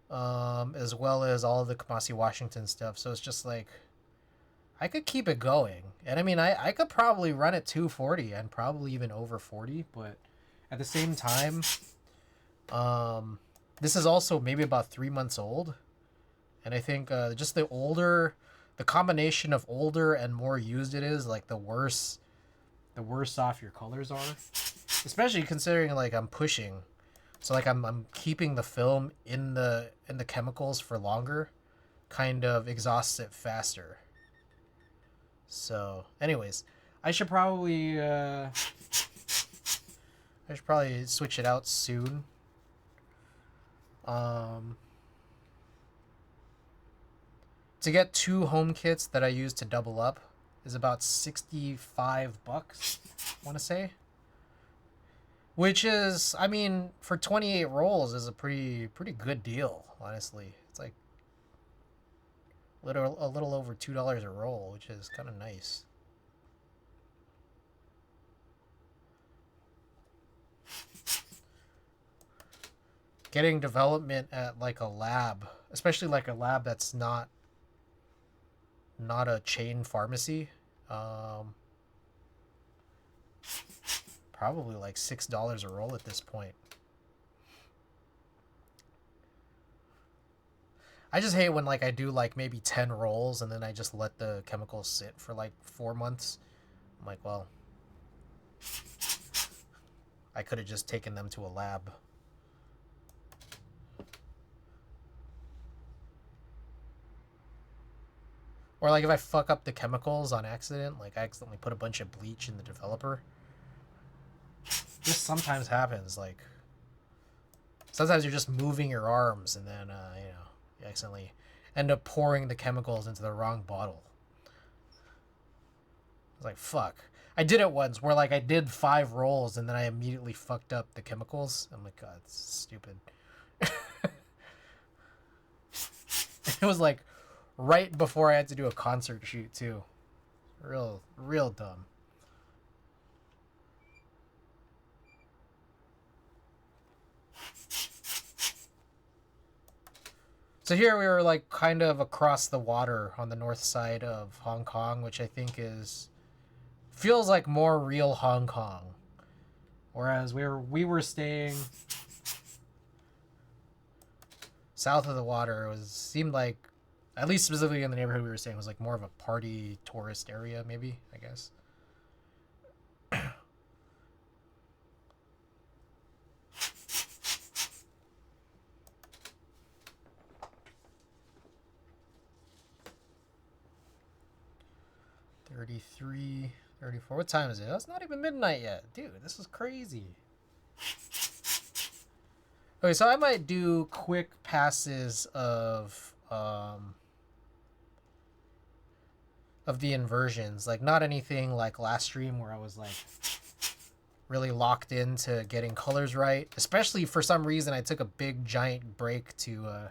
as well as all of the Kamasi Washington stuff. So it's just like, I could keep it going. And I mean, I could probably run at 240 and probably even over 40, but at the same time, this is also maybe about 3 months old. And I think just the combination of older and more used it is, like the worse off your colors are. Especially considering like I'm pushing, so like I'm keeping the film in the chemicals for longer, kind of exhausts it faster. So, anyways, I should probably switch it out soon. To get 2 home kits that I use to double up is about $65, I want to say. Which is, I mean, for 28 rolls is a pretty good deal, honestly. It's like a little over $2 a roll, which is kind of nice. Getting development at like a lab, especially like a lab that's not a chain pharmacy, probably like $6 a roll at this point. I just hate when like I do like maybe 10 rolls and then I just let the chemicals sit for like 4 months. I'm like, well, I could have just taken them to a lab. Or like if I fuck up the chemicals on accident, like I accidentally put a bunch of bleach in the developer. This sometimes happens, like sometimes you're just moving your arms and then you accidentally end up pouring the chemicals into the wrong bottle. I was like, fuck. I did it once where like I did 5 rolls and then I immediately fucked up the chemicals. I'm like, God, it's stupid. It was like right before I had to do a concert shoot too. Real dumb. So here we were like kind of across the water on the north side of Hong Kong, which I think feels like more real Hong Kong. Whereas we were staying south of the water. Seemed like, at least specifically in the neighborhood we were staying, was like more of a party tourist area, maybe, I guess. $33. 34. What time is it? It's not even midnight yet. Dude, this is crazy. Okay, so I might do quick passes of the inversions. Like, not anything like last stream where I was like really locked into getting colors right. Especially for some reason I took a big giant break to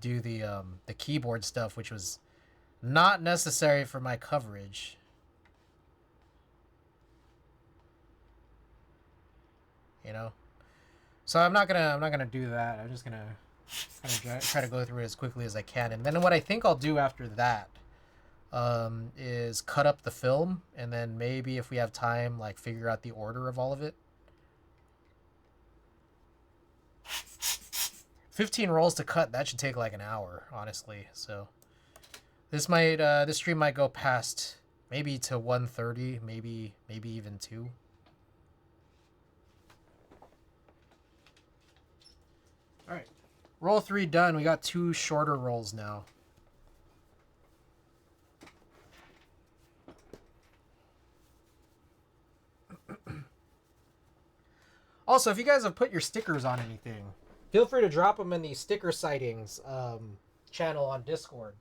do the keyboard stuff, which was not necessary for my coverage. You know? So I'm not gonna do that. I'm just gonna try to go through it as quickly as I can. And then what I think I'll do after that is cut up the film, and then maybe if we have time, like figure out the order of all of it. 15 rolls to cut, that should take like an hour, honestly. So this stream might go past maybe to 1:30, maybe even 2. All right, roll 3 done. We got 2 shorter rolls now. Also, if you guys have put your stickers on anything, feel free to drop them in the sticker sightings channel on Discord.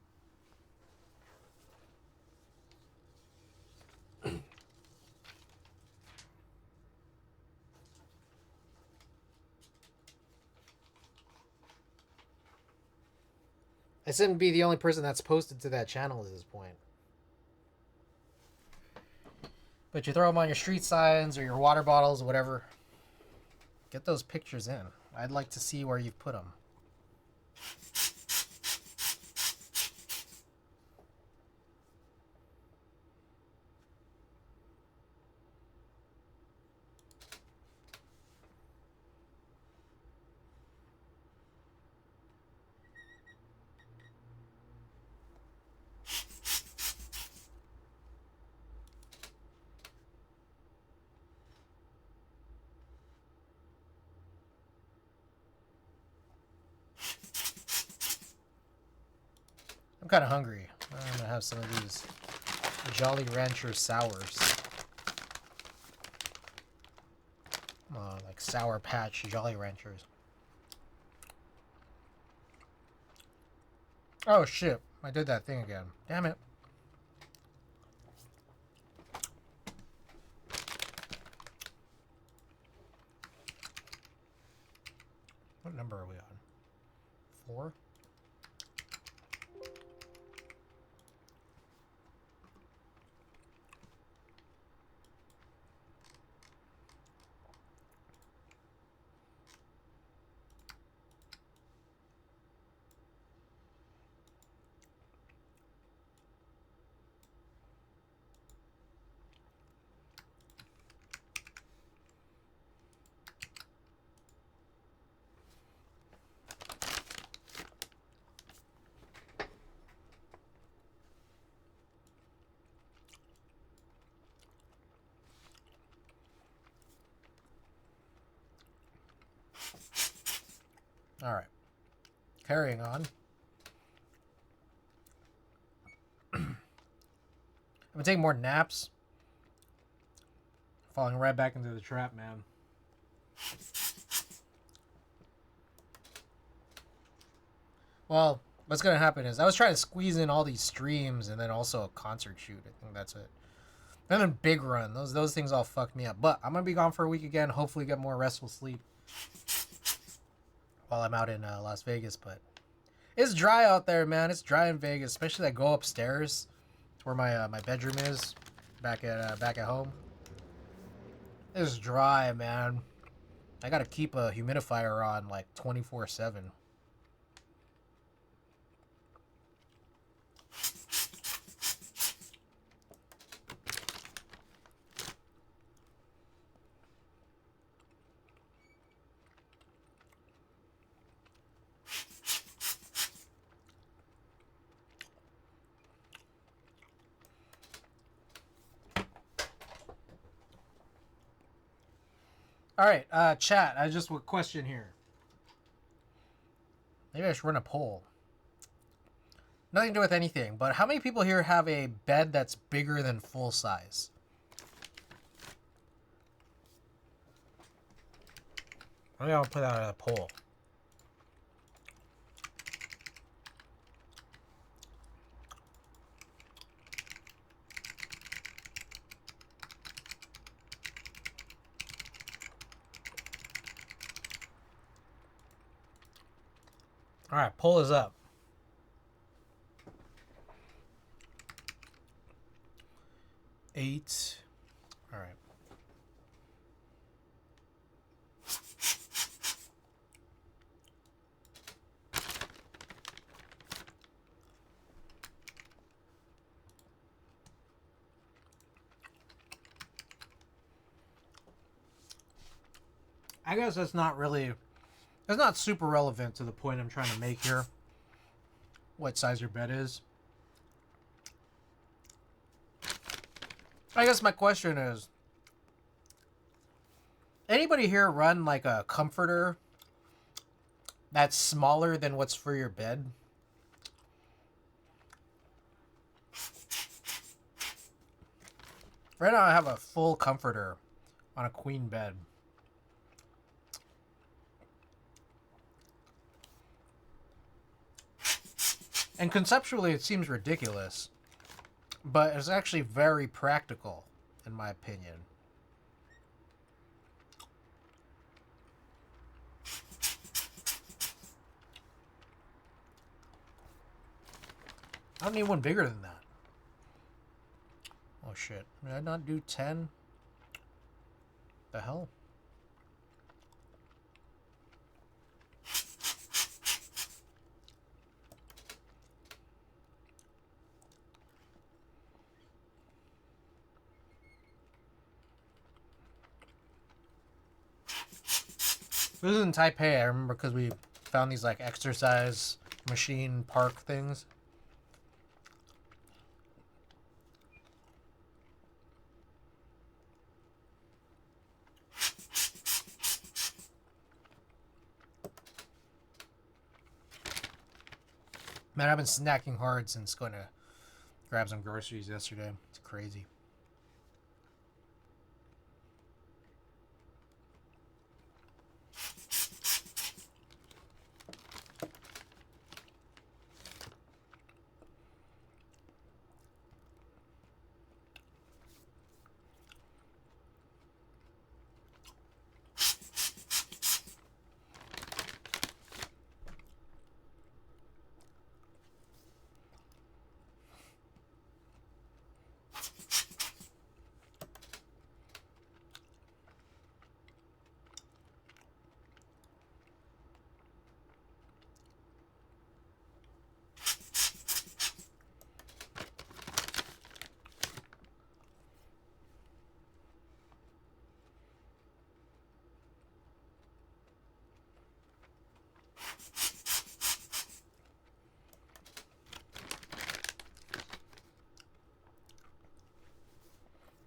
I shouldn't be the only person that's posted to that channel at this point. But you throw them on your street signs or your water bottles or whatever. Get those pictures in. I'd like to see where you've put them. I'm kind of hungry. I'm gonna have some of these Jolly Rancher sours. Like Sour Patch Jolly Ranchers. Oh shit, I did that thing again. Damn it. What number are we on? 4? All right. Carrying on. I'm gonna take more naps. Falling right back into the trap, man. Well, what's gonna happen is I was trying to squeeze in all these streams and then also a concert shoot. I think that's it. And then Big Run. Those things all fucked me up. But I'm gonna be gone for a week again. Hopefully get more restful sleep while I'm out in Las Vegas. But it's dry out there, man. It's dry in Vegas, especially I go upstairs to where my bedroom is back at home. It's dry, man. I gotta keep a humidifier on like 24/7. All right, chat. I just have a question here. Maybe I should run a poll. Nothing to do with anything, but how many people here have a bed that's bigger than full size? Maybe I'll put that on a poll. All right, poll is up. 8. All right. I guess that's not really, that's not super relevant to the point I'm trying to make here. What size your bed is. I guess my question is, anybody here run like a comforter that's smaller than what's for your bed? Right now I have a full comforter on a queen bed. And conceptually it seems ridiculous, but it's actually very practical, in my opinion. I don't need one bigger than that. Oh shit. Did I not do 10? The hell? This is in Taipei, I remember, because we found these like exercise machine park things. Man, I've been snacking hard since going to grab some groceries yesterday. It's crazy.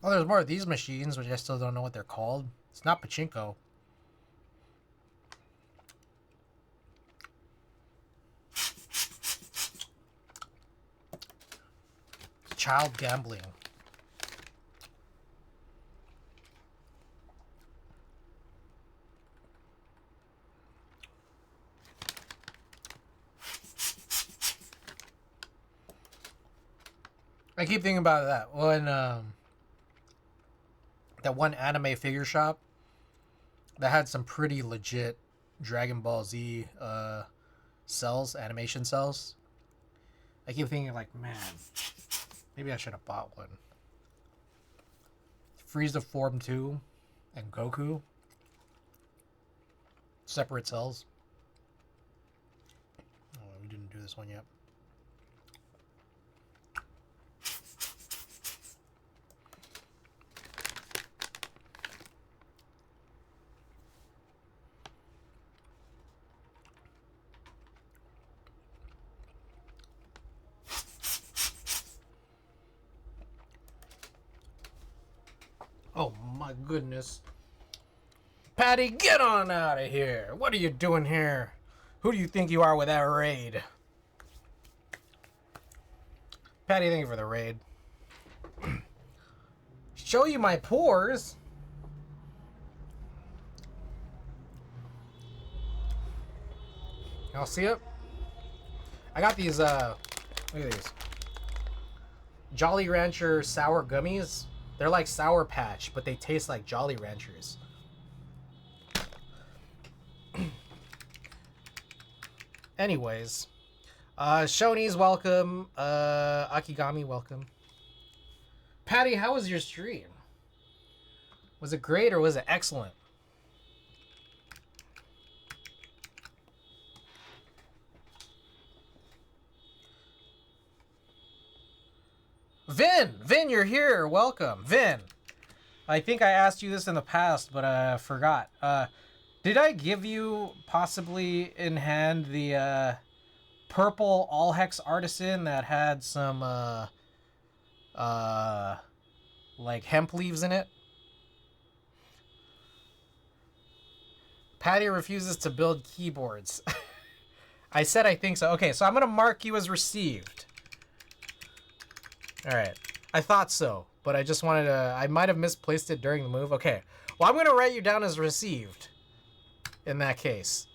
Oh, there's more of these machines, which I still don't know what they're called. It's not pachinko. It's child gambling. I keep thinking about that when that one anime figure shop that had some pretty legit Dragon Ball Z cells, animation cells. I keep thinking like, man, maybe I should have bought one. Frieza Form 2 and Goku. Separate cells. Oh, we didn't do this one yet. Oh my goodness. Patty, get on out of here. What are you doing here? Who do you think you are with that raid? Patty, thank you for the raid. Show you my pores. Y'all see it? I got these, look at these. Jolly Rancher sour gummies. They're like Sour Patch, but they taste like Jolly Ranchers. Anyways, Shoney's welcome. Akigami welcome. Patty, how was your stream? Was it great or was it excellent? Vin, you're here. Welcome, Vin. I think I asked you this in the past, but I forgot. Did I give you possibly in hand the purple all hex artisan that had some like hemp leaves in it? Patty refuses to build keyboards. I said I think so. Okay, so I'm gonna mark you as received. All right, I thought so, but I just wanted to. I might have misplaced it during the move. Okay, well I'm gonna write you down as received. In that case,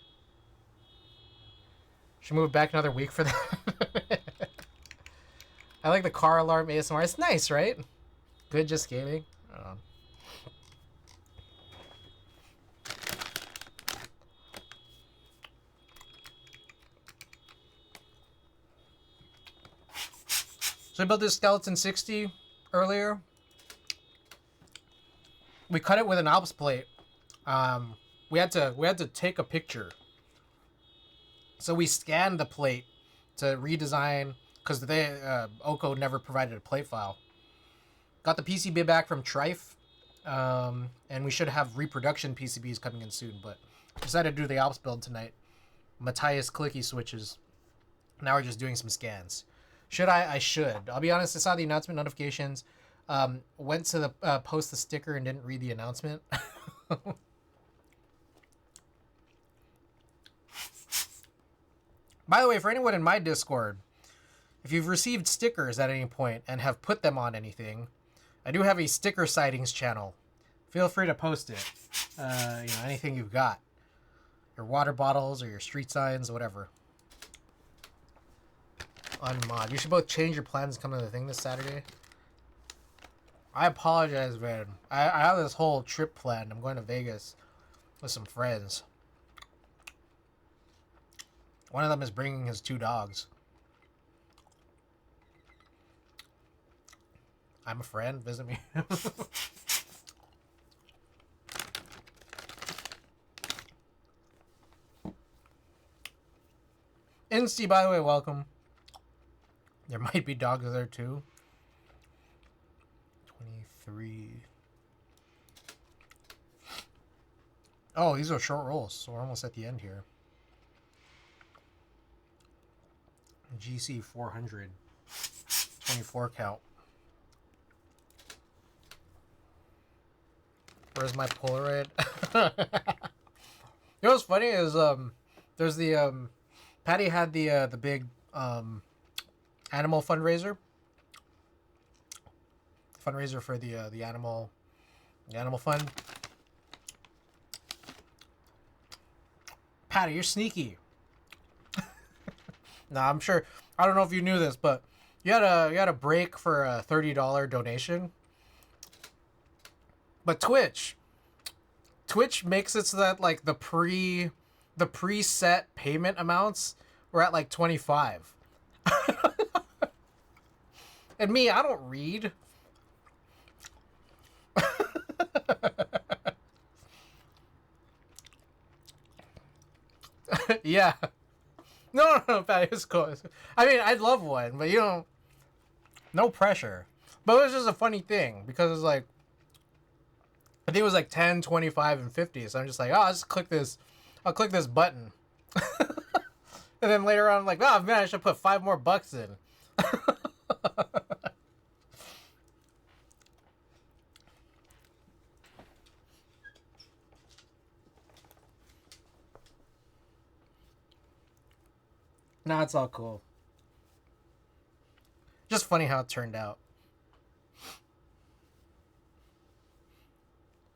should move back another week for that. I like the car alarm ASMR. It's nice, right? Good, just gaming. So I built this skeleton60 earlier. We cut it with an Alps plate. We had to take a picture. So we scanned the plate to redesign because Oko never provided a plate file. Got the PCB back from Trife, and we should have reproduction PCBs coming in soon. But decided to do the Alps build tonight. Matthias clicky switches. Now we're just doing some scans. Should I should. I'll be honest, I saw the announcement notifications. Went to the post the sticker and didn't read the announcement. By the way, for anyone in my Discord, if you've received stickers at any point and have put them on anything, I do have a sticker sightings channel. Feel free to post it. Anything you've got. Your water bottles or your street signs, whatever. Unmod. You should both change your plans and come to the thing this Saturday. I apologize, man. I have this whole trip planned. I'm going to Vegas with some friends. One of them is bringing his 2 dogs. I'm a friend. Visit me. Insty, by the way, welcome. There might be dogs there too. 23. Oh, these are short rolls, so we're almost at the end here. GC 400. 24 count. Where's my Polaroid? You know what's funny is there's the Patty had the big animal fundraiser for the animal fund. Patty, you're sneaky. Nah, I'm sure. I don't know if you knew this, but you had a break for a $30 donation. But Twitch makes it so that like the preset payment amounts were at like 25. And me, I don't read. Yeah. No, Patty, it's cool. I mean, I'd love one, but no pressure. But it was just a funny thing because it's like, I think it was like 10, 25, and 50. So I'm just like, oh, I'll click this button. And then later on, I'm like, oh man, I should put $5 more in. Nah, it's all cool. Just funny how it turned out.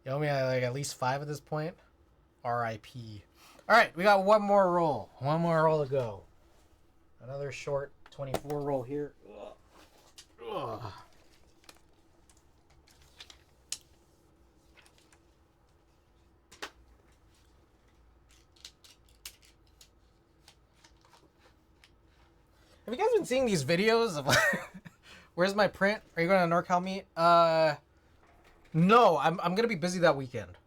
You owe me like at least 5 at this point. R.I.P. All right, we got one more roll. One more roll to go. Another short 24 roll here. Ugh. Have you guys been seeing these videos of where's my print? Are you going to NorCal meet? No, I'm gonna be busy that weekend.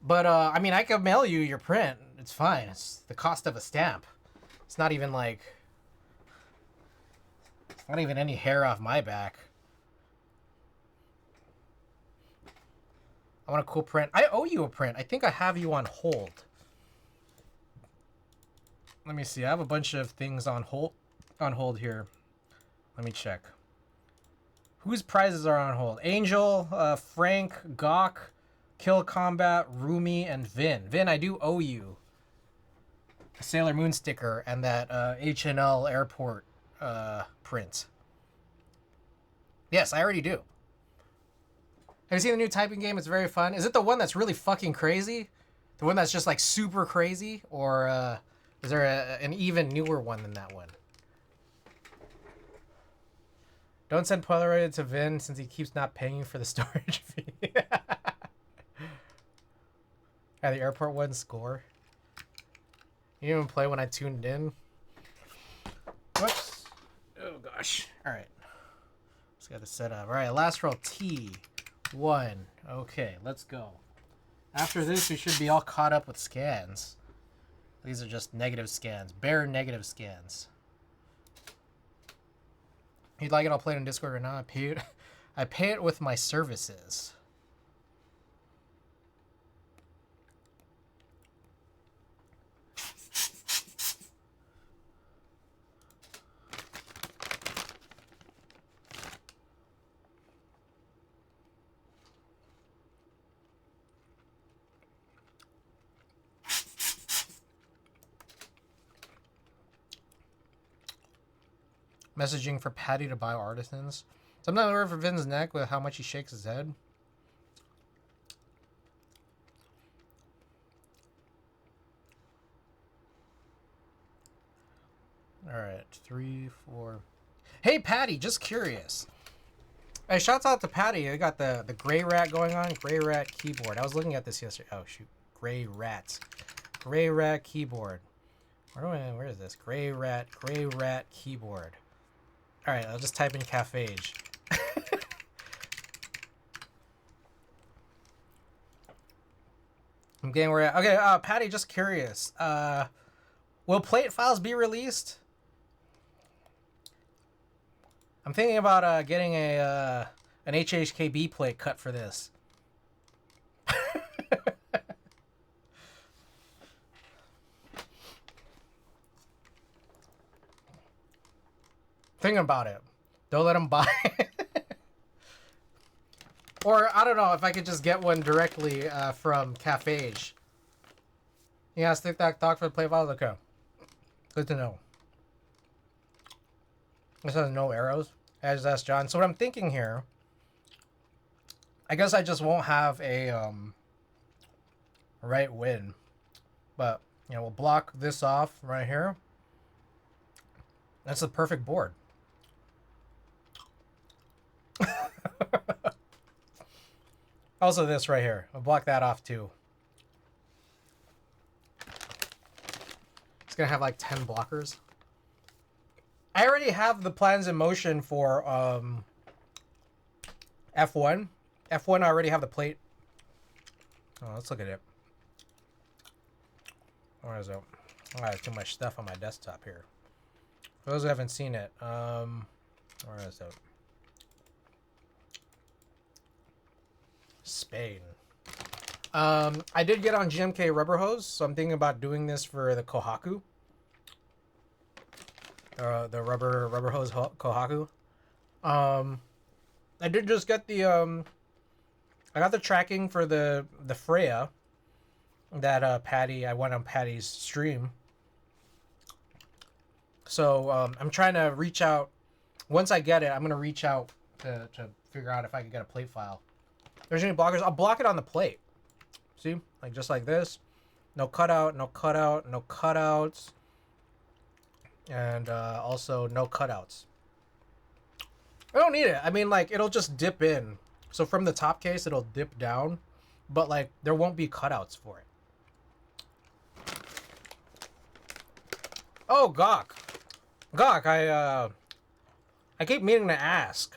But I mean, I can mail you your print. It's fine. It's the cost of a stamp. It's not even like, it's not even any hair off my back. I want a cool print. I owe you a print. I think I have you on hold. Let me see. I have a bunch of things on hold here. Let me check. Whose prizes are on hold? Angel, Frank, Gawk, Kill Combat, Rumi, and Vin. Vin, I do owe you a Sailor Moon sticker and that H&L airport print. Yes, I already do. Have you seen the new typing game? It's very fun. Is it the one that's really fucking crazy? The one that's just like super crazy? Or is there an even newer one than that one? Don't send Polaroid to Vin since he keeps not paying for the storage fee. Yeah, the airport one score. You didn't even play when I tuned in. Whoops. Oh gosh. Alright. Just got to set up. Alright, last roll T1. Okay, let's go. After this, we should be all caught up with scans. These are just negative scans. Bare negative scans. If you'd like it, I'll play it on Discord or not. I pay it with my services. Messaging for Patty to buy artisans. Sometimes I worry for Vin's neck with how much he shakes his head. Alright, 3, 4. Hey Patty, just curious. Hey, shouts out to Patty. I got the gray rat going on. Gray rat keyboard. I was looking at this yesterday. Oh shoot. Gray rat. Gray rat keyboard. Where is this? Gray rat keyboard. Alright, I'll just type in Cafage. I'm getting where at. Okay, Patty, just curious. Will plate files be released? I'm thinking about getting an HHKB plate cut for this. Thinking about it. Don't let him buy it. Or, I don't know, if I could just get one directly from Cafage. Yeah, stick that doc for the play files? Okay. Good to know. This has no arrows. I just asked John. So what I'm thinking here, I guess I just won't have a right win. But, you know, we'll block this off right here. That's the perfect board. Also this right here. I'll block that off too. It's gonna have like 10 blockers. I already have the plans in motion for F1. F1 I already have the plate. Oh, let's look at it. Where is it? I have too much stuff on my desktop here. For those who haven't seen it, where is it? Spain. I did get on GMK rubber hose, so I'm thinking about doing this for the Kohaku. The rubber hose Kohaku. I did just get the I got the tracking for the Freya that Patty, I went on Patty's stream. So I'm trying to reach out. Once I get it, I'm gonna reach out to figure out if I can get a plate file. If there's any blockers, I'll block it on the plate. See, like just like this. No cutout, no cutout, no cutouts. And also no cutouts. I don't need it. I mean, like, it'll just dip in. So from the top case, it'll dip down. But, like, there won't be cutouts for it. Oh, Gawk. Gawk, I keep meaning to ask.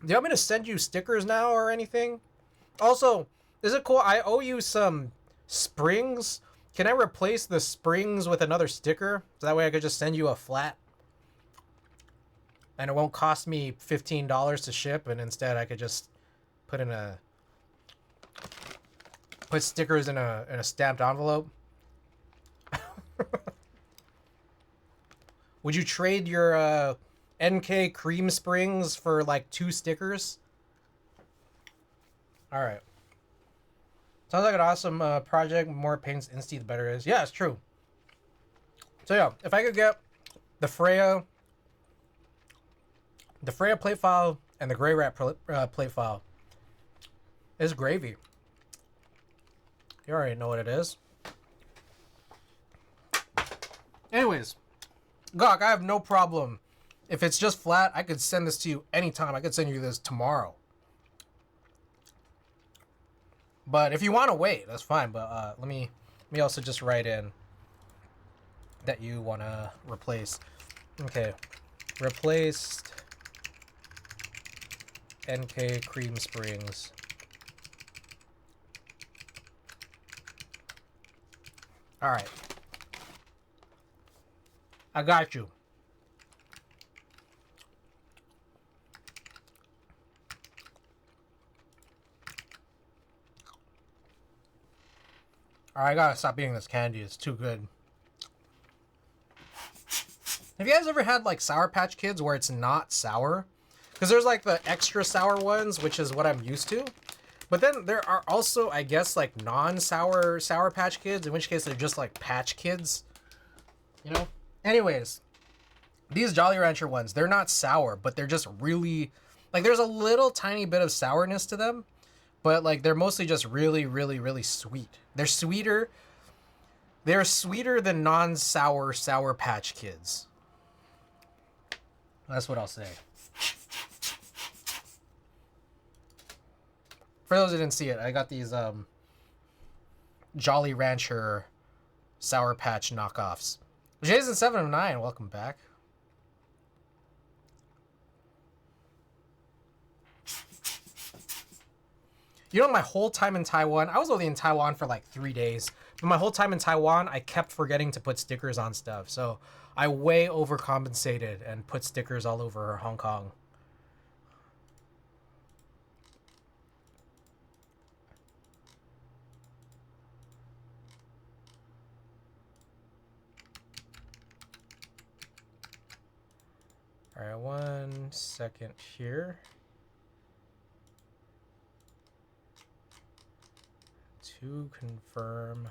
Do you want me to send you stickers now or anything? Also, is it cool? I owe you some springs. Can I replace the springs with another sticker? So that way I could just send you a flat. And it won't cost me $15 to ship, and instead I could just put stickers in a stamped envelope. Would you trade your NK cream springs for like 2 stickers? All right. Sounds like an awesome project. The more paints Insti, the better it is. Yeah, it's true. So yeah, if I could get the Freya plate file and the Grey Rat plate file, it's gravy. You already know what it is. Anyways, Gawk, I have no problem. If it's just flat, I could send this to you anytime. I could send you this tomorrow. But if you want to wait, that's fine. But let me also just write in that you want to replace. Okay, replaced NK cream springs. All right. I got you. Alright, I gotta stop eating this candy. It's too good. Have you guys ever had like Sour Patch Kids where it's not sour? Because there's like the extra sour ones, which is what I'm used to. But then there are also, I guess, like non-sour Sour Patch Kids, in which case they're just like Patch Kids. You know? Anyways, these Jolly Rancher ones, they're not sour, but they're just really... Like, there's a little tiny bit of sourness to them, but like they're mostly just really, really, really sweet. They're sweeter. They're sweeter than non-sour Sour Patch Kids. That's what I'll say. For those who didn't see it, I got these Jolly Rancher Sour Patch knockoffs. Jason709, welcome back. You know, my whole time in Taiwan, I was only in Taiwan for like 3 days, but my whole time in Taiwan, I kept forgetting to put stickers on stuff. So I way overcompensated and put stickers all over Hong Kong. All right, 1 second here. To confirm.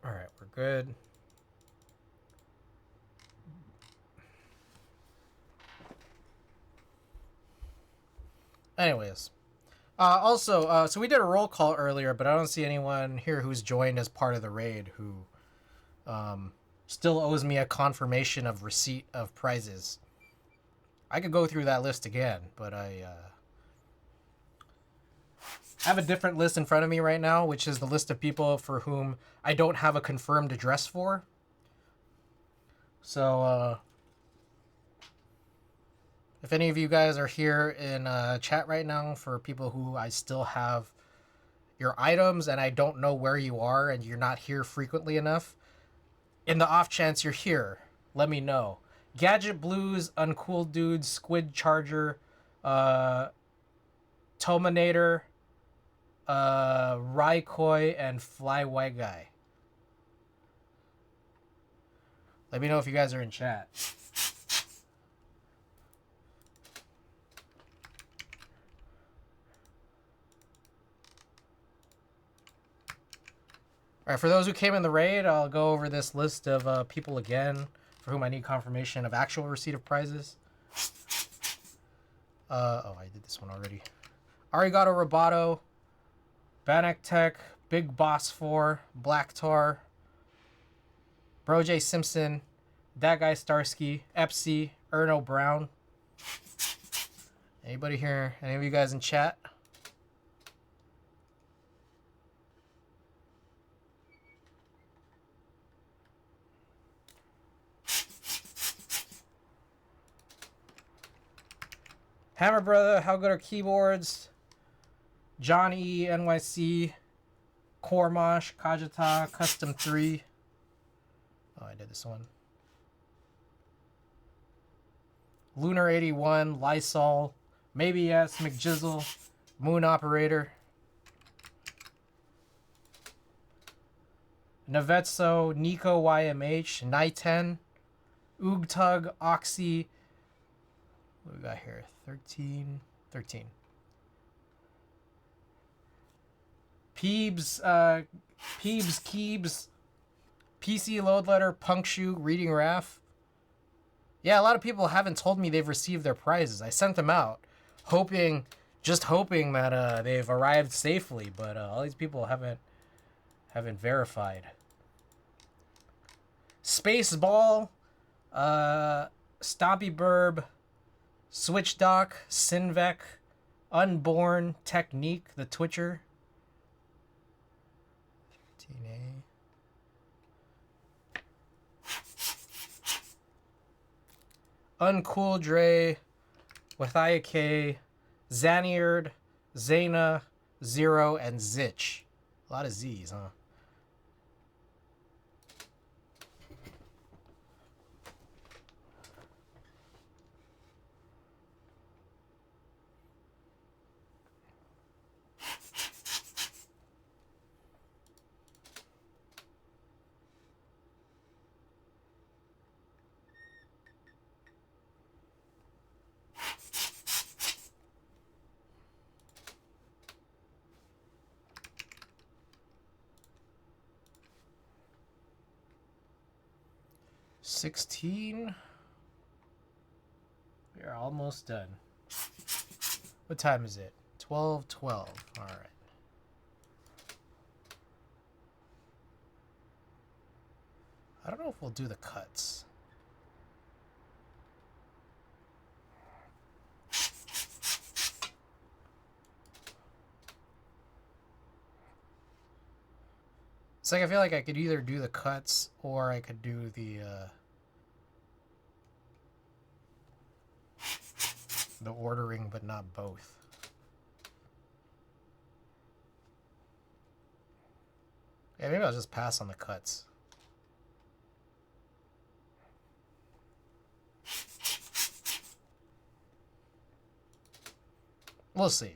All right, we're good. Anyways, also, so we did a roll call earlier, but I don't see anyone here who's joined as part of the raid who still owes me a confirmation of receipt of prizes. I could go through that list again, but I have a different list in front of me right now, which is the list of people for whom I don't have a confirmed address for. So, if any of you guys are here in chat right now for people who I still have your items and I don't know where you are and you're not here frequently enough, in the off chance you're here, let me know. Gadget Blues, Uncool Dude, Squid Charger, Tominator, Raikoi, and Fly White Guy. Let me know if you guys are in chat. All right, for those who came in the raid, I'll go over this list of people again for whom I need confirmation of actual receipt of prizes. Oh, I did this one already. Arigato Roboto, Bannock Tech, Big Boss 4, Black Tar, Bro J Simpson, That Guy Starsky, Epsy, Erno Brown. Anybody here? Any of you guys in chat? Hammer Brother, How Good Are Keyboards? John E, NYC, Kormosh, Kajata, Custom 3. Oh, I did this one. Lunar 81, Lysol, Maybe Yes, McJizzle, Moon Operator. Navetso, Nico YMH, Nighten, Oogtug, Oxy. What do we got here? 13. Peebs, Keebs, PC Load Letter, Punk Shoe, Reading Raff. Yeah, a lot of people haven't told me they've received their prizes. I sent them out, just hoping that they've arrived safely, but all these people haven't verified. Spaceball, Stompy Burb, Switch Doc, Sinvec, Unborn, Technique, The Twitcher. 15A. Uncool Dre, Withia K, Zaniard, Zana, Zero, and Zitch. A lot of Z's, huh? $16. We are almost done. What time is it? 12:12. All right. I don't know if we'll do the cuts. It's like I feel like I could either do the cuts or I could do the ordering, but not both. Yeah, maybe I'll just pass on the cuts. We'll see.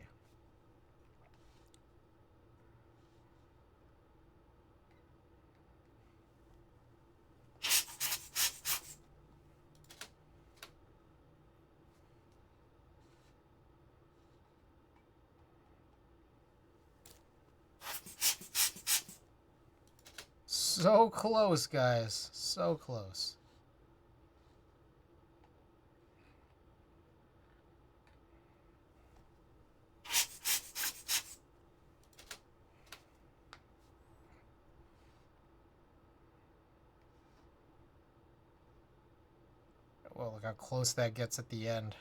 So close, guys. So close. Well, look how close that gets at the end.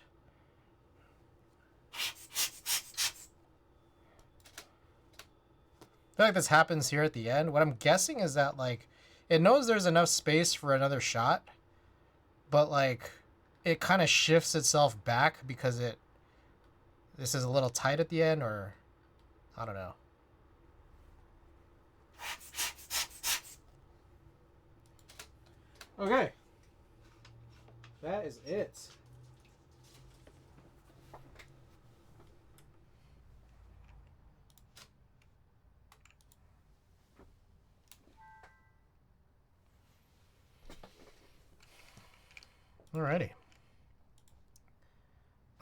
I feel like this happens here at the end. What I'm guessing is that, like, it knows there's enough space for another shot, but, like, it kind of shifts itself back because this is a little tight at the end, or I don't know. Okay. That is it. Alrighty.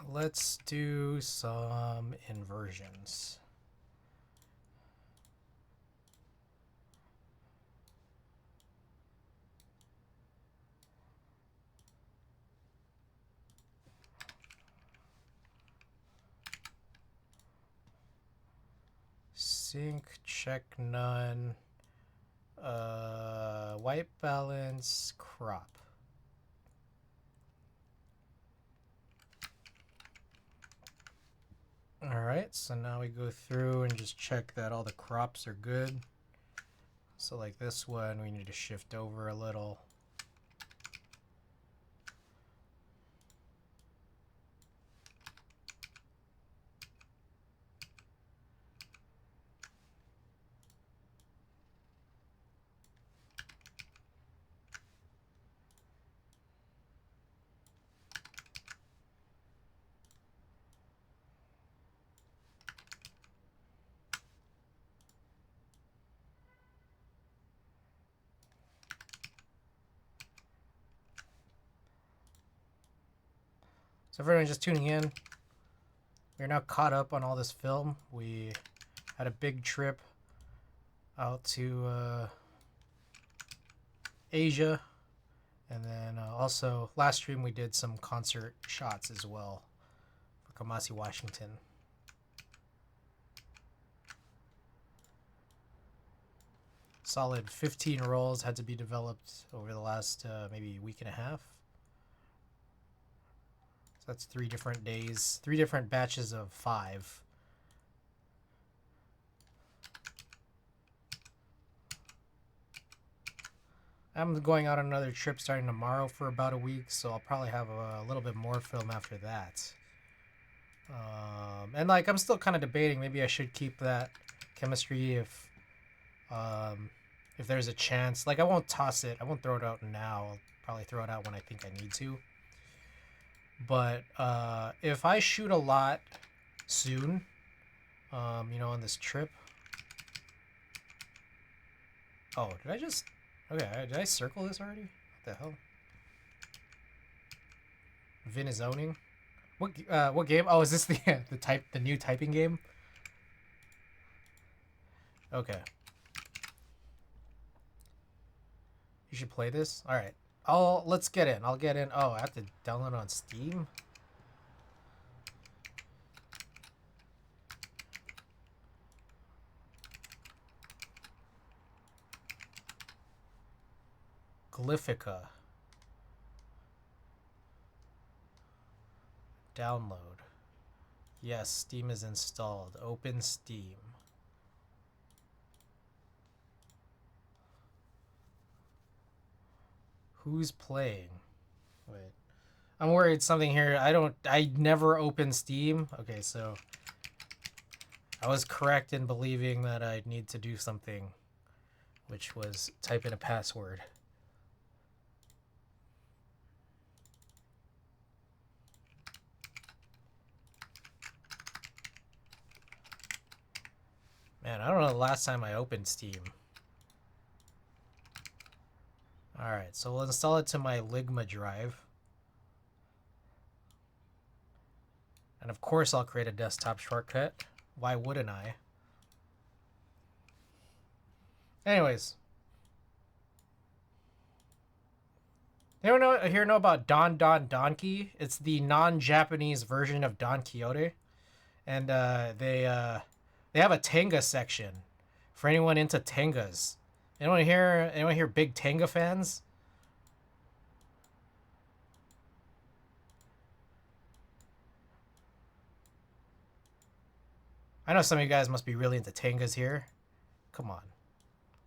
Let's do some inversions. sync, check none, white balance, crop. Alright, so now we go through and just check that all the crops are good. So like this one, we need to shift over a little. So for everyone just tuning in, we're now caught up on all this film. We had a big trip out to Asia, and then also last stream we did some concert shots as well for Kamasi, Washington. Solid 15 rolls had to be developed over the last maybe week and a half. So that's 3 different days, 3 different batches of 5. I'm going out on another trip starting tomorrow for about a week, so I'll probably have a little bit more film after that. And like I'm still kind of debating, maybe I should keep that chemistry if there's a chance. Like I won't toss it, I won't throw it out now. I'll probably throw it out when I think I need to. But if I shoot a lot soon, you know, on this trip. Oh, did I just? Okay, did I circle this already? What the hell? Vin is owning. What game? Oh, is this the new typing game? Okay. You should play this. All right. Let's get in. I'll get in. Oh, I have to download on Steam. Glyphica. Download. Yes, Steam is installed. Open Steam. Who's playing? Wait. I'm worried something here. I never open Steam. Okay, so I was correct in believing that I'd need to do something, which was type in a password. Man, I don't know the last time I opened Steam. Alright, so we'll install it to my Ligma drive. And of course I'll create a desktop shortcut. Why wouldn't I? Anyways. Anyone here know about Don Don Donkey? It's the non-Japanese version of Don Quixote. And they have a Tenga section for anyone into Tengas. Anyone here big Tenga fans? I know some of you guys must be really into Tengas here. Come on.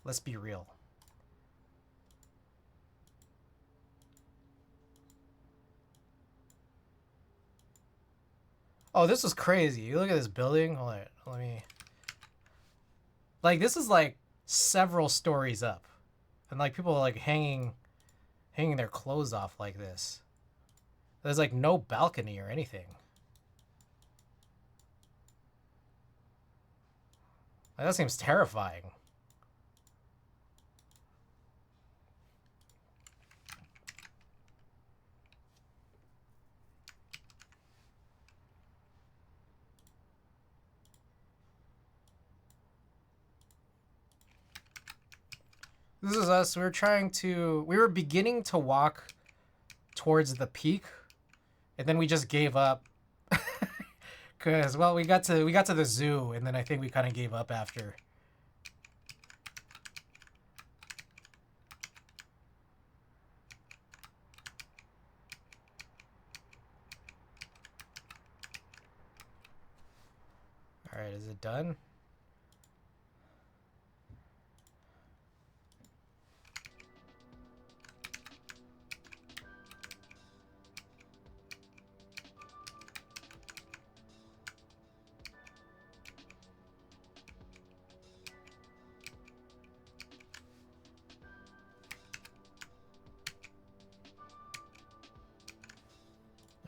Let's be real. Oh, this was crazy. You look at this building. Hold on, let me... Like, this is like several stories up. And like people are like hanging their clothes off like this. There's like no balcony or anything. Like, that seems terrifying. This is us. We were beginning to walk towards the peak, and then we just gave up Cause well, we got to the zoo, and then I think we kind of gave up after. All right, is it done?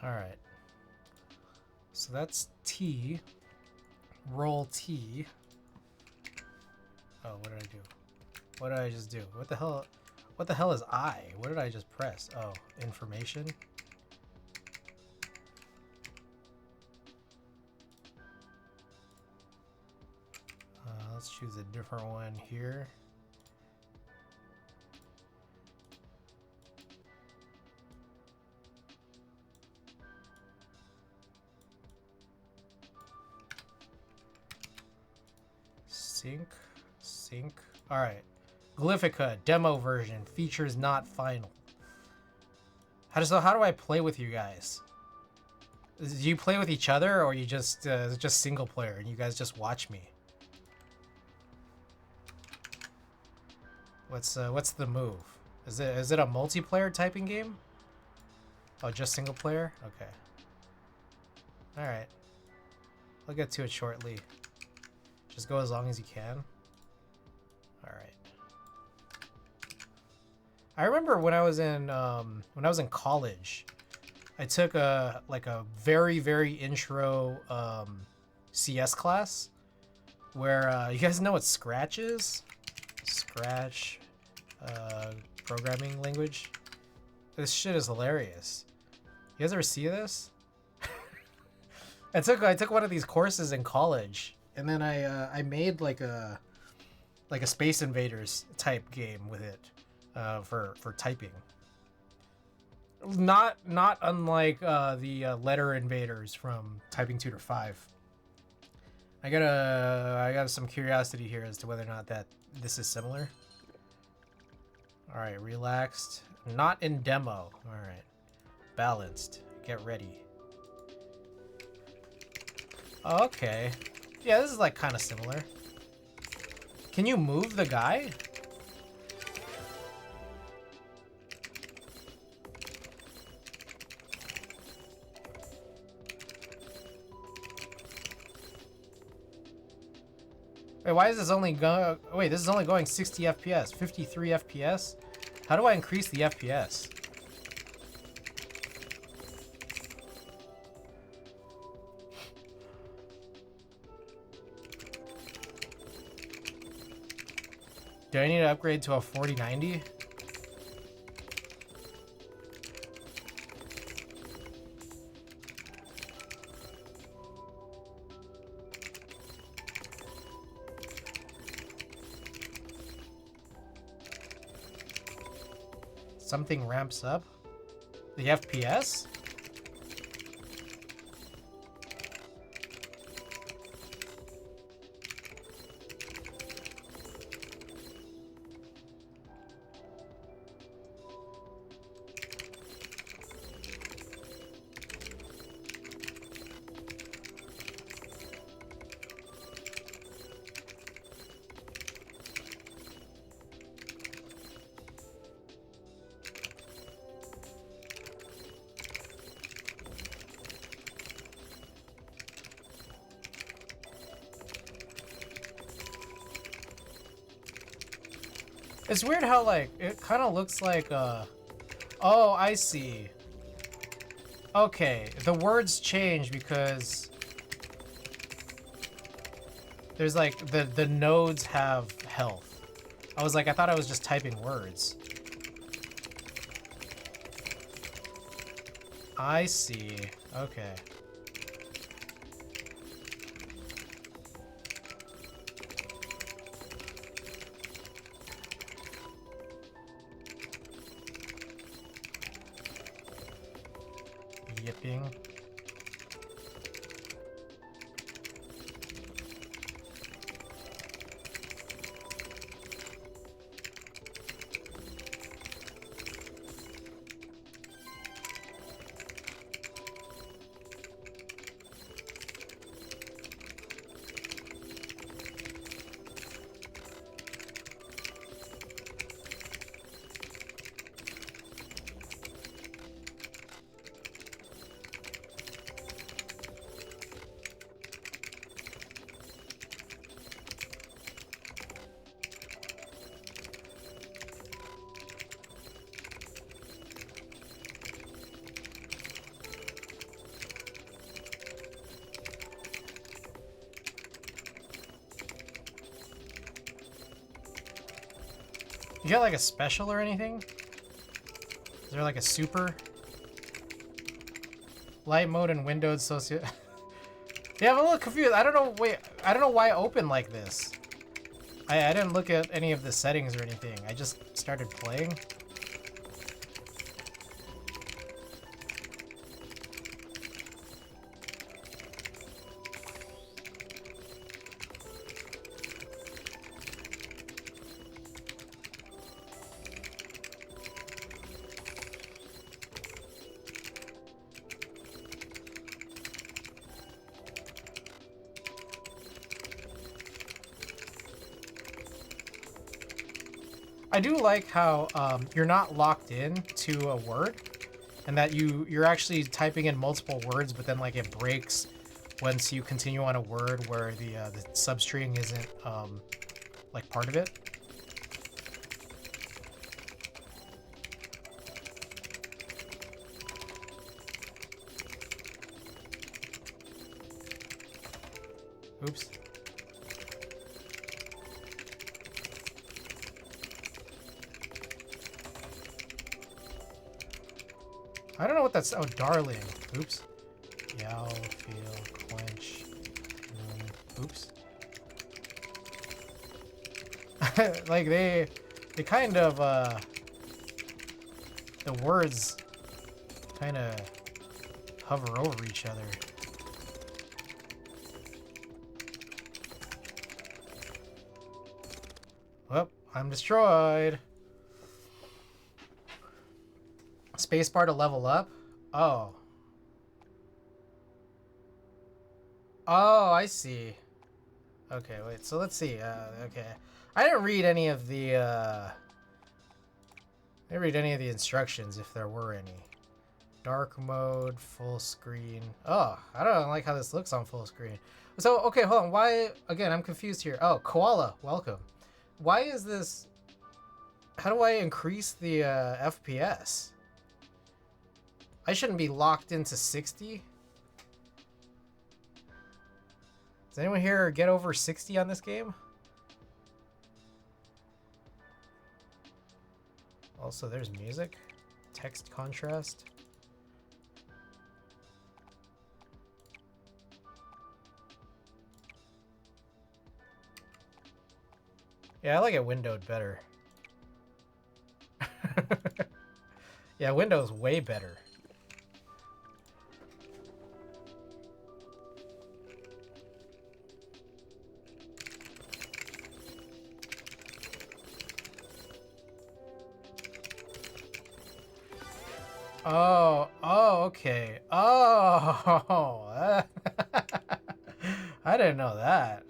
All right. So that's T. Roll T. Oh, what did I do? What did I just do? What the hell? What the hell is I? What did I just press? Oh, information. Let's choose a different one here. Sync. All right. Glyphica demo version, features not final. How do I play with you guys? Do you play with each other, or you just is it just single player and you guys just watch me? What's the move? Is it a multiplayer typing game? Oh, just single player? Okay. All right. I'll get to it shortly. Just go as long as you can. All right. I remember when I was in college, I took a very intro CS class where you guys know what Scratch is? Scratch programming language. This shit is hilarious. You guys ever see this? I took one of these courses in college, and then I made like a Space Invaders type game with it for typing. Not unlike the letter invaders from Typing Tutor 5. I got some curiosity here as to whether or not that this is similar. All right, relaxed. Not in demo. All right, balanced. Get ready. Okay. Yeah, this is like kind of similar. Can you move the guy? Wait, why is this only going? Wait, this is only going 60 FPS, 53 FPS. How do I increase the FPS? Do I need to upgrade to a 4090? Something ramps up? The FPS? It's weird how, like, it kind of looks like, oh, I see. Okay, the words change because there's, like, the nodes have health. I thought I was just typing words. I see. Okay. Yipping. You got like a special or anything? Is there like a super? Light mode and windowed socio... Yeah, I'm a little confused. I don't know, wait, I don't know why I opened like this. I didn't look at any of the settings or anything. I just started playing. I do like how you're not locked in to a word, and that you're actually typing in multiple words, but then like it breaks once you continue on a word where the substring isn't like part of it. Oops. I don't know what that's. Oh, darling. Oops. Yow, feel, quench. Oops. Like they kind of the words kind of hover over each other. Well, I'm destroyed. Spacebar to level up? Oh. Oh, I see. Okay, wait, so let's see. Okay. I didn't read any of the, I didn't read any of the instructions, if there were any. Dark mode, full screen. Oh, I don't like how this looks on full screen. So, okay, hold on. Why, again, I'm confused here. Oh, Koala, welcome. Why is this, how do I increase the FPS? I shouldn't be locked into 60. Does anyone here get over 60 on this game? Also, there's music. Text contrast. Yeah, I like it windowed better. Yeah, Windows way better. Oh, okay. Oh, I didn't know that.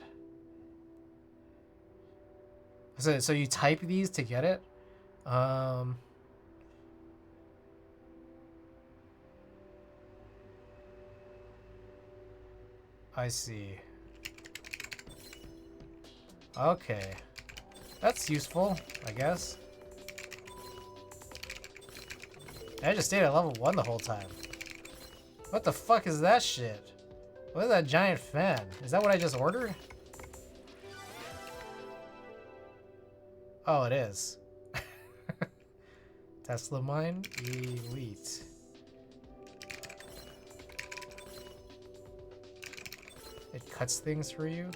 So you type these to get it? I see. Okay. That's useful, I guess. I just stayed at level 1 the whole time. What the fuck is that shit? What is that giant fan? Is that what I just ordered? Oh, it is. Tesla Mine Elite. It cuts things for you.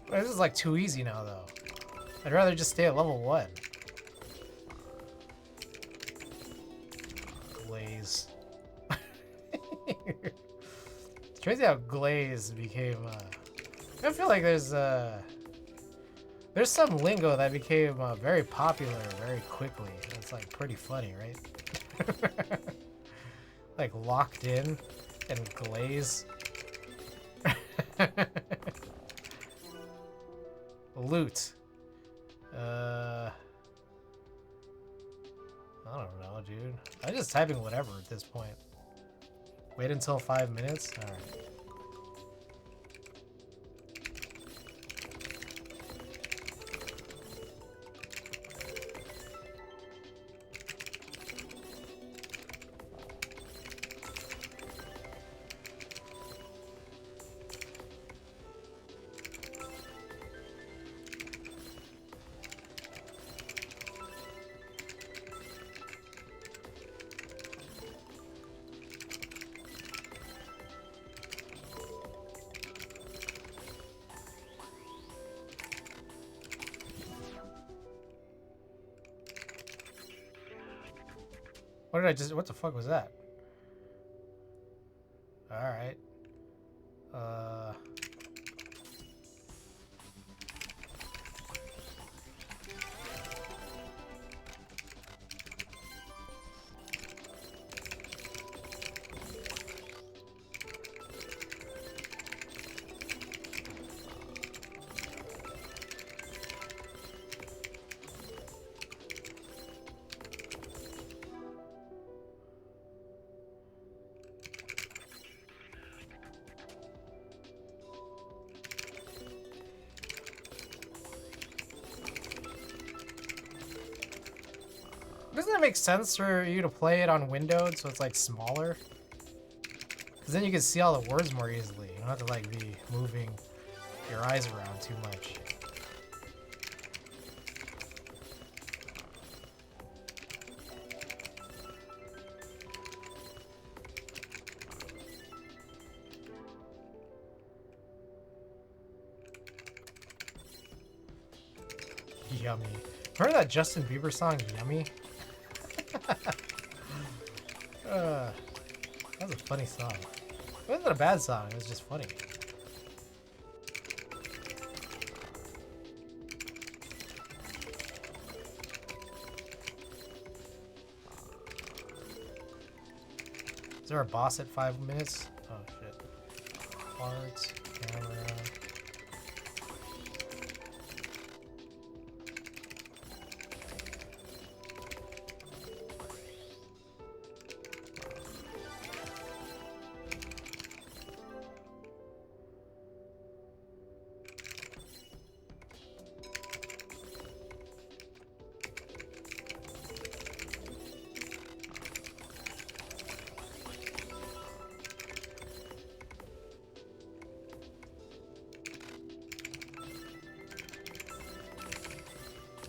This is like too easy now, though. I'd rather just stay at level 1. Glaze. It's crazy how glaze became. I feel like there's some lingo that became very popular very quickly. It's like pretty funny, right? Like locked in and glaze. Loot. I don't know, dude. I'm just typing whatever at this point. Wait until 5 minutes? Alright. What the fuck was that? Alright. Doesn't it make sense for you to play it on windowed so it's like smaller? Because then you can see all the words more easily. You don't have to like be moving your eyes around too much. Yummy. Remember that Justin Bieber song, Yummy? That was a funny song. It wasn't a bad song, it was just funny. Is there a boss at 5 minutes? Oh shit. Parts, camera.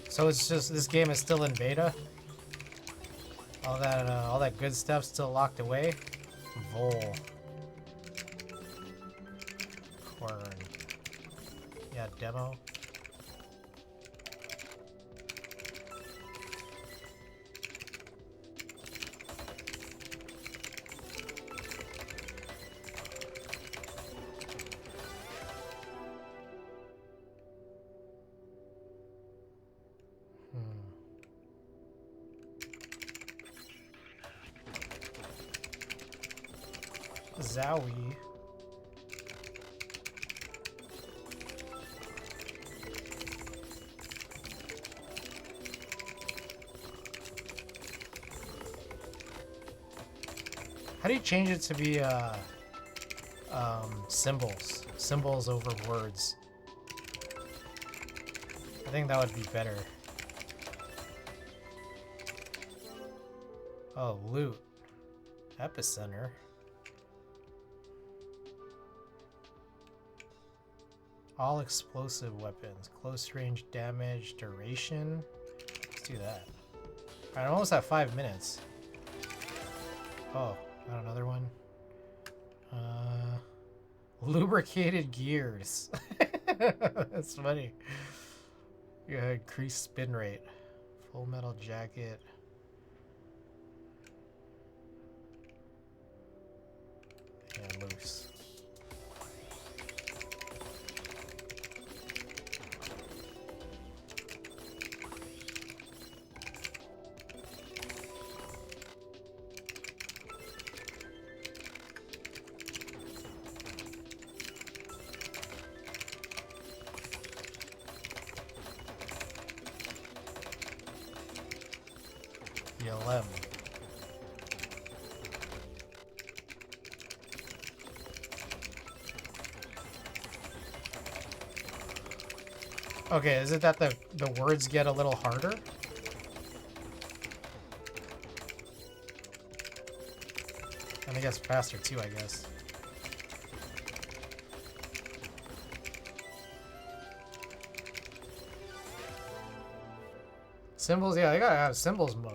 So it's just, this game is still in beta? All that good stuff still locked away? Vol. Corn. Yeah, demo. Zowie. How do you change it to be symbols? Symbols over words. I think that would be better. Oh, loot. Epicenter. All explosive weapons. Close range damage, duration. Let's do that. Alright, I'm almost at 5 minutes. Oh, got another one. Lubricated gears. That's funny. You had increased spin rate. Full metal jacket. Yeah, loose. GLM. Okay, is it that the words get a little harder? And it gets faster too, I guess. Symbols, yeah, they gotta have symbols mode.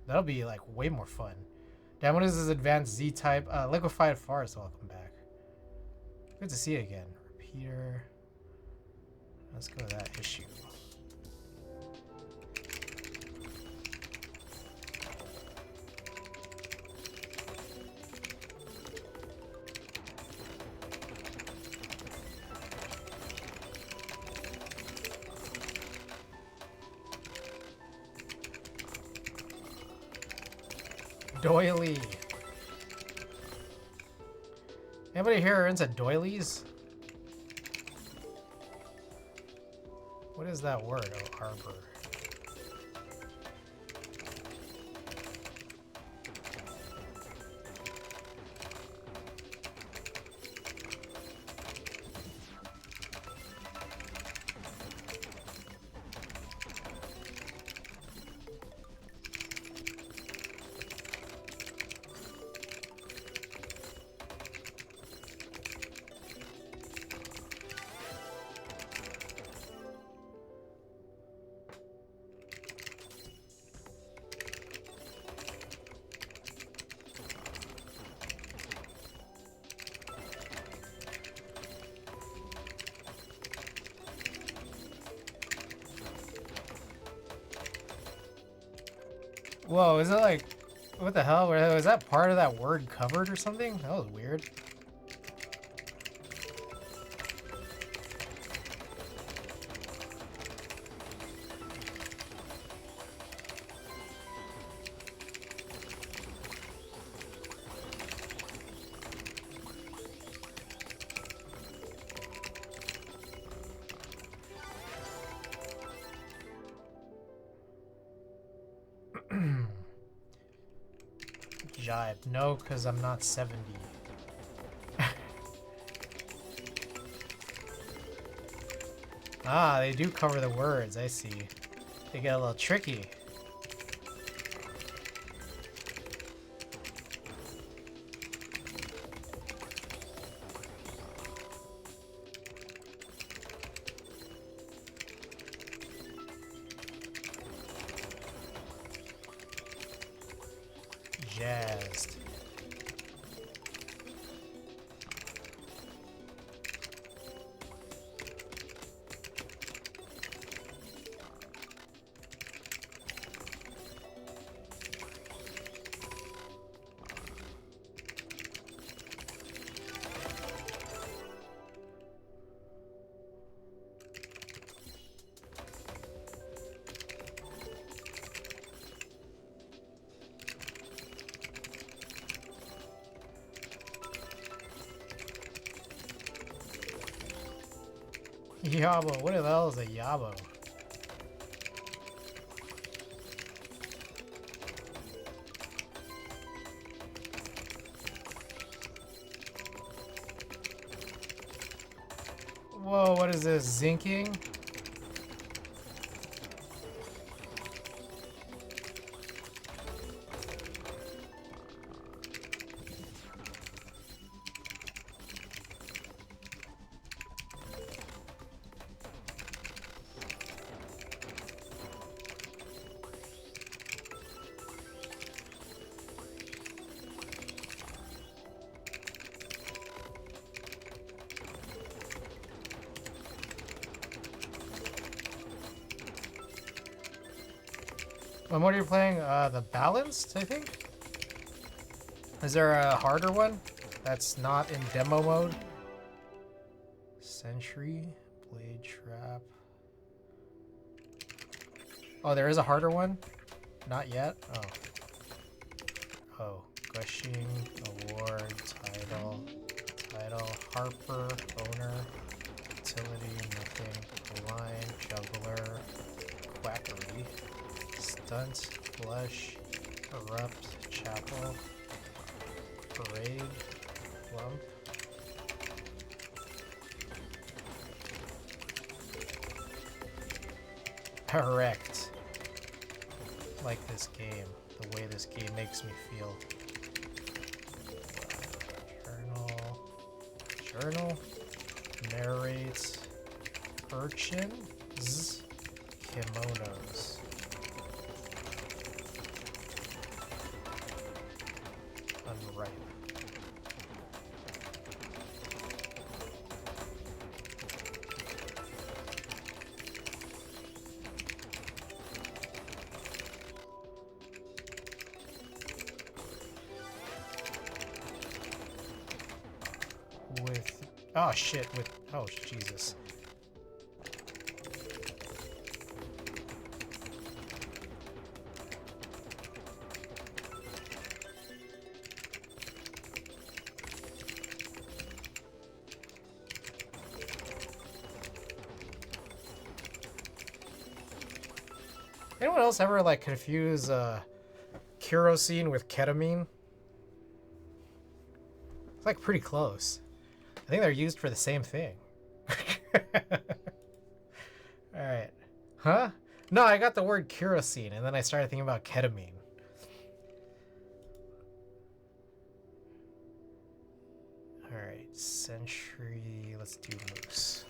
That'll be like way more fun. Damn, what is this advanced Z-type? Liquefied forest, welcome back. Good to see you again. Repeater. Let's go to that issue. Doily. Anybody here into doilies? What is that word? Oh, harbor. Whoa, is it like, what the hell? Was that part of that word covered or something? That was weird. Jive. No, because I'm not 70. Ah, they do cover the words, I see. They get a little tricky. Jazzed. Yabo, what the hell is a yabo? Whoa, what is this? Zinking? What mode are you playing? The balanced, I think? Is there a harder one that's not in demo mode? Sentry, blade trap. Oh, there is a harder one? Not yet? Oh. Oh, gushing, award, title, harper, owner, utility, nothing, line, juggler, quackery. Stunt, flush, Corrupt Chapel. Parade. Lump. Correct. Like this game. The way this game makes me feel. Journal. Narrates. Urchins. Kimonos. Unripe. With... Oh, shit. With... Oh, Jesus. Anyone else ever, like, confuse, kerosene with ketamine? It's, like, pretty close. I think they're used for the same thing. Alright. Huh? No, I got the word kerosene, and then I started thinking about ketamine. Alright, Sentry... Let's do moose.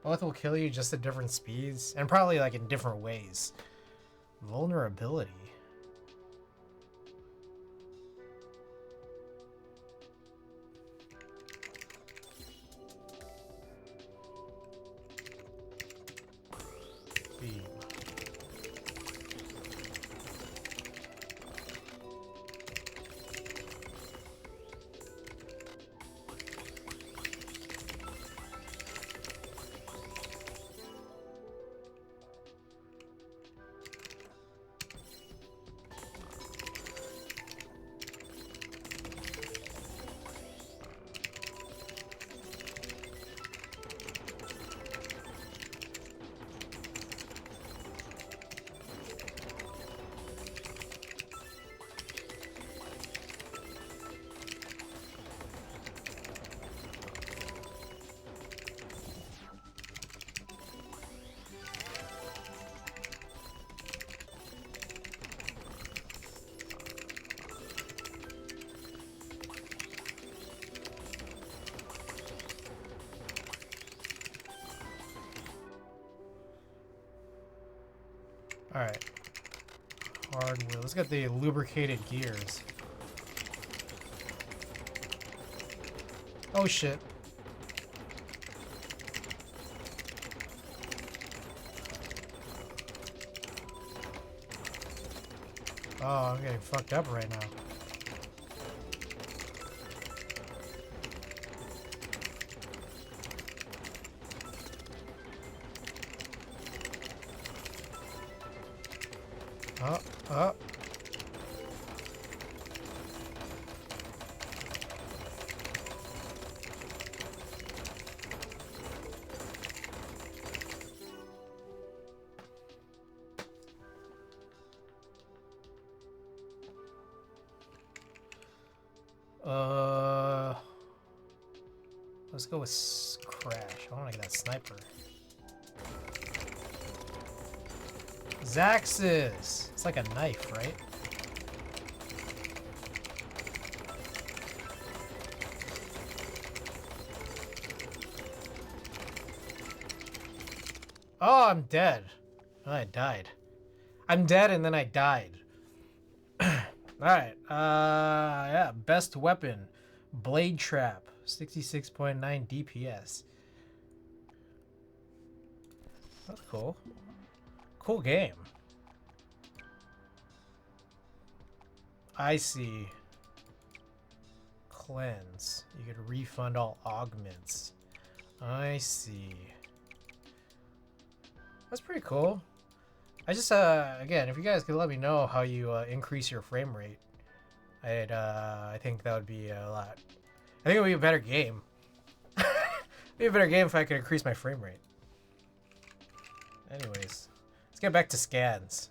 Both will kill you just at different speeds, and probably like in different ways. Vulnerability. Beam. Alright. Hard wheel. Let's get the lubricated gears. Oh shit. Oh, I'm getting fucked up right now. Oh. Let's go with Crash. I want to get that sniper. Zaxxas! It's like a knife, right? Oh, I'm dead. Oh, I died. I'm dead and then I died. Alright, yeah, best weapon. Blade Trap, 66.9 DPS. That's cool. Cool game. I see. Cleanse. You could refund all augments. I see. That's pretty cool. I just again, if you guys could let me know how you increase your frame rate, I think that would be a lot. I think it would be a better game. It'd be a better game if I could increase my frame rate. Anyways, let's get back to scans.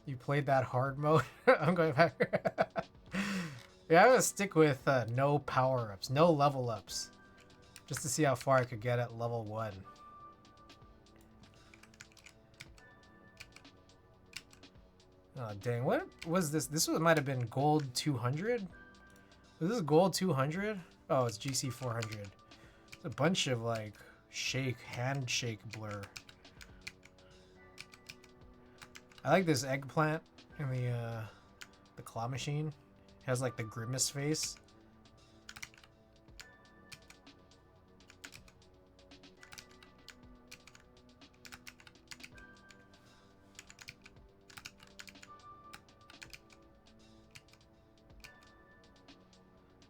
You played that hard mode? I'm going back. Yeah, I'm gonna stick with no power-ups, no level-ups. Just to see how far I could get at level 1. Oh, dang. What was this? This might have been gold 200? Was this gold 200? Oh, it's GC 400. It's a bunch of, like, handshake blur. I like this eggplant in the claw machine. It has, like, the grimace face.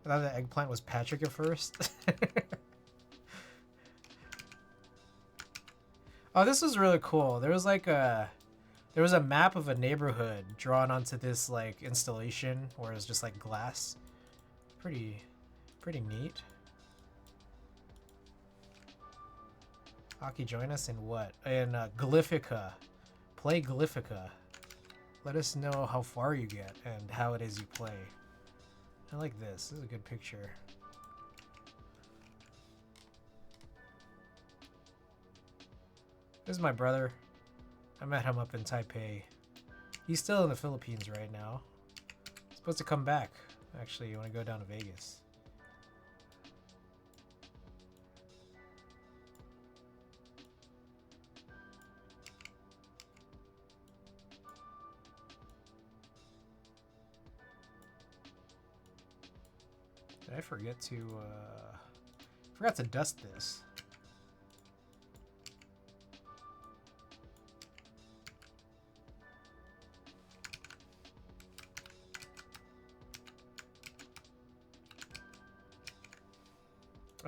I thought the eggplant was Patrick at first. Oh, this was really cool. There was like a map of a neighborhood drawn onto this like installation where it was just like glass. Pretty neat. Aki, join us in what? In Glyphica. Play Glyphica. Let us know how far you get and how it is you play. I like this. This is a good picture. This is my brother. I met him up in Taipei. He's still in the Philippines right now. He's supposed to come back. Actually, you want to go down to Vegas. Did I forget to dust this?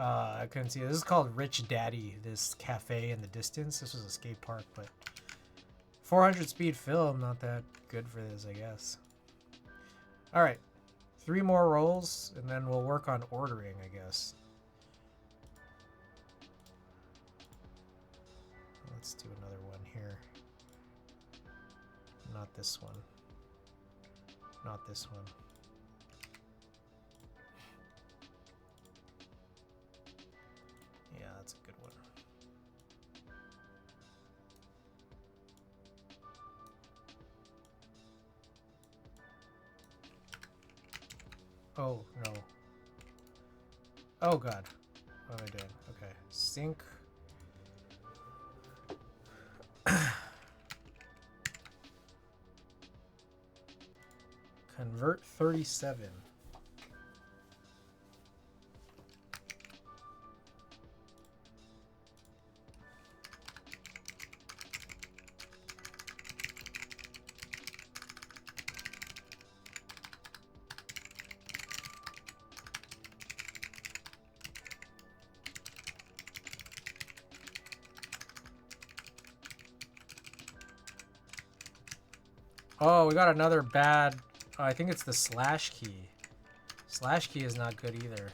I couldn't see it. This is called Rich Daddy, this cafe in the distance. This was a skate park, but 400 speed film, not that good for this, I guess. All right. 3 more rolls, and then we'll work on ordering, I guess. Let's do another one here. Not this one. Not this one. Yeah, that's a good one. Oh, no. Oh, God. What am I doing? Okay. Sync. Convert 37. Oh, we got another bad... Oh, I think it's the slash key. Slash key is not good either.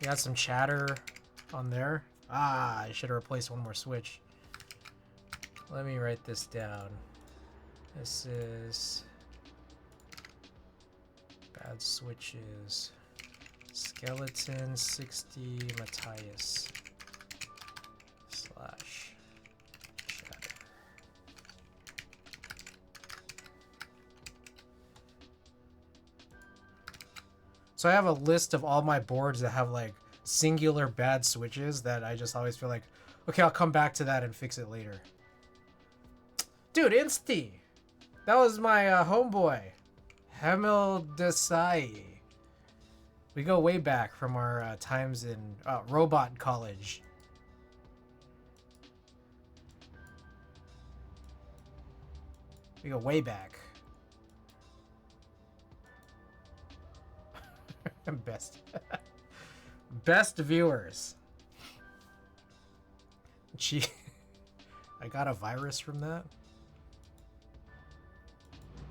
We got some chatter on there. Ah, I should have replaced one more switch. Let me write this down. This is... Bad switches. Skeleton60 Matthias. Slash. So I have a list of all my boards that have like singular bad switches that I just always feel like, okay, I'll come back to that and fix it later. Dude, Insty! That was my homeboy. Hemel Desai. We go way back from our times in robot college. We go way back. Best. Best viewers. Gee, I got a virus from that.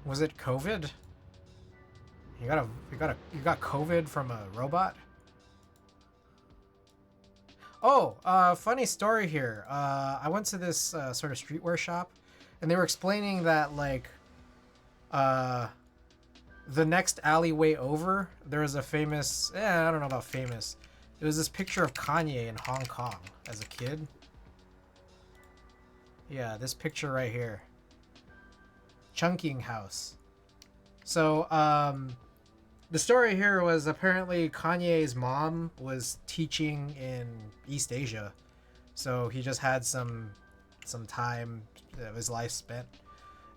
Was it COVID? You got COVID from a robot? Oh, funny story here. I went to this sort of streetwear shop, and they were explaining that like, the next alleyway over, there was a famous. I don't know about famous. It was this picture of Kanye in Hong Kong as a kid. Yeah, this picture right here. Chunking House. So, the story here was apparently Kanye's mom was teaching in East Asia, so he just had some time of his life spent,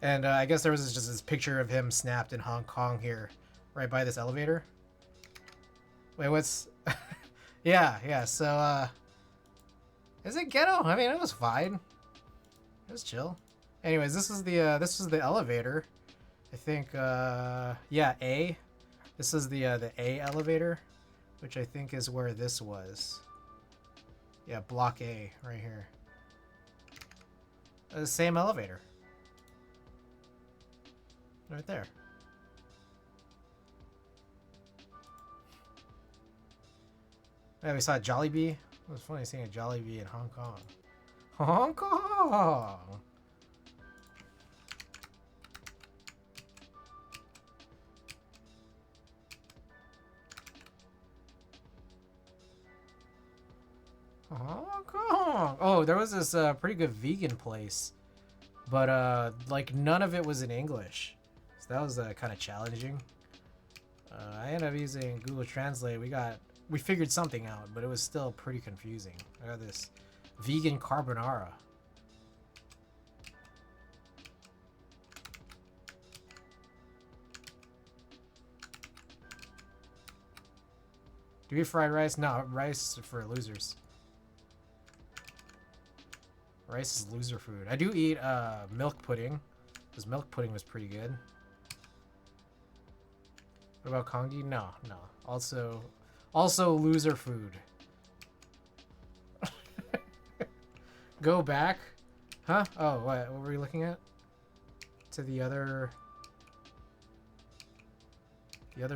and I guess there was just this picture of him snapped in Hong Kong here, right by this elevator. Wait, what's? yeah. So, is it ghetto? I mean, it was fine. It was chill. Anyways, this was the elevator. I think, yeah, A. This is the A elevator, which I think is where this was. Yeah, block A right here. The same elevator. Right there. Yeah, we saw Jollibee. It was funny seeing a Jollibee in Hong Kong. Hong Kong! Hong Kong! Oh, there was this pretty good vegan place, but like none of it was in English, so that was kind of challenging. I ended up using Google Translate. We figured something out, but it was still pretty confusing. I got this vegan carbonara. Do we eat fried rice? No, rice for losers. Rice is loser food. I do eat milk pudding, because milk pudding was pretty good. What about congee? No. Also loser food. Go back? Huh? Oh, what were we looking at? To the other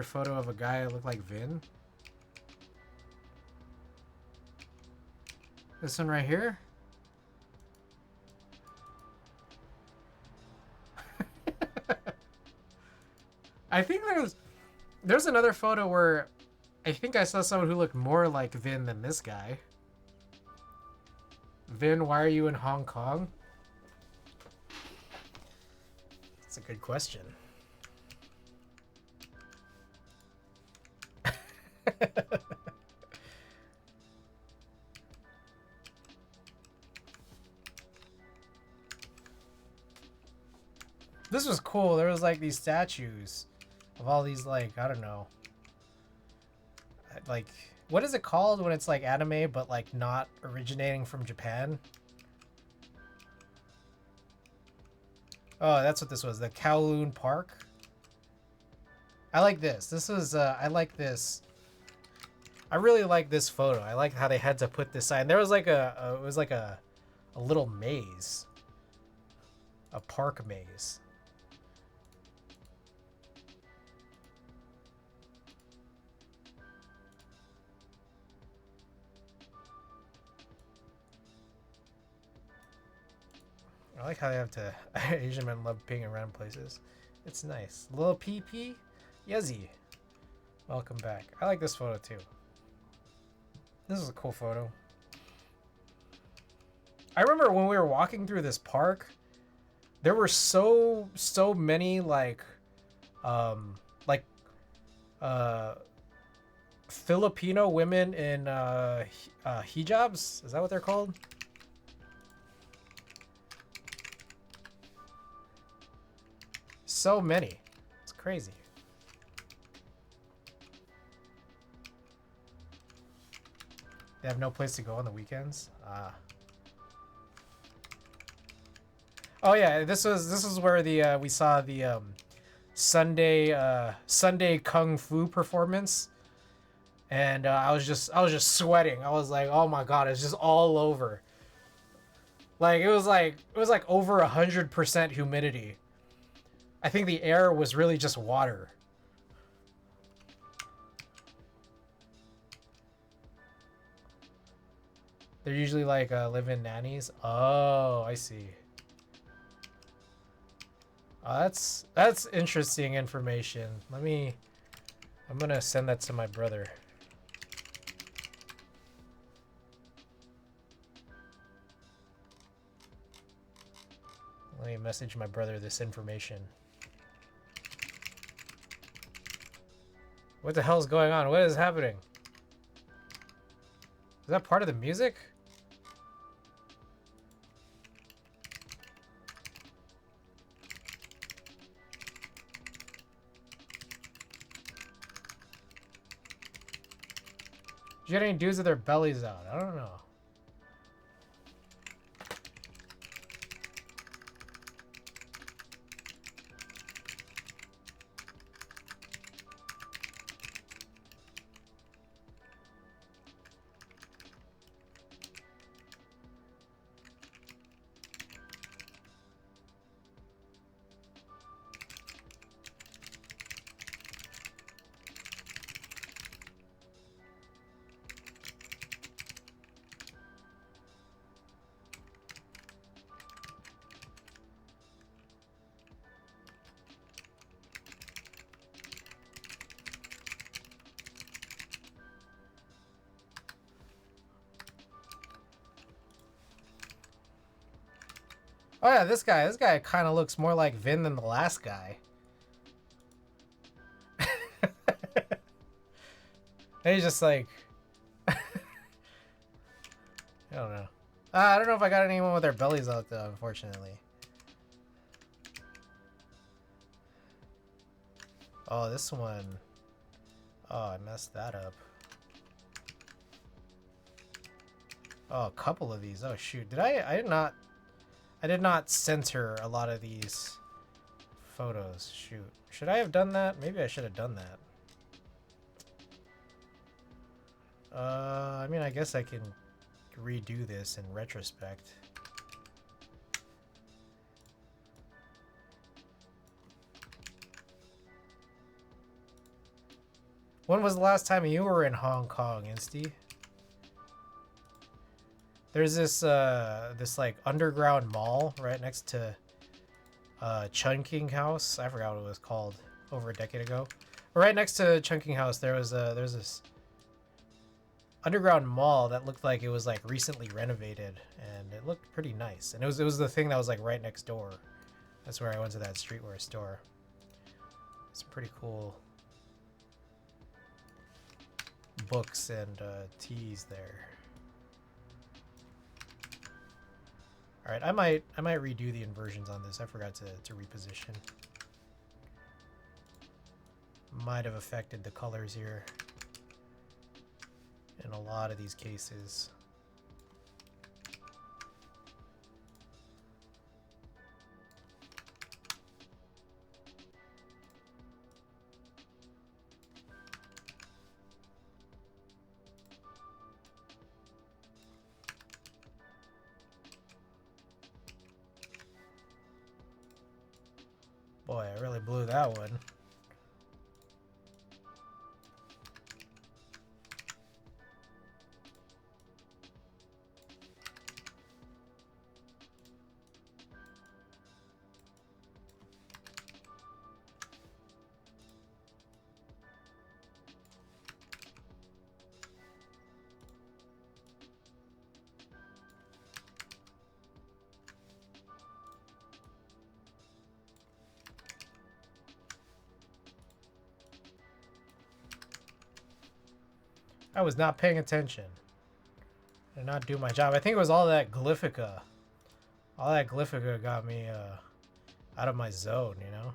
photo of a guy that looked like Vin? This one right here? I think there's another photo where I think I saw someone who looked more like Vin than this guy. Vin, why are you in Hong Kong? That's a good question. This was cool. There was like these statues of all these, like, I don't know. Like, what is it called when it's like anime but like not originating from Japan? Oh, that's what this was. The Kowloon Park. I like this. This is I like this. I really like this photo. I like how they had to put this sign. There was like it was like a little maze. A park maze. I like how they have to. Asian men love being around places. It's nice. Little PP, Yezzy. Welcome back. I like this photo too. This is a cool photo. I remember when we were walking through this park, there were so many like Filipino women in hijabs. Is that what they're called? So many. It's crazy. They have no place to go on the weekends. Ah. Oh yeah, this was where the we saw the Sunday kung fu performance, and I was just sweating. I was like, oh my god, it's just all over. Like it was like over 100% humidity. I think the air was really just water. They're usually like live-in nannies. Oh, I see. That's interesting information. I'm gonna send that to my brother. Let me message my brother this information. What the hell is going on? What is happening? Is that part of the music? Did you get any dudes with their bellies out? I don't know. Oh yeah, this guy kind of looks more like Vin than the last guy. And he's just like, I don't know. I don't know if I got anyone with their bellies out though, unfortunately. Oh, this one. Oh, I messed that up. Oh, a couple of these. Oh shoot, I did not censor a lot of these photos. Shoot. Should I have done that? Maybe I should have done that. I mean, I guess I can redo this in retrospect. When was the last time you were in Hong Kong, Insty? There's this like underground mall right next to Chungking House. I forgot what it was called over a decade ago. But right next to Chungking House, there's this underground mall that looked like it was like recently renovated, and it looked pretty nice. And it was the thing that was like right next door. That's where I went to that streetwear store. It's pretty cool books and teas there. All right, I might redo the inversions on this. I forgot to reposition. Might have affected the colors here in a lot of these cases. Boy, I really blew that one. I was not paying attention. I did not do my job. I think it was all that Glyphica. All that Glyphica got me out of my zone, you know?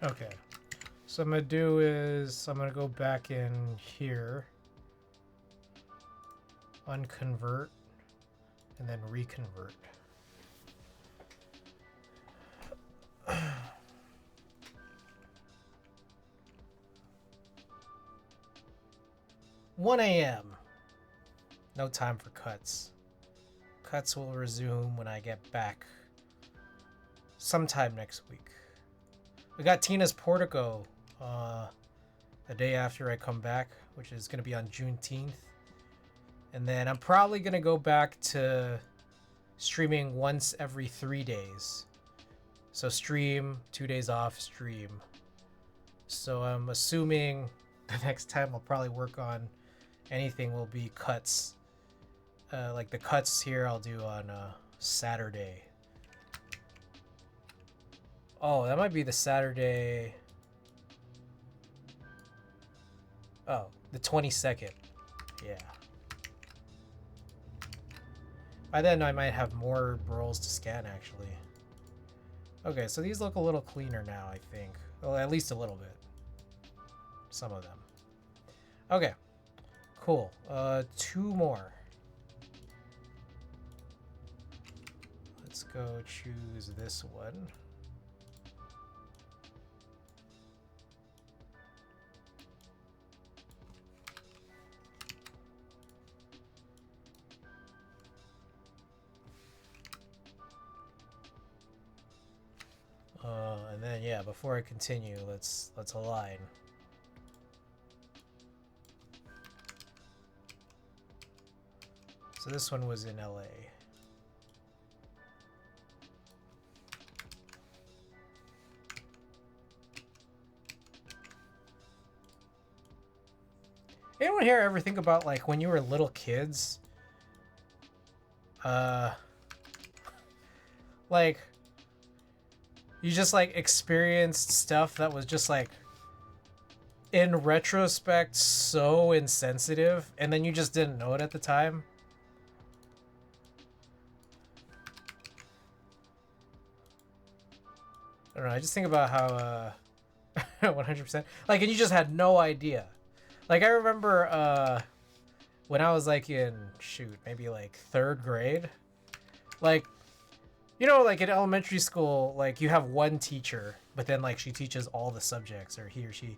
Okay. So I'm gonna do is I'm gonna go back in here, unconvert, and then reconvert. 1 a.m. No time for cuts. Cuts will resume when I get back sometime next week. We got Tina's Portico the day after I come back, which is going to be on Juneteenth. And then I'm probably going to go back to streaming once every 3 days. So stream, 2 days off, stream. So I'm assuming the next time I'll probably work on anything will be cuts. Like the cuts here I'll do on Saturday. Oh, that might be the Saturday. Oh, the 22nd. Yeah. By then I might have more roles to scan actually. Okay, so these look a little cleaner now, I think. Well, at least a little bit. Some of them. Okay. Cool. 2 more. Let's go choose this one. And then yeah, before I continue, let's align. So this one was in LA. Anyone here ever think about like when you were little kids? Like you just like experienced stuff that was just like in retrospect so insensitive and then you just didn't know it at the time. I don't know, I just think about how 100% like, and you just had no idea. Like I remember when I was like in maybe like 3rd grade, like you know, like in elementary school, like you have one teacher, but then like she teaches all the subjects, or he or she,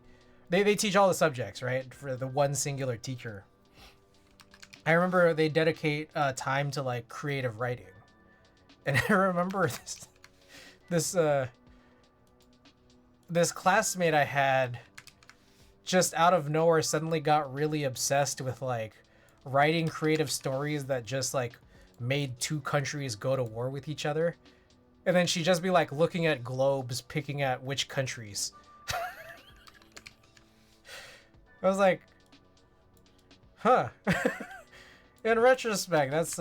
they teach all the subjects, right? For the one singular teacher. I remember they dedicate time to like creative writing, and I remember this classmate I had just out of nowhere suddenly got really obsessed with like writing creative stories that just like made 2 countries go to war with each other, and then she'd just be like looking at globes picking at which countries. I was like, huh. In retrospect, that's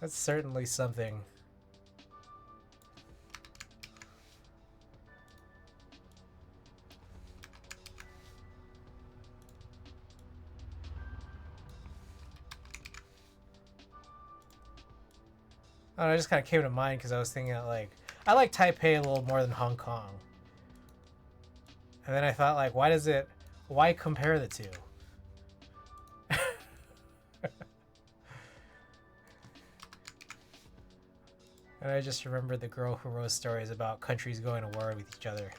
certainly something. I don't know, it just kind of came to mind because I was thinking that, like, I like Taipei a little more than Hong Kong. And then I thought, like, why compare the two? And I just remembered the girl who wrote stories about countries going to war with each other.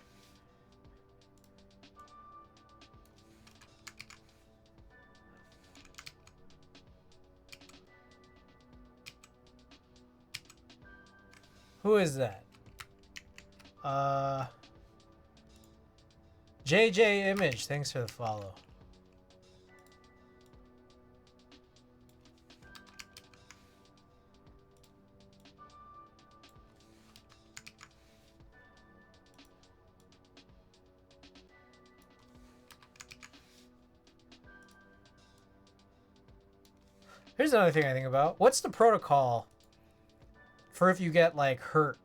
Who is that? JJ Image, thanks for the follow. Here's another thing I think about. What's the protocol for if you get like hurt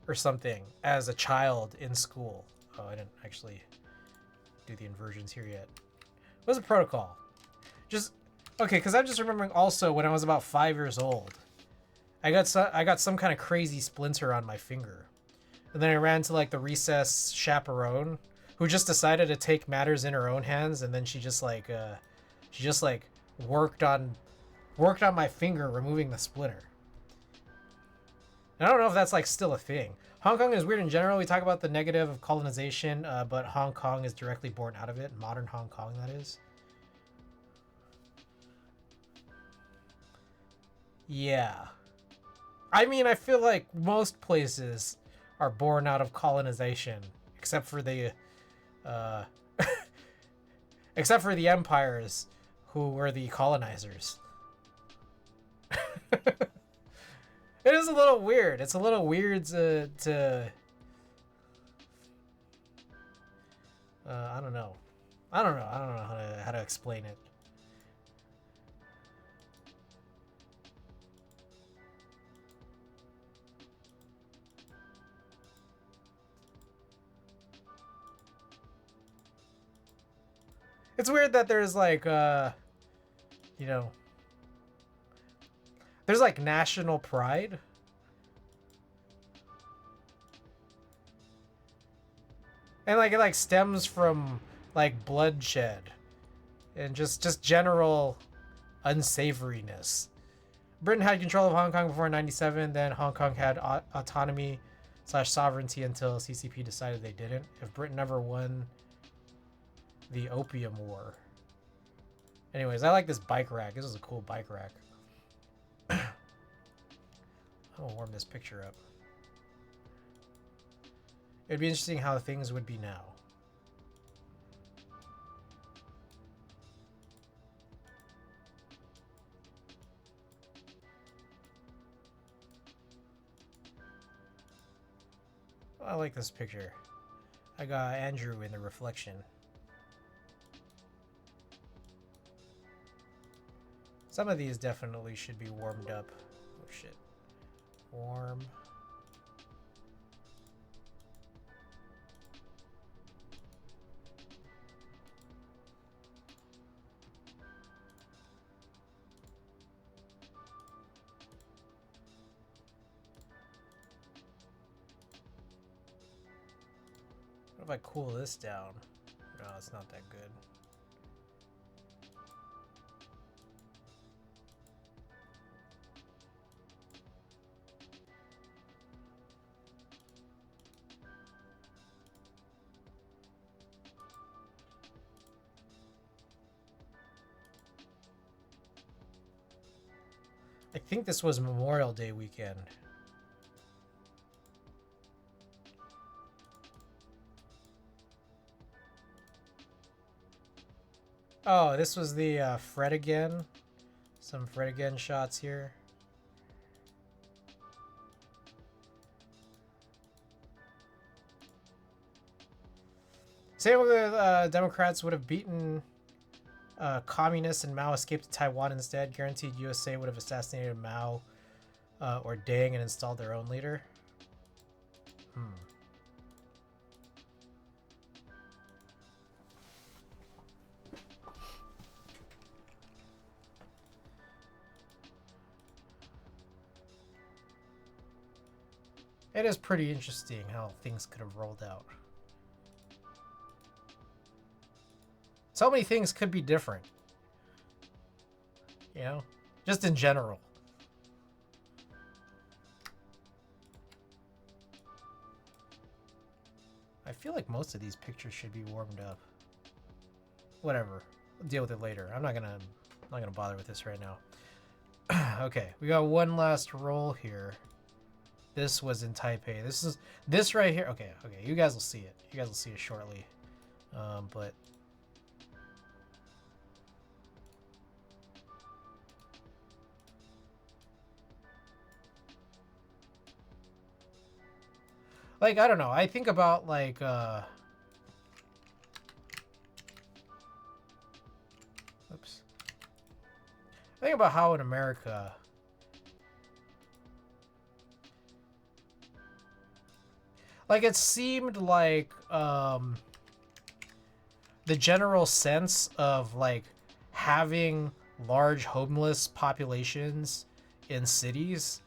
or something as a child in school? Oh, I didn't actually do the inversions here yet. What's the protocol? Just okay, because I'm just remembering also when I was about 5 years old, I got some kind of crazy splinter on my finger, And then I ran to like the recess chaperone, who just decided to take matters in her own hands, and then she just like worked on my finger, removing the splinter. And I don't know if that's like still a thing. Hong Kong is weird in general. We talk about the negative of colonization, but Hong Kong is directly born out of it. Modern Hong Kong, that is. Yeah. I mean, I feel like most places are born out of colonization, except for the except for the empires who were the colonizers. It is a little weird. It's a little weird to I don't know. I don't know how to explain it. It's weird that there's like you know, there's like national pride. And like it like stems from like bloodshed and just general unsavoriness. Britain had control of Hong Kong before 97, then Hong Kong had autonomy / sovereignty until CCP decided they didn't. If Britain never won the Opium War. Anyways, I like this bike rack. This is a cool bike rack. I'm gonna warm this picture up. It'd be interesting how things would be now. I like this picture. I got Andrew in the reflection. Some of these definitely should be warmed up. Oh shit. Warm. What if I cool this down? No, it's not that good. I think this was Memorial Day weekend. Oh, this was the Fred again. Some Fred again shots here. Same with the Democrats would have beaten communists and Mao escaped to Taiwan instead. Guaranteed USA would have assassinated Mao or Deng and installed their own leader. It is pretty interesting how things could have rolled out. So many things could be different. You know? Just in general. I feel like most of these pictures should be warmed up. Whatever. We'll deal with it later. I'm not gonna bother with this right now. Okay, we got one last roll here. This was in Taipei. This right here. Okay, you guys will see it. You guys will see it shortly. But like, I don't know. I think about like oops. I think about how in America like it seemed like the general sense of like having large homeless populations in cities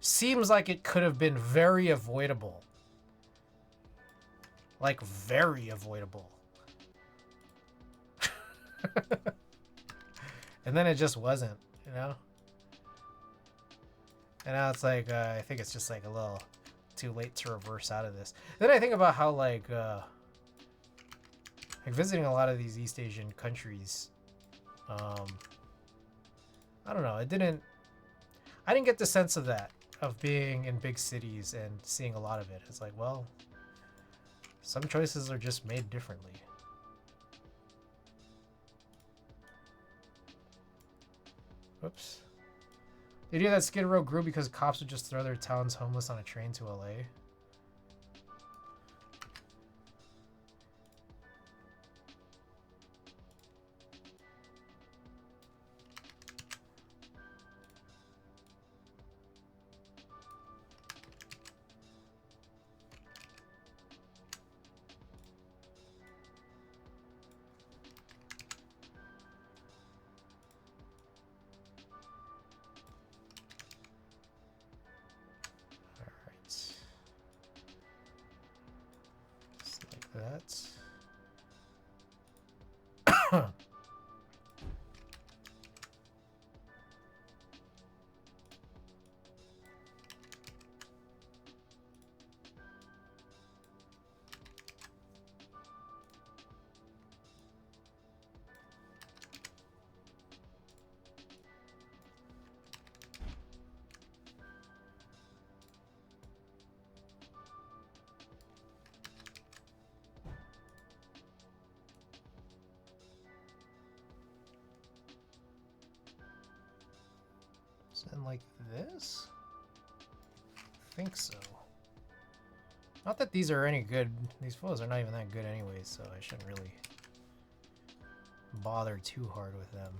seems like it could have been very avoidable Like, very avoidable. And then it just wasn't, you know? And now it's like, I think it's just like a little too late to reverse out of this. Then I think about how like visiting a lot of these East Asian countries, I don't know, I didn't get the sense of that, of being in big cities and seeing a lot of it. It's like, well, some choices are just made differently. Whoops. The idea that Skid Row grew because cops would just throw their town's homeless on a train to LA. That. And like this? I think so. Not that these are any good. These photos are not even that good anyway, so I shouldn't really bother too hard with them.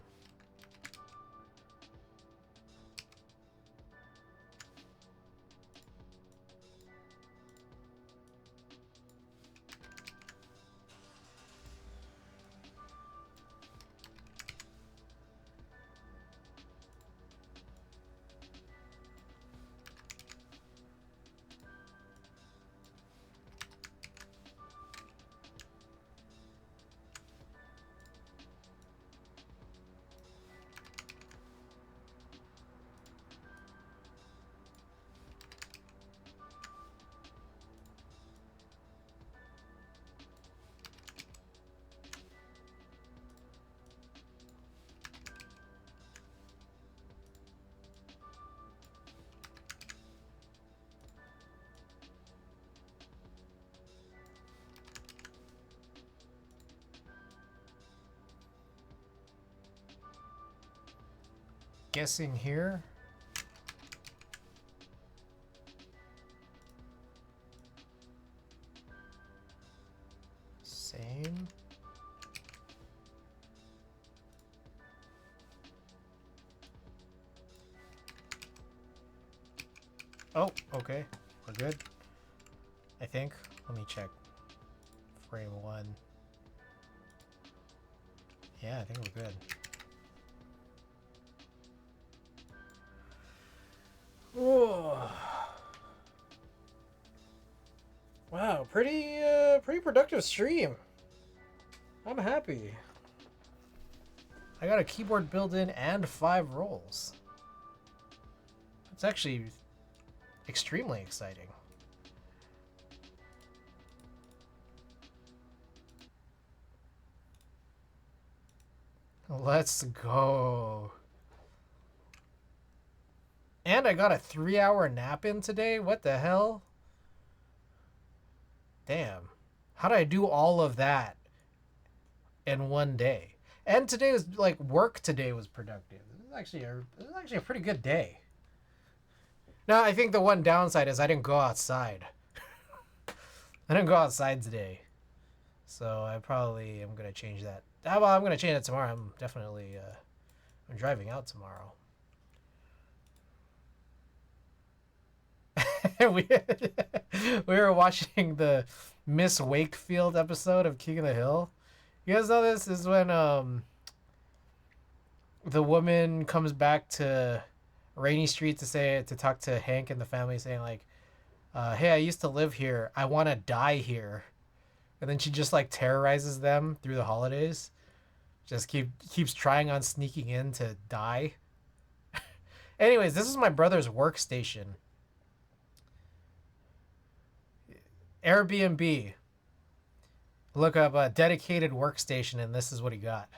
Guessing here. Same. Oh, okay. We're good. I think. Let me check. Frame 1. Yeah, I think we're good. Whoa. Wow, pretty productive stream. I'm happy. I got a keyboard built-in and 5 rolls. It's actually extremely exciting. Let's go. And I got a 3-hour nap in today? What the hell? Damn. How did I do all of that in one day? And today was like work today was productive. This is actually a pretty good day. Now, I think the one downside is I didn't go outside. I didn't go outside today. So I probably am going to change that. Well, I'm going to change it tomorrow. I'm definitely I'm driving out tomorrow. we were watching the Miss Wakefield episode of King of the Hill. You guys know this is when the woman comes back to Rainy Street to talk to Hank and the family, saying like, hey, I used to live here. I want to die here. And then she just like terrorizes them through the holidays. Just keeps trying on sneaking in to die. Anyways, this is my brother's workstation. Airbnb. Look up a dedicated workstation, and this is what he got.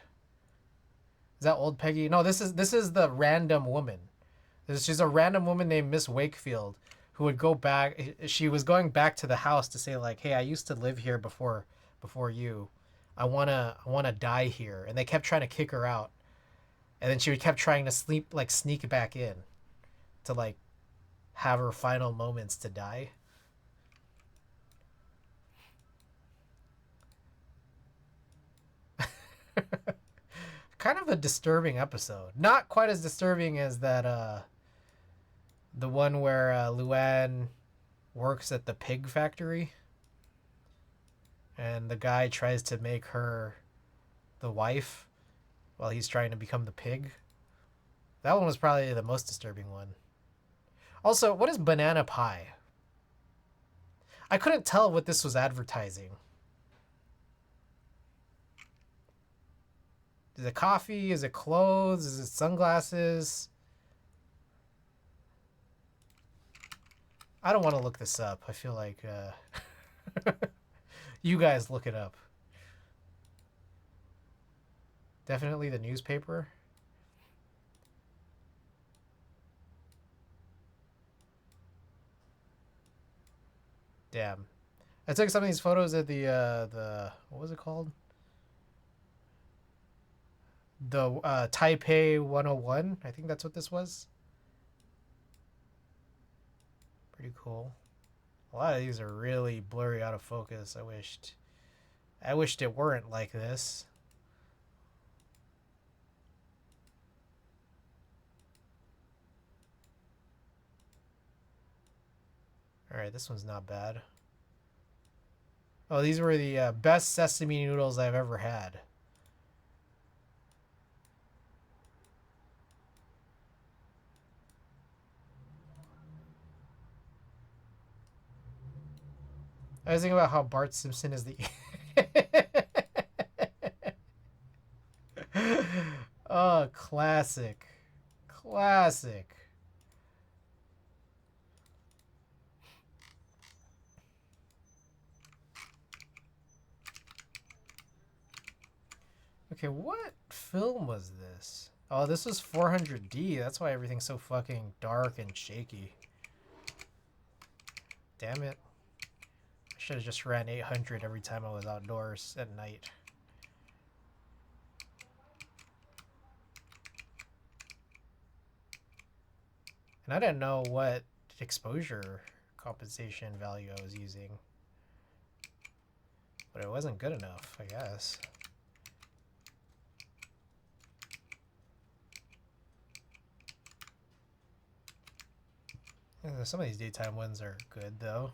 Is that old Peggy? No, this is the random woman. She's a random woman named Miss Wakefield who would go back. She was going back to the house to say like, "Hey, I used to live here before you. I wanna die here." And they kept trying to kick her out, and then she kept trying to sneak back in, to like have her final moments to die. Kind of a disturbing episode. Not quite as disturbing as that the one where Luann works at the pig factory and the guy tries to make her the wife while he's trying to become the pig. That one was probably the most disturbing one. Also, what is banana pie? I couldn't tell what this was advertising. Is it coffee? Is it clothes? Is it sunglasses? I don't want to look this up. I feel like you guys look it up. Definitely the newspaper. Damn. I took some of these photos at the what was it called? The Taipei 101. I think that's what this was. Pretty cool. A lot of these are really blurry, out of focus. I wished it weren't like this. Alright, this one's not bad. Oh, these were the best sesame noodles I've ever had. I was thinking about how Bart Simpson is the... Oh, classic. Classic. Okay, what film was this? Oh, this was 400D. That's why everything's so fucking dark and shaky. Damn it. I should have just ran 800 every time I was outdoors at night. And I didn't know what exposure compensation value I was using. But it wasn't good enough, I guess. Some of these daytime ones are good, though.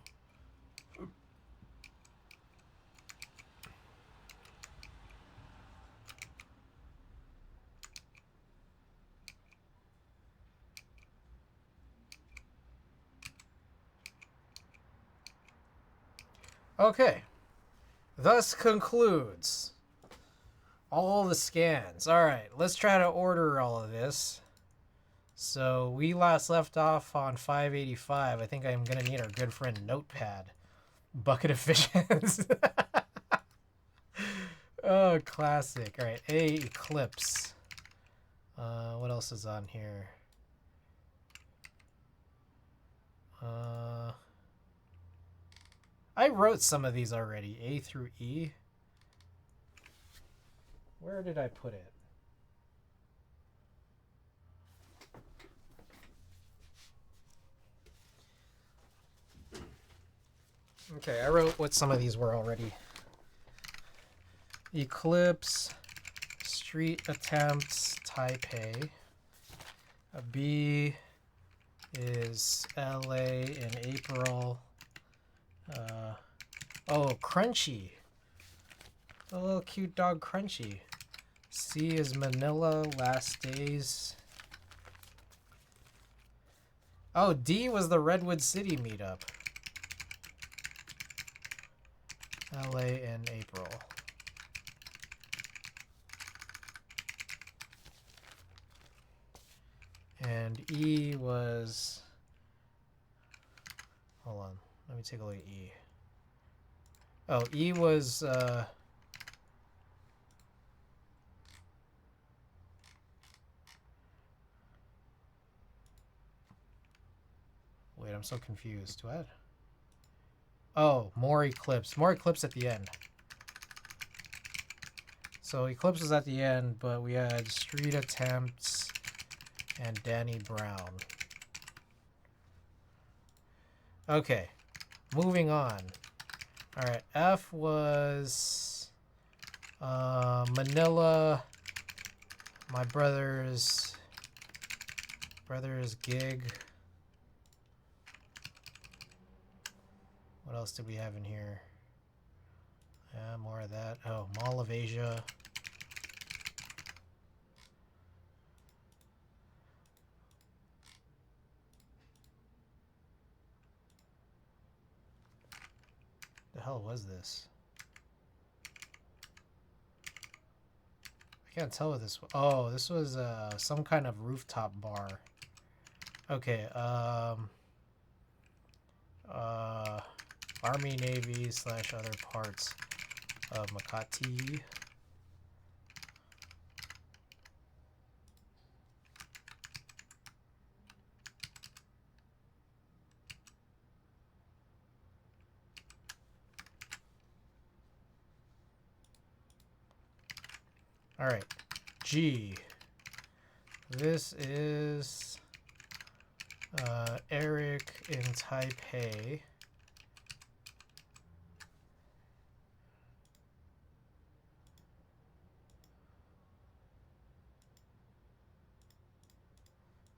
Okay. Thus concludes all the scans. Alright, let's try to order all of this. So we last left off on 585. I think I'm going to need our good friend Notepad. Bucket of fishes. Oh, classic. Alright, A Eclipse. What else is on here? I wrote some of these already. A through E. Where did I put it? Okay, I wrote what some of these were already. Eclipse, Street Attempts, Taipei. A B is LA in April. Oh, Crunchy. A little cute dog Crunchy. C is Manila, Last Days. Oh, D was the Redwood City meetup. LA in April. And E was... Hold on. Let me take a look at E. Oh, E was... Wait, I'm so confused. What? Oh, more Eclipse. More Eclipse at the end. So Eclipse was at the end, but we had Street Attempts and Danny Brown. Okay, moving on. All right, F was Manila, my brother's gig. What else did we have in here? Yeah, more of that. Oh, Mall of Asia. The hell was this? I can't tell what this was. Oh, this was some kind of rooftop bar. Okay, Army, Navy / other parts of Makati. All right, G. This is Eric in Taipei.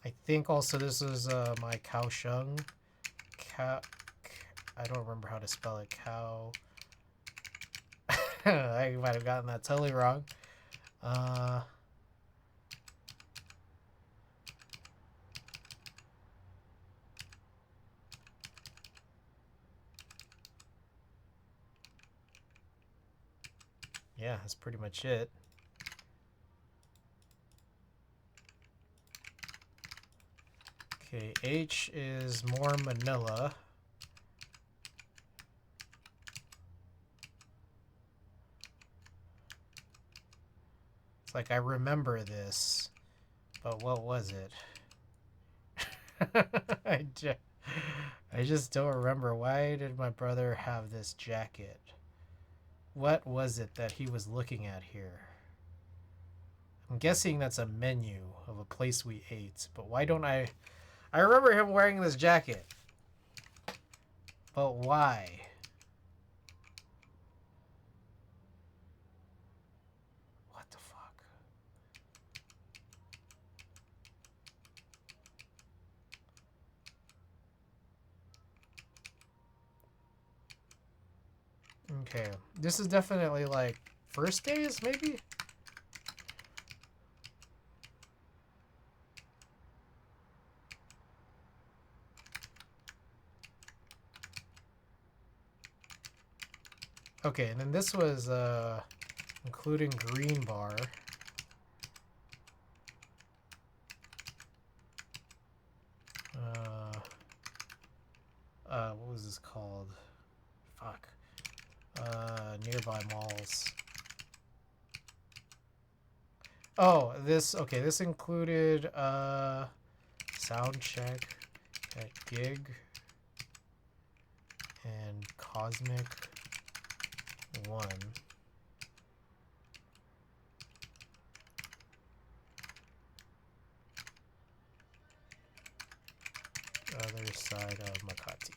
I think also this is my Kaohsiung. I don't remember how to spell it. I might have gotten that totally wrong. Yeah, that's pretty much it. Okay, H is more Manila. It's like I remember this, but what was it? I just don't remember. Why did my brother have this jacket? What was it that he was looking at here? I'm guessing that's a menu of a place we ate, but why don't I remember him wearing this jacket. But why? What the fuck? Okay, this is definitely like first days, maybe? Okay, and then this was including green bar. What was this called? Fuck. Nearby malls. Oh, this included sound check at Gig and Cosmic 1. Other side of Makati.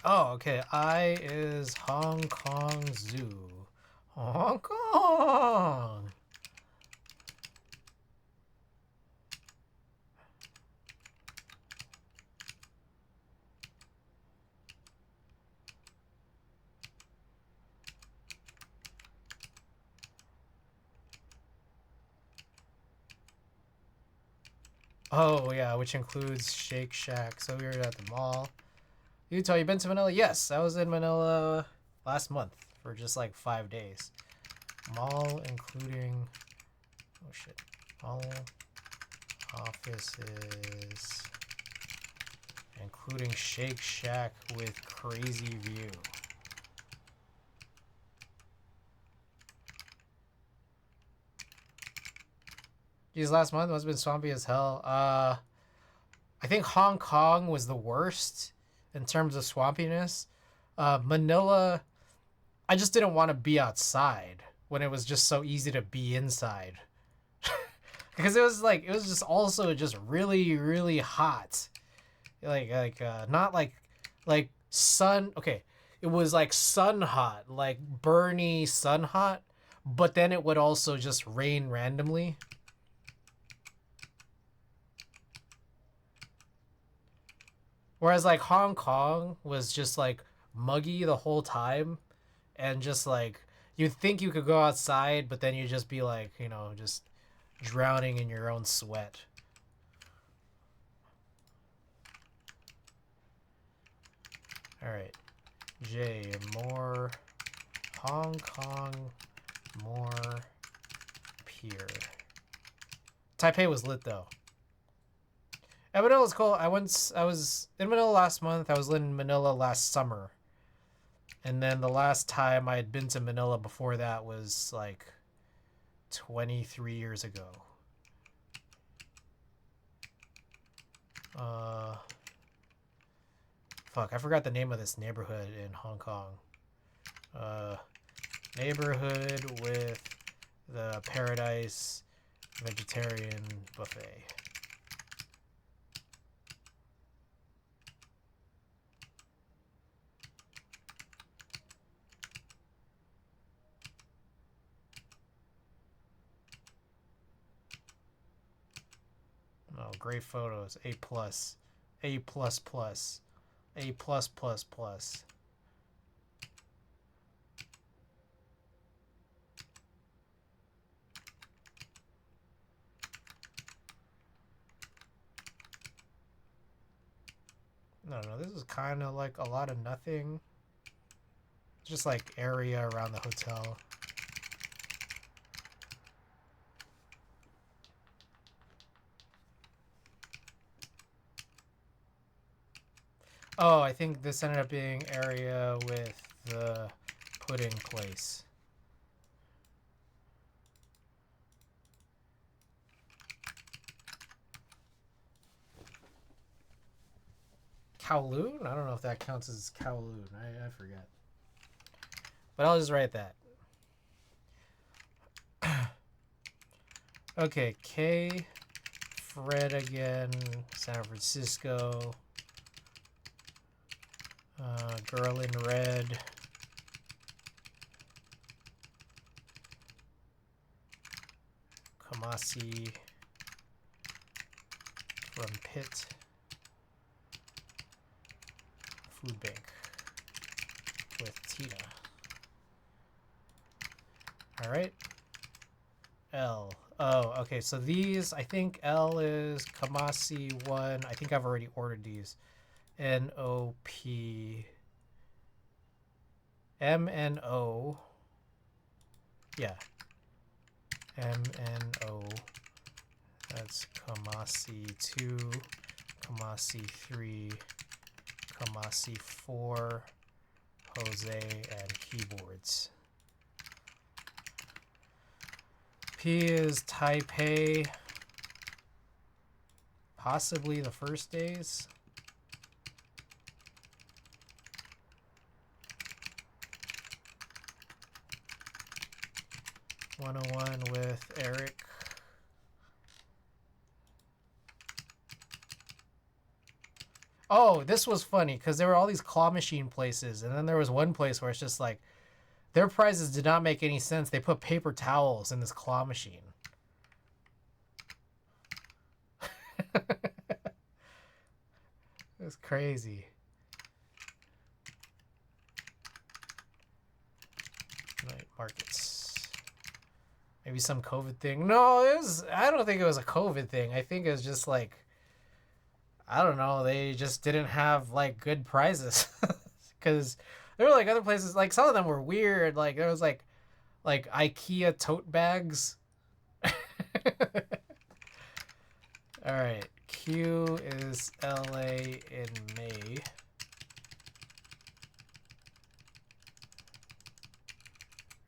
Oh, okay. I is Hong Kong Zoo. Hong Kong! Oh, yeah, which includes Shake Shack. So we were at the mall. Utah, you been to Manila? Yes, I was in Manila last month for just like 5 days. Mall including, oh shit, mall offices including Shake Shack with crazy view. Geez, last month must have been swampy as hell. I think Hong Kong was the worst in terms of swampiness. Manila, I just didn't want to be outside when it was just so easy to be inside. Because it was just also just really, really hot. Not like sun. Okay, it was like sun hot, like burny sun hot, but then it would also just rain randomly. Whereas like Hong Kong was just like muggy the whole time, and just like you'd think you could go outside, but then you'd just be like, just drowning in your own sweat. All right, J, more Hong Kong, more pier. Taipei was lit though. And Manila's cool. I was in Manila last month. I was in Manila last summer. And then the last time I had been to Manila before that was like 23 years ago. Fuck, I forgot the name of this neighborhood in Hong Kong. Neighborhood with the Paradise Vegetarian Buffet. Oh, great photos. A plus. A plus plus. A plus plus plus. No, this is kind of like a lot of nothing. Just like area around the hotel. Oh, I think this ended up being area with the pudding place. Kowloon? I don't know if that counts as Kowloon. I forget. But I'll just write that. Okay, K, Fred again, San Francisco. Girl in red. Kamasi from Pitt. Food Bank with Tina. All right. L. Oh, okay. So these, I think L is Kamasi 1. I think I've already ordered these. N-O-P. M-N-O. Yeah. M-N-O. That's Kamasi 2. Kamasi 3. Kamasi 4. Jose and keyboards. P is Taipei. Possibly the first days. $101 with Eric. Oh, this was funny because there were all these claw machine places, and then there was one place where it's just like their prices did not make any sense. They put paper towels in this claw machine. It's crazy. Night markets. Maybe some COVID thing. No, I don't think it was a COVID thing. I think it was just like, I don't know. They just didn't have like good prizes because there were like other places. Like some of them were weird. Like there was like IKEA tote bags. All right, Q is LA in May.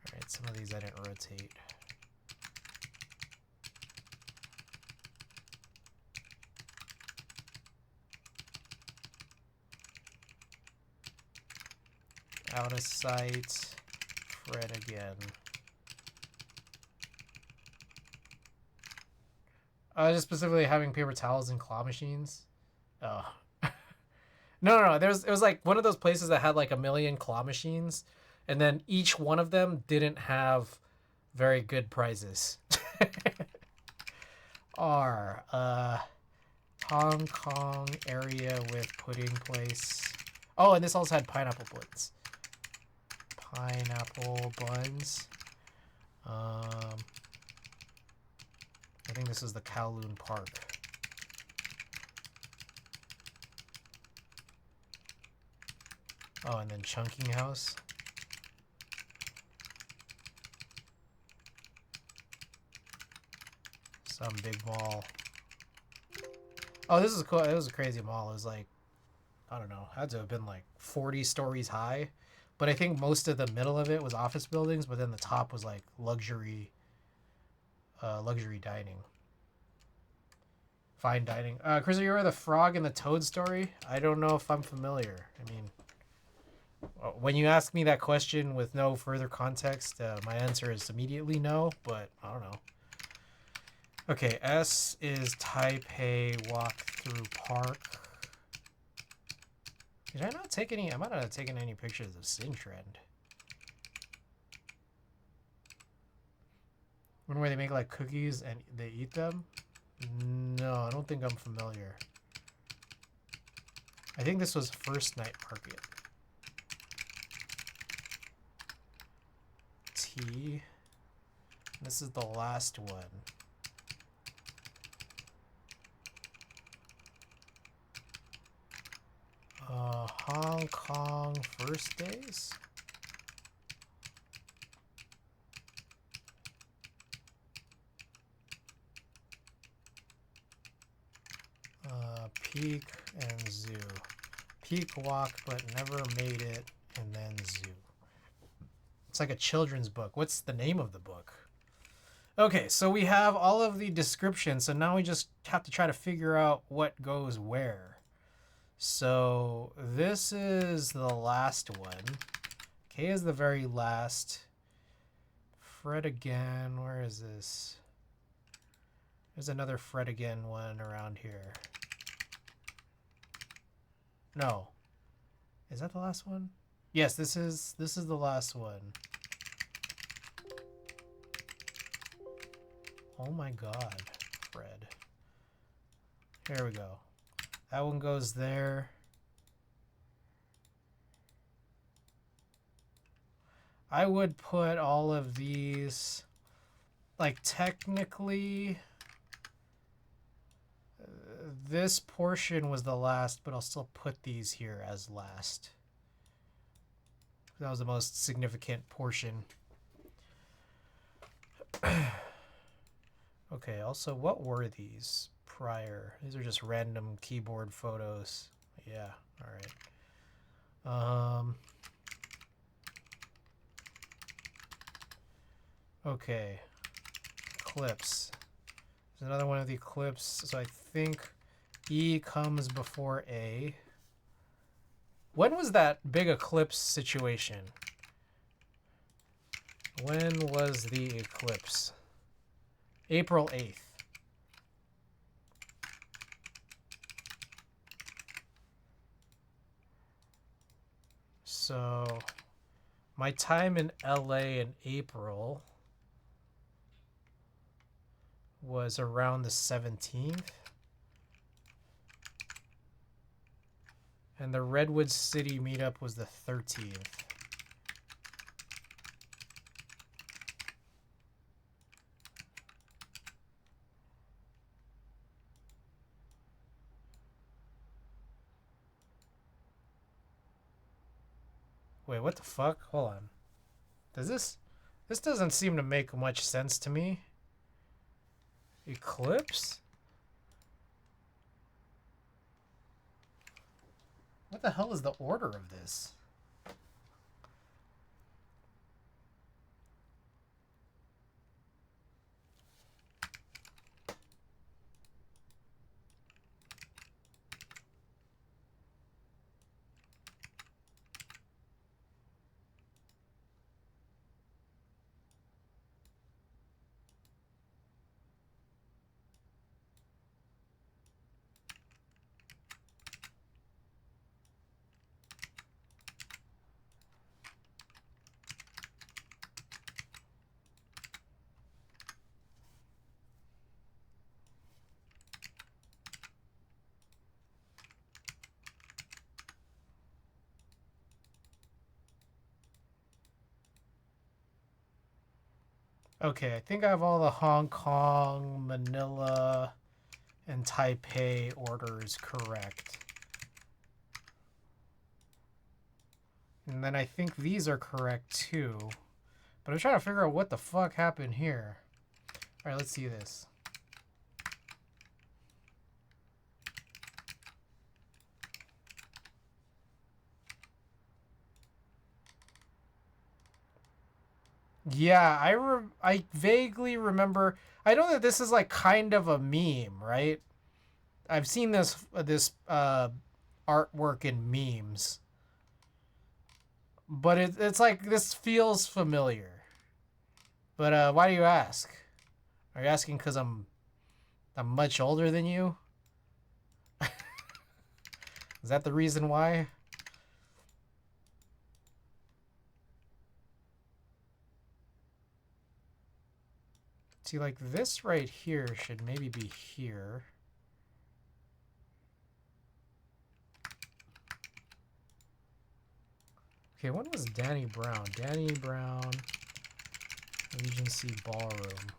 All right, some of these I didn't rotate. Out of sight. Fred again. Just specifically having paper towels and claw machines. Oh. No. It was like one of those places that had like a million claw machines, and then each one of them didn't have very good prizes. R. Hong Kong area with pudding place. Oh, and this also had pineapple buns. Pineapple buns. I think this is the Kowloon Park. Oh, and then Chunking House. Some big mall. Oh, this is cool. It was a crazy mall. It was like, I don't know, had to have been like 40 stories high. But I think most of the middle of it was office buildings, but then the top was like luxury dining. Fine dining. Chris, are you aware of the frog and the toad story? I don't know if I'm familiar. I mean, when you ask me that question with no further context, my answer is immediately no, but I don't know. Okay, S is Taipei walk-through park. Did I not take any? I might not have taken any pictures of Sin Trend. One where they make like cookies and they eat them? No, I don't think I'm familiar. I think this was First Night Market. T. This is the last one. Hong Kong first days? Peak and Zoo. Peak walk, but never made it, and then Zoo. It's like a children's book. What's the name of the book? Okay, so we have all of the descriptions, so now we just have to try to figure out what goes where. So this is the last one. K is the very last. Fred again. Where is this? There's another Fred again one around here. No. Is that the last one? Yes, this is the last one. Oh my god, Fred. Here we go. That one goes there. I would put all of these, like technically, this portion was the last, but I'll still put these here as last. That was the most significant portion. Okay, also, what were these prior? These are just random keyboard photos. Yeah, all right. Okay, clips. There's another one of the clips, so I think E comes before A. When was that big eclipse situation? When was the eclipse? April 8th. So my time in LA in April was around the 17th. And the Redwood City meetup was the 13th. Wait, what the fuck? Hold on. Does this... This doesn't seem to make much sense to me. Eclipse? What the hell is the order of this? Okay, I think I have all the Hong Kong, Manila, and Taipei orders correct. And then I think these are correct too. But I'm trying to figure out what the fuck happened here. Alright, let's see this. Yeah, I vaguely remember. I know that this is like kind of a meme, right? I've seen this artwork in memes, but it's like this feels familiar. But why do you ask? Are you asking because I'm much older than you? Is that the reason why? See, like this right here should maybe be here. Okay, when was Danny Brown? Danny Brown, Regency Ballroom.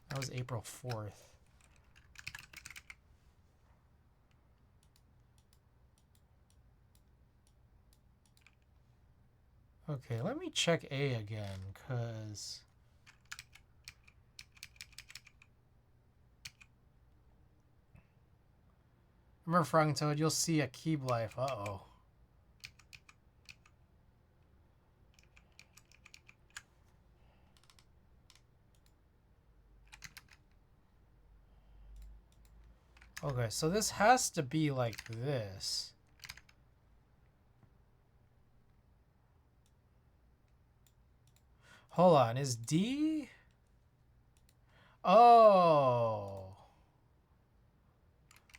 That was April 4th. Okay, let me check A again, because... Remember, Frog Toad, you'll see a Keeb Life. Uh-oh. Okay, so this has to be like this. Hold on, is D? Oh.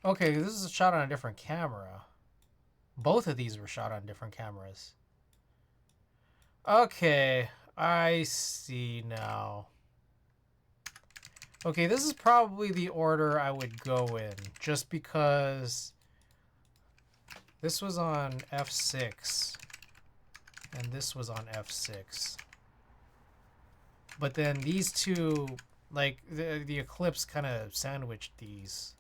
Okay, this is shot on a different camera. Both of these were shot on different cameras. Okay, I see now. Okay, this is probably the order I would go in, just because this was on F6, and this was on F6. But then these two, like, the Eclipse kind of sandwiched these,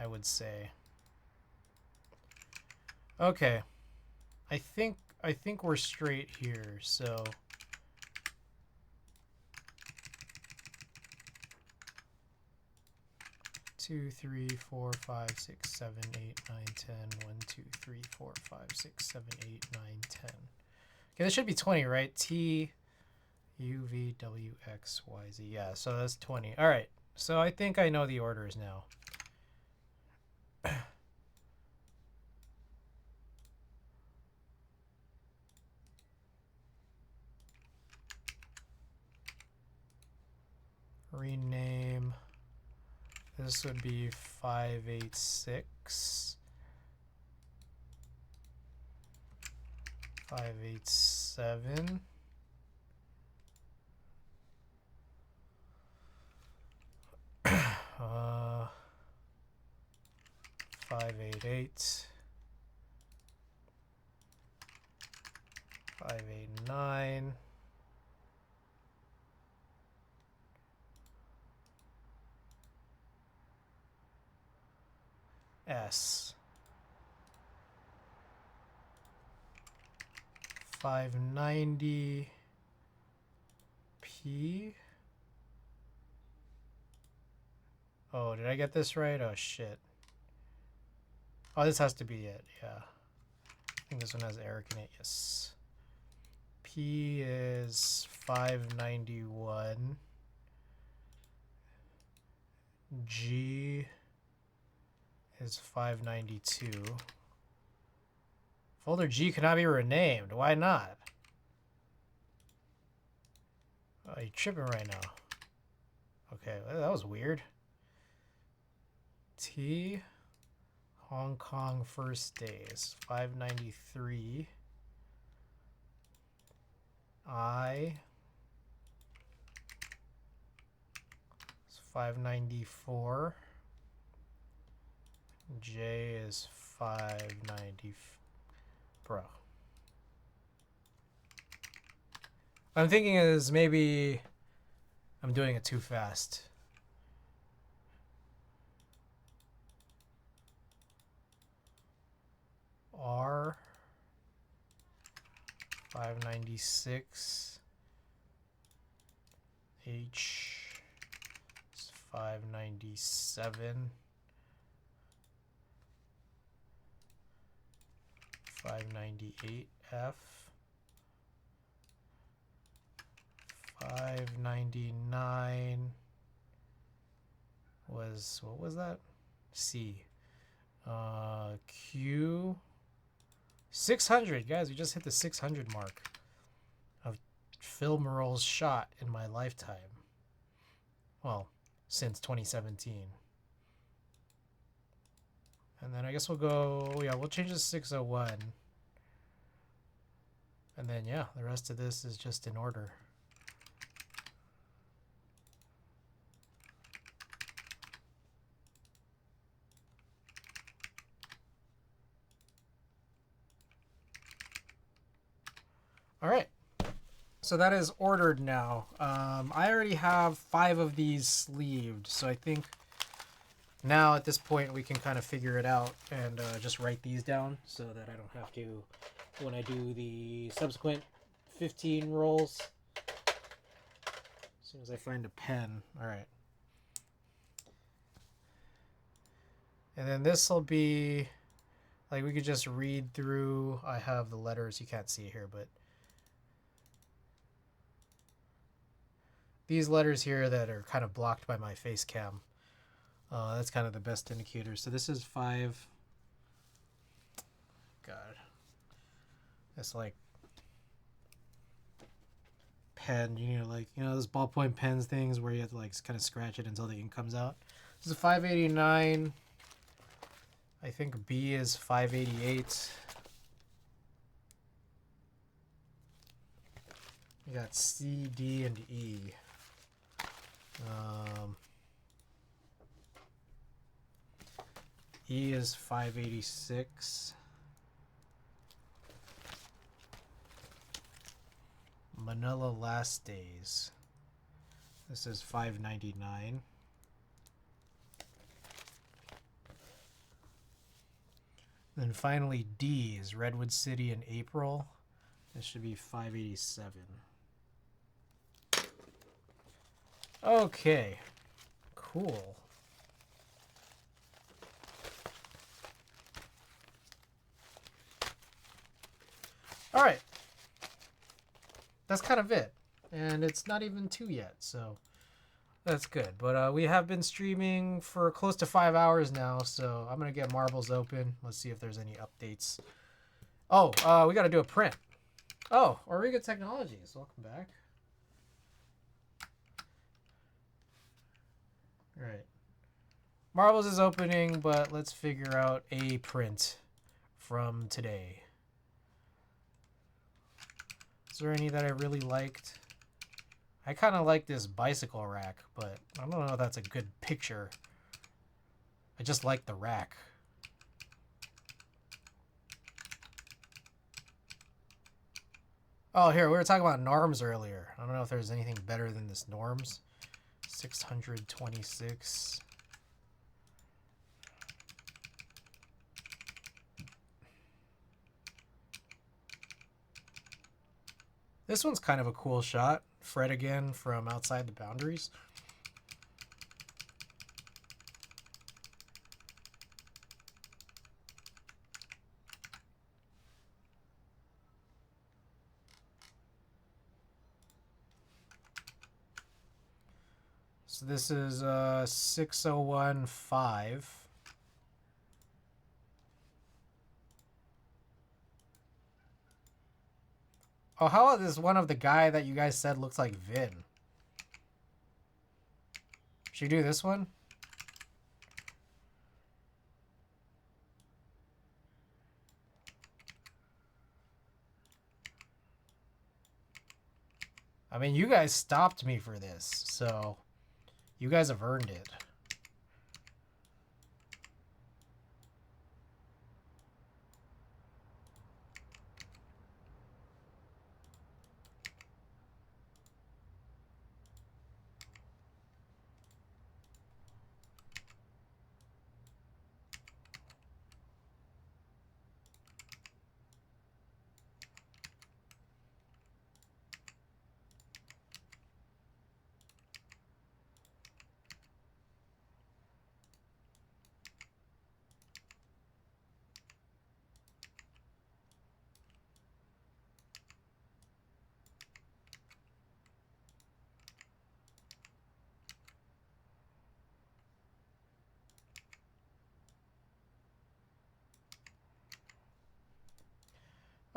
I would say. Okay. I think we're straight here, so... 2, 3, 4, 5, 6, 7, 8, 9, 10. 1, 2, 3, 4, 5, 6, 7, 8, 9, 10. Okay, this should be 20, right? T, U, V, W, X, Y, Z. Yeah, so that's 20. All right, so I think I know the orders now. Rename. This would be 586. 587. uh, 588. 589. S. 590 P. Oh, did I get this right? Oh shit. Oh, this has to be it. Yeah. I think this one has Eric in it. Yes. P is 591. G is 592. Folder G cannot be renamed. Why not? Oh, you're tripping right now. Okay, that was weird. T, Hong Kong first days, 593. I is 594. J is 590. Bro. I'm thinking is maybe I'm doing it too fast. R 596. H is 597. 598 F. 599 was, what was that? C. Q. 600, guys, we just hit the 600 mark of film rolls shot in my lifetime. Well, since 2017. And then I guess we'll go, yeah, we'll change to 601. And then, yeah, the rest of this is just in order. All right, so that is ordered now. I already have 5 of these sleeved, so I think now at this point we can kind of figure it out and just write these down so that I don't have to, when I do the subsequent 15 rolls, as soon as I find a pen. All right. And then this will be, like, we could just read through. I have the letters, you can't see it here, but these letters here that are kind of blocked by my face cam. That's kind of the best indicator. So this is 5. God. It's like pen. You need to, like, you know, those ballpoint pens things where you have to, like, kind of scratch it until the ink comes out. This is 589. I think B is 588. We got C, D, and E. E is 586. Manila Last Days. This is 599. Then finally D is Redwood City in April. This should be 587. Okay, cool. All right, that's kind of it, and it's not even 2 yet, so that's good. But we have been streaming for close to 5 hours now, so I'm gonna get marbles open. Let's see if there's any updates. Oh, we got to do a print. Oh, Auriga Technologies, welcome back. All right, marbles is opening, but let's figure out a print from today. Is there any that I really liked? I kind of like this bicycle rack, but I don't know if that's a good picture. I just like the rack. Oh, here, we were talking about norms earlier. I don't know if there's anything better than this norms. 626. This one's kind of a cool shot. Fred again from outside the boundaries. So this is 6015. Oh, how about this one of the guy that you guys said looks like Vin? Should you do this one? I mean, you guys stopped me for this, so you guys have earned it.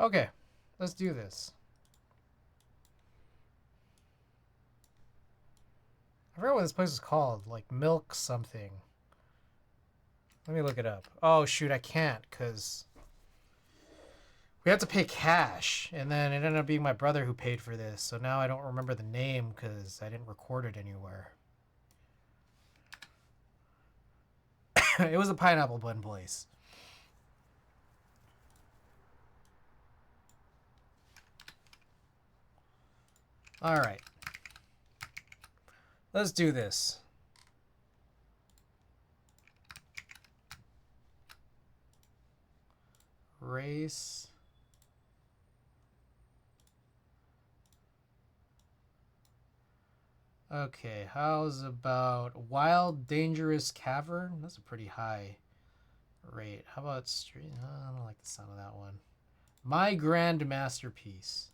Okay, let's do this. I forgot what this place is called, like Milk something. Let me look it up. Oh shoot, I can't because we had to pay cash, and then it ended up being my brother who paid for this. So now I don't remember the name because I didn't record it anywhere. It was a pineapple bun place. All right. Let's do this. Race. Okay, how's about Wild Dangerous Cavern? That's a pretty high rate. How about Street? I don't like the sound of that one. My Grand Masterpiece.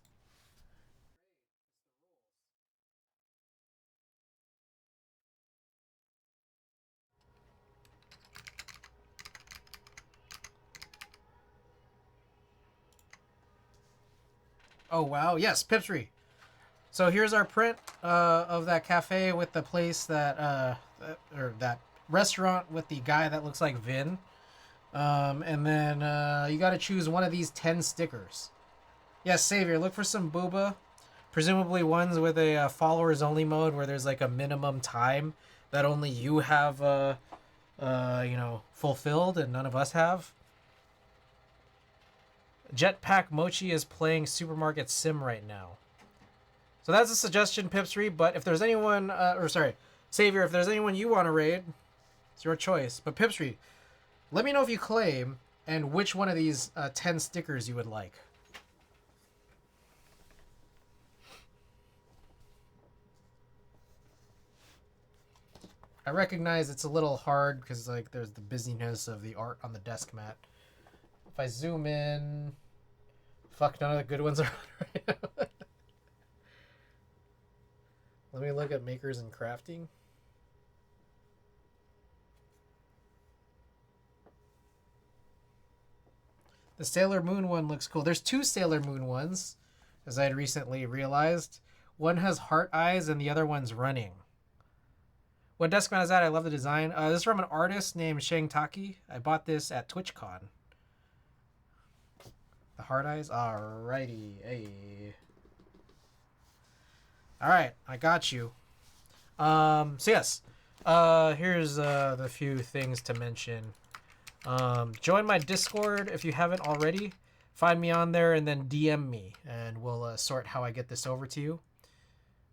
Oh wow, yes, Pipsry. So here's our print of that cafe with the place that or that restaurant with the guy that looks like Vin. And then you got to choose one of these 10 stickers. Yes, Savior, look for some booba. Presumably ones with a followers only mode where there's like a minimum time that only you have, fulfilled and none of us have. Jetpack Mochi is playing Supermarket Sim right now. So that's a suggestion, Pipsry. But if there's anyone, Savior, if there's anyone you want to raid, it's your choice. But Pipsry, let me know if you claim and which one of these 10 stickers you would like. I recognize it's a little hard because like there's the busyness of the art on the desk mat. If I zoom in, fuck, none of the good ones are right now. Let me look at makers and crafting. The Sailor Moon one looks cool. There's two Sailor Moon ones, as I had recently realized. One has heart eyes and the other one's running. What desk mat is that? I love the design. This is from an artist named Shang Taki. I bought this at TwitchCon. The heart eyes? Alrighty. Hey. Alright, I got you. So yes. Here's the few things to mention. Join my Discord if you haven't already. Find me on there and then DM me, and we'll sort how I get this over to you.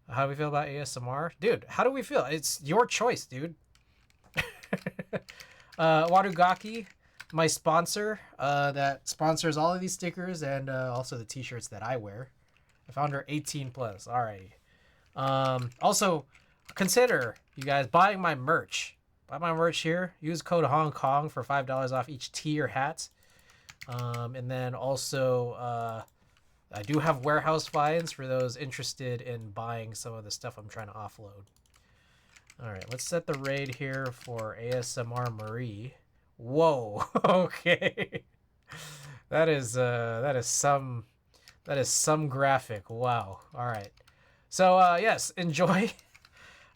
How do we feel about ASMR? Dude, how do we feel? It's your choice, dude. Warugaki, my sponsor, that sponsors all of these stickers and also the t-shirts that I wear. I found her 18 plus. Alrighty. Also, consider you guys buying my merch. Buy my merch here. Use code Hong Kong for $5 off each tee or hat. And then also, I do have warehouse finds for those interested in buying some of the stuff I'm trying to offload. All right, let's set the raid here for ASMR Marie. Whoa. Okay. That is some graphic. Wow. All right. So yes, enjoy.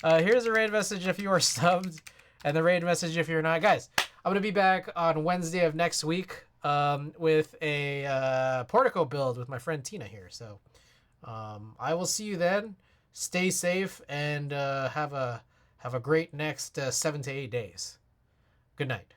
Here's a raid message if you are subbed, and the raid message if you're not. Guys, I'm gonna be back on Wednesday of next week with a Portico build with my friend Tina here. So I will see you then. Stay safe and have a great next 7 to 8 days. Good night.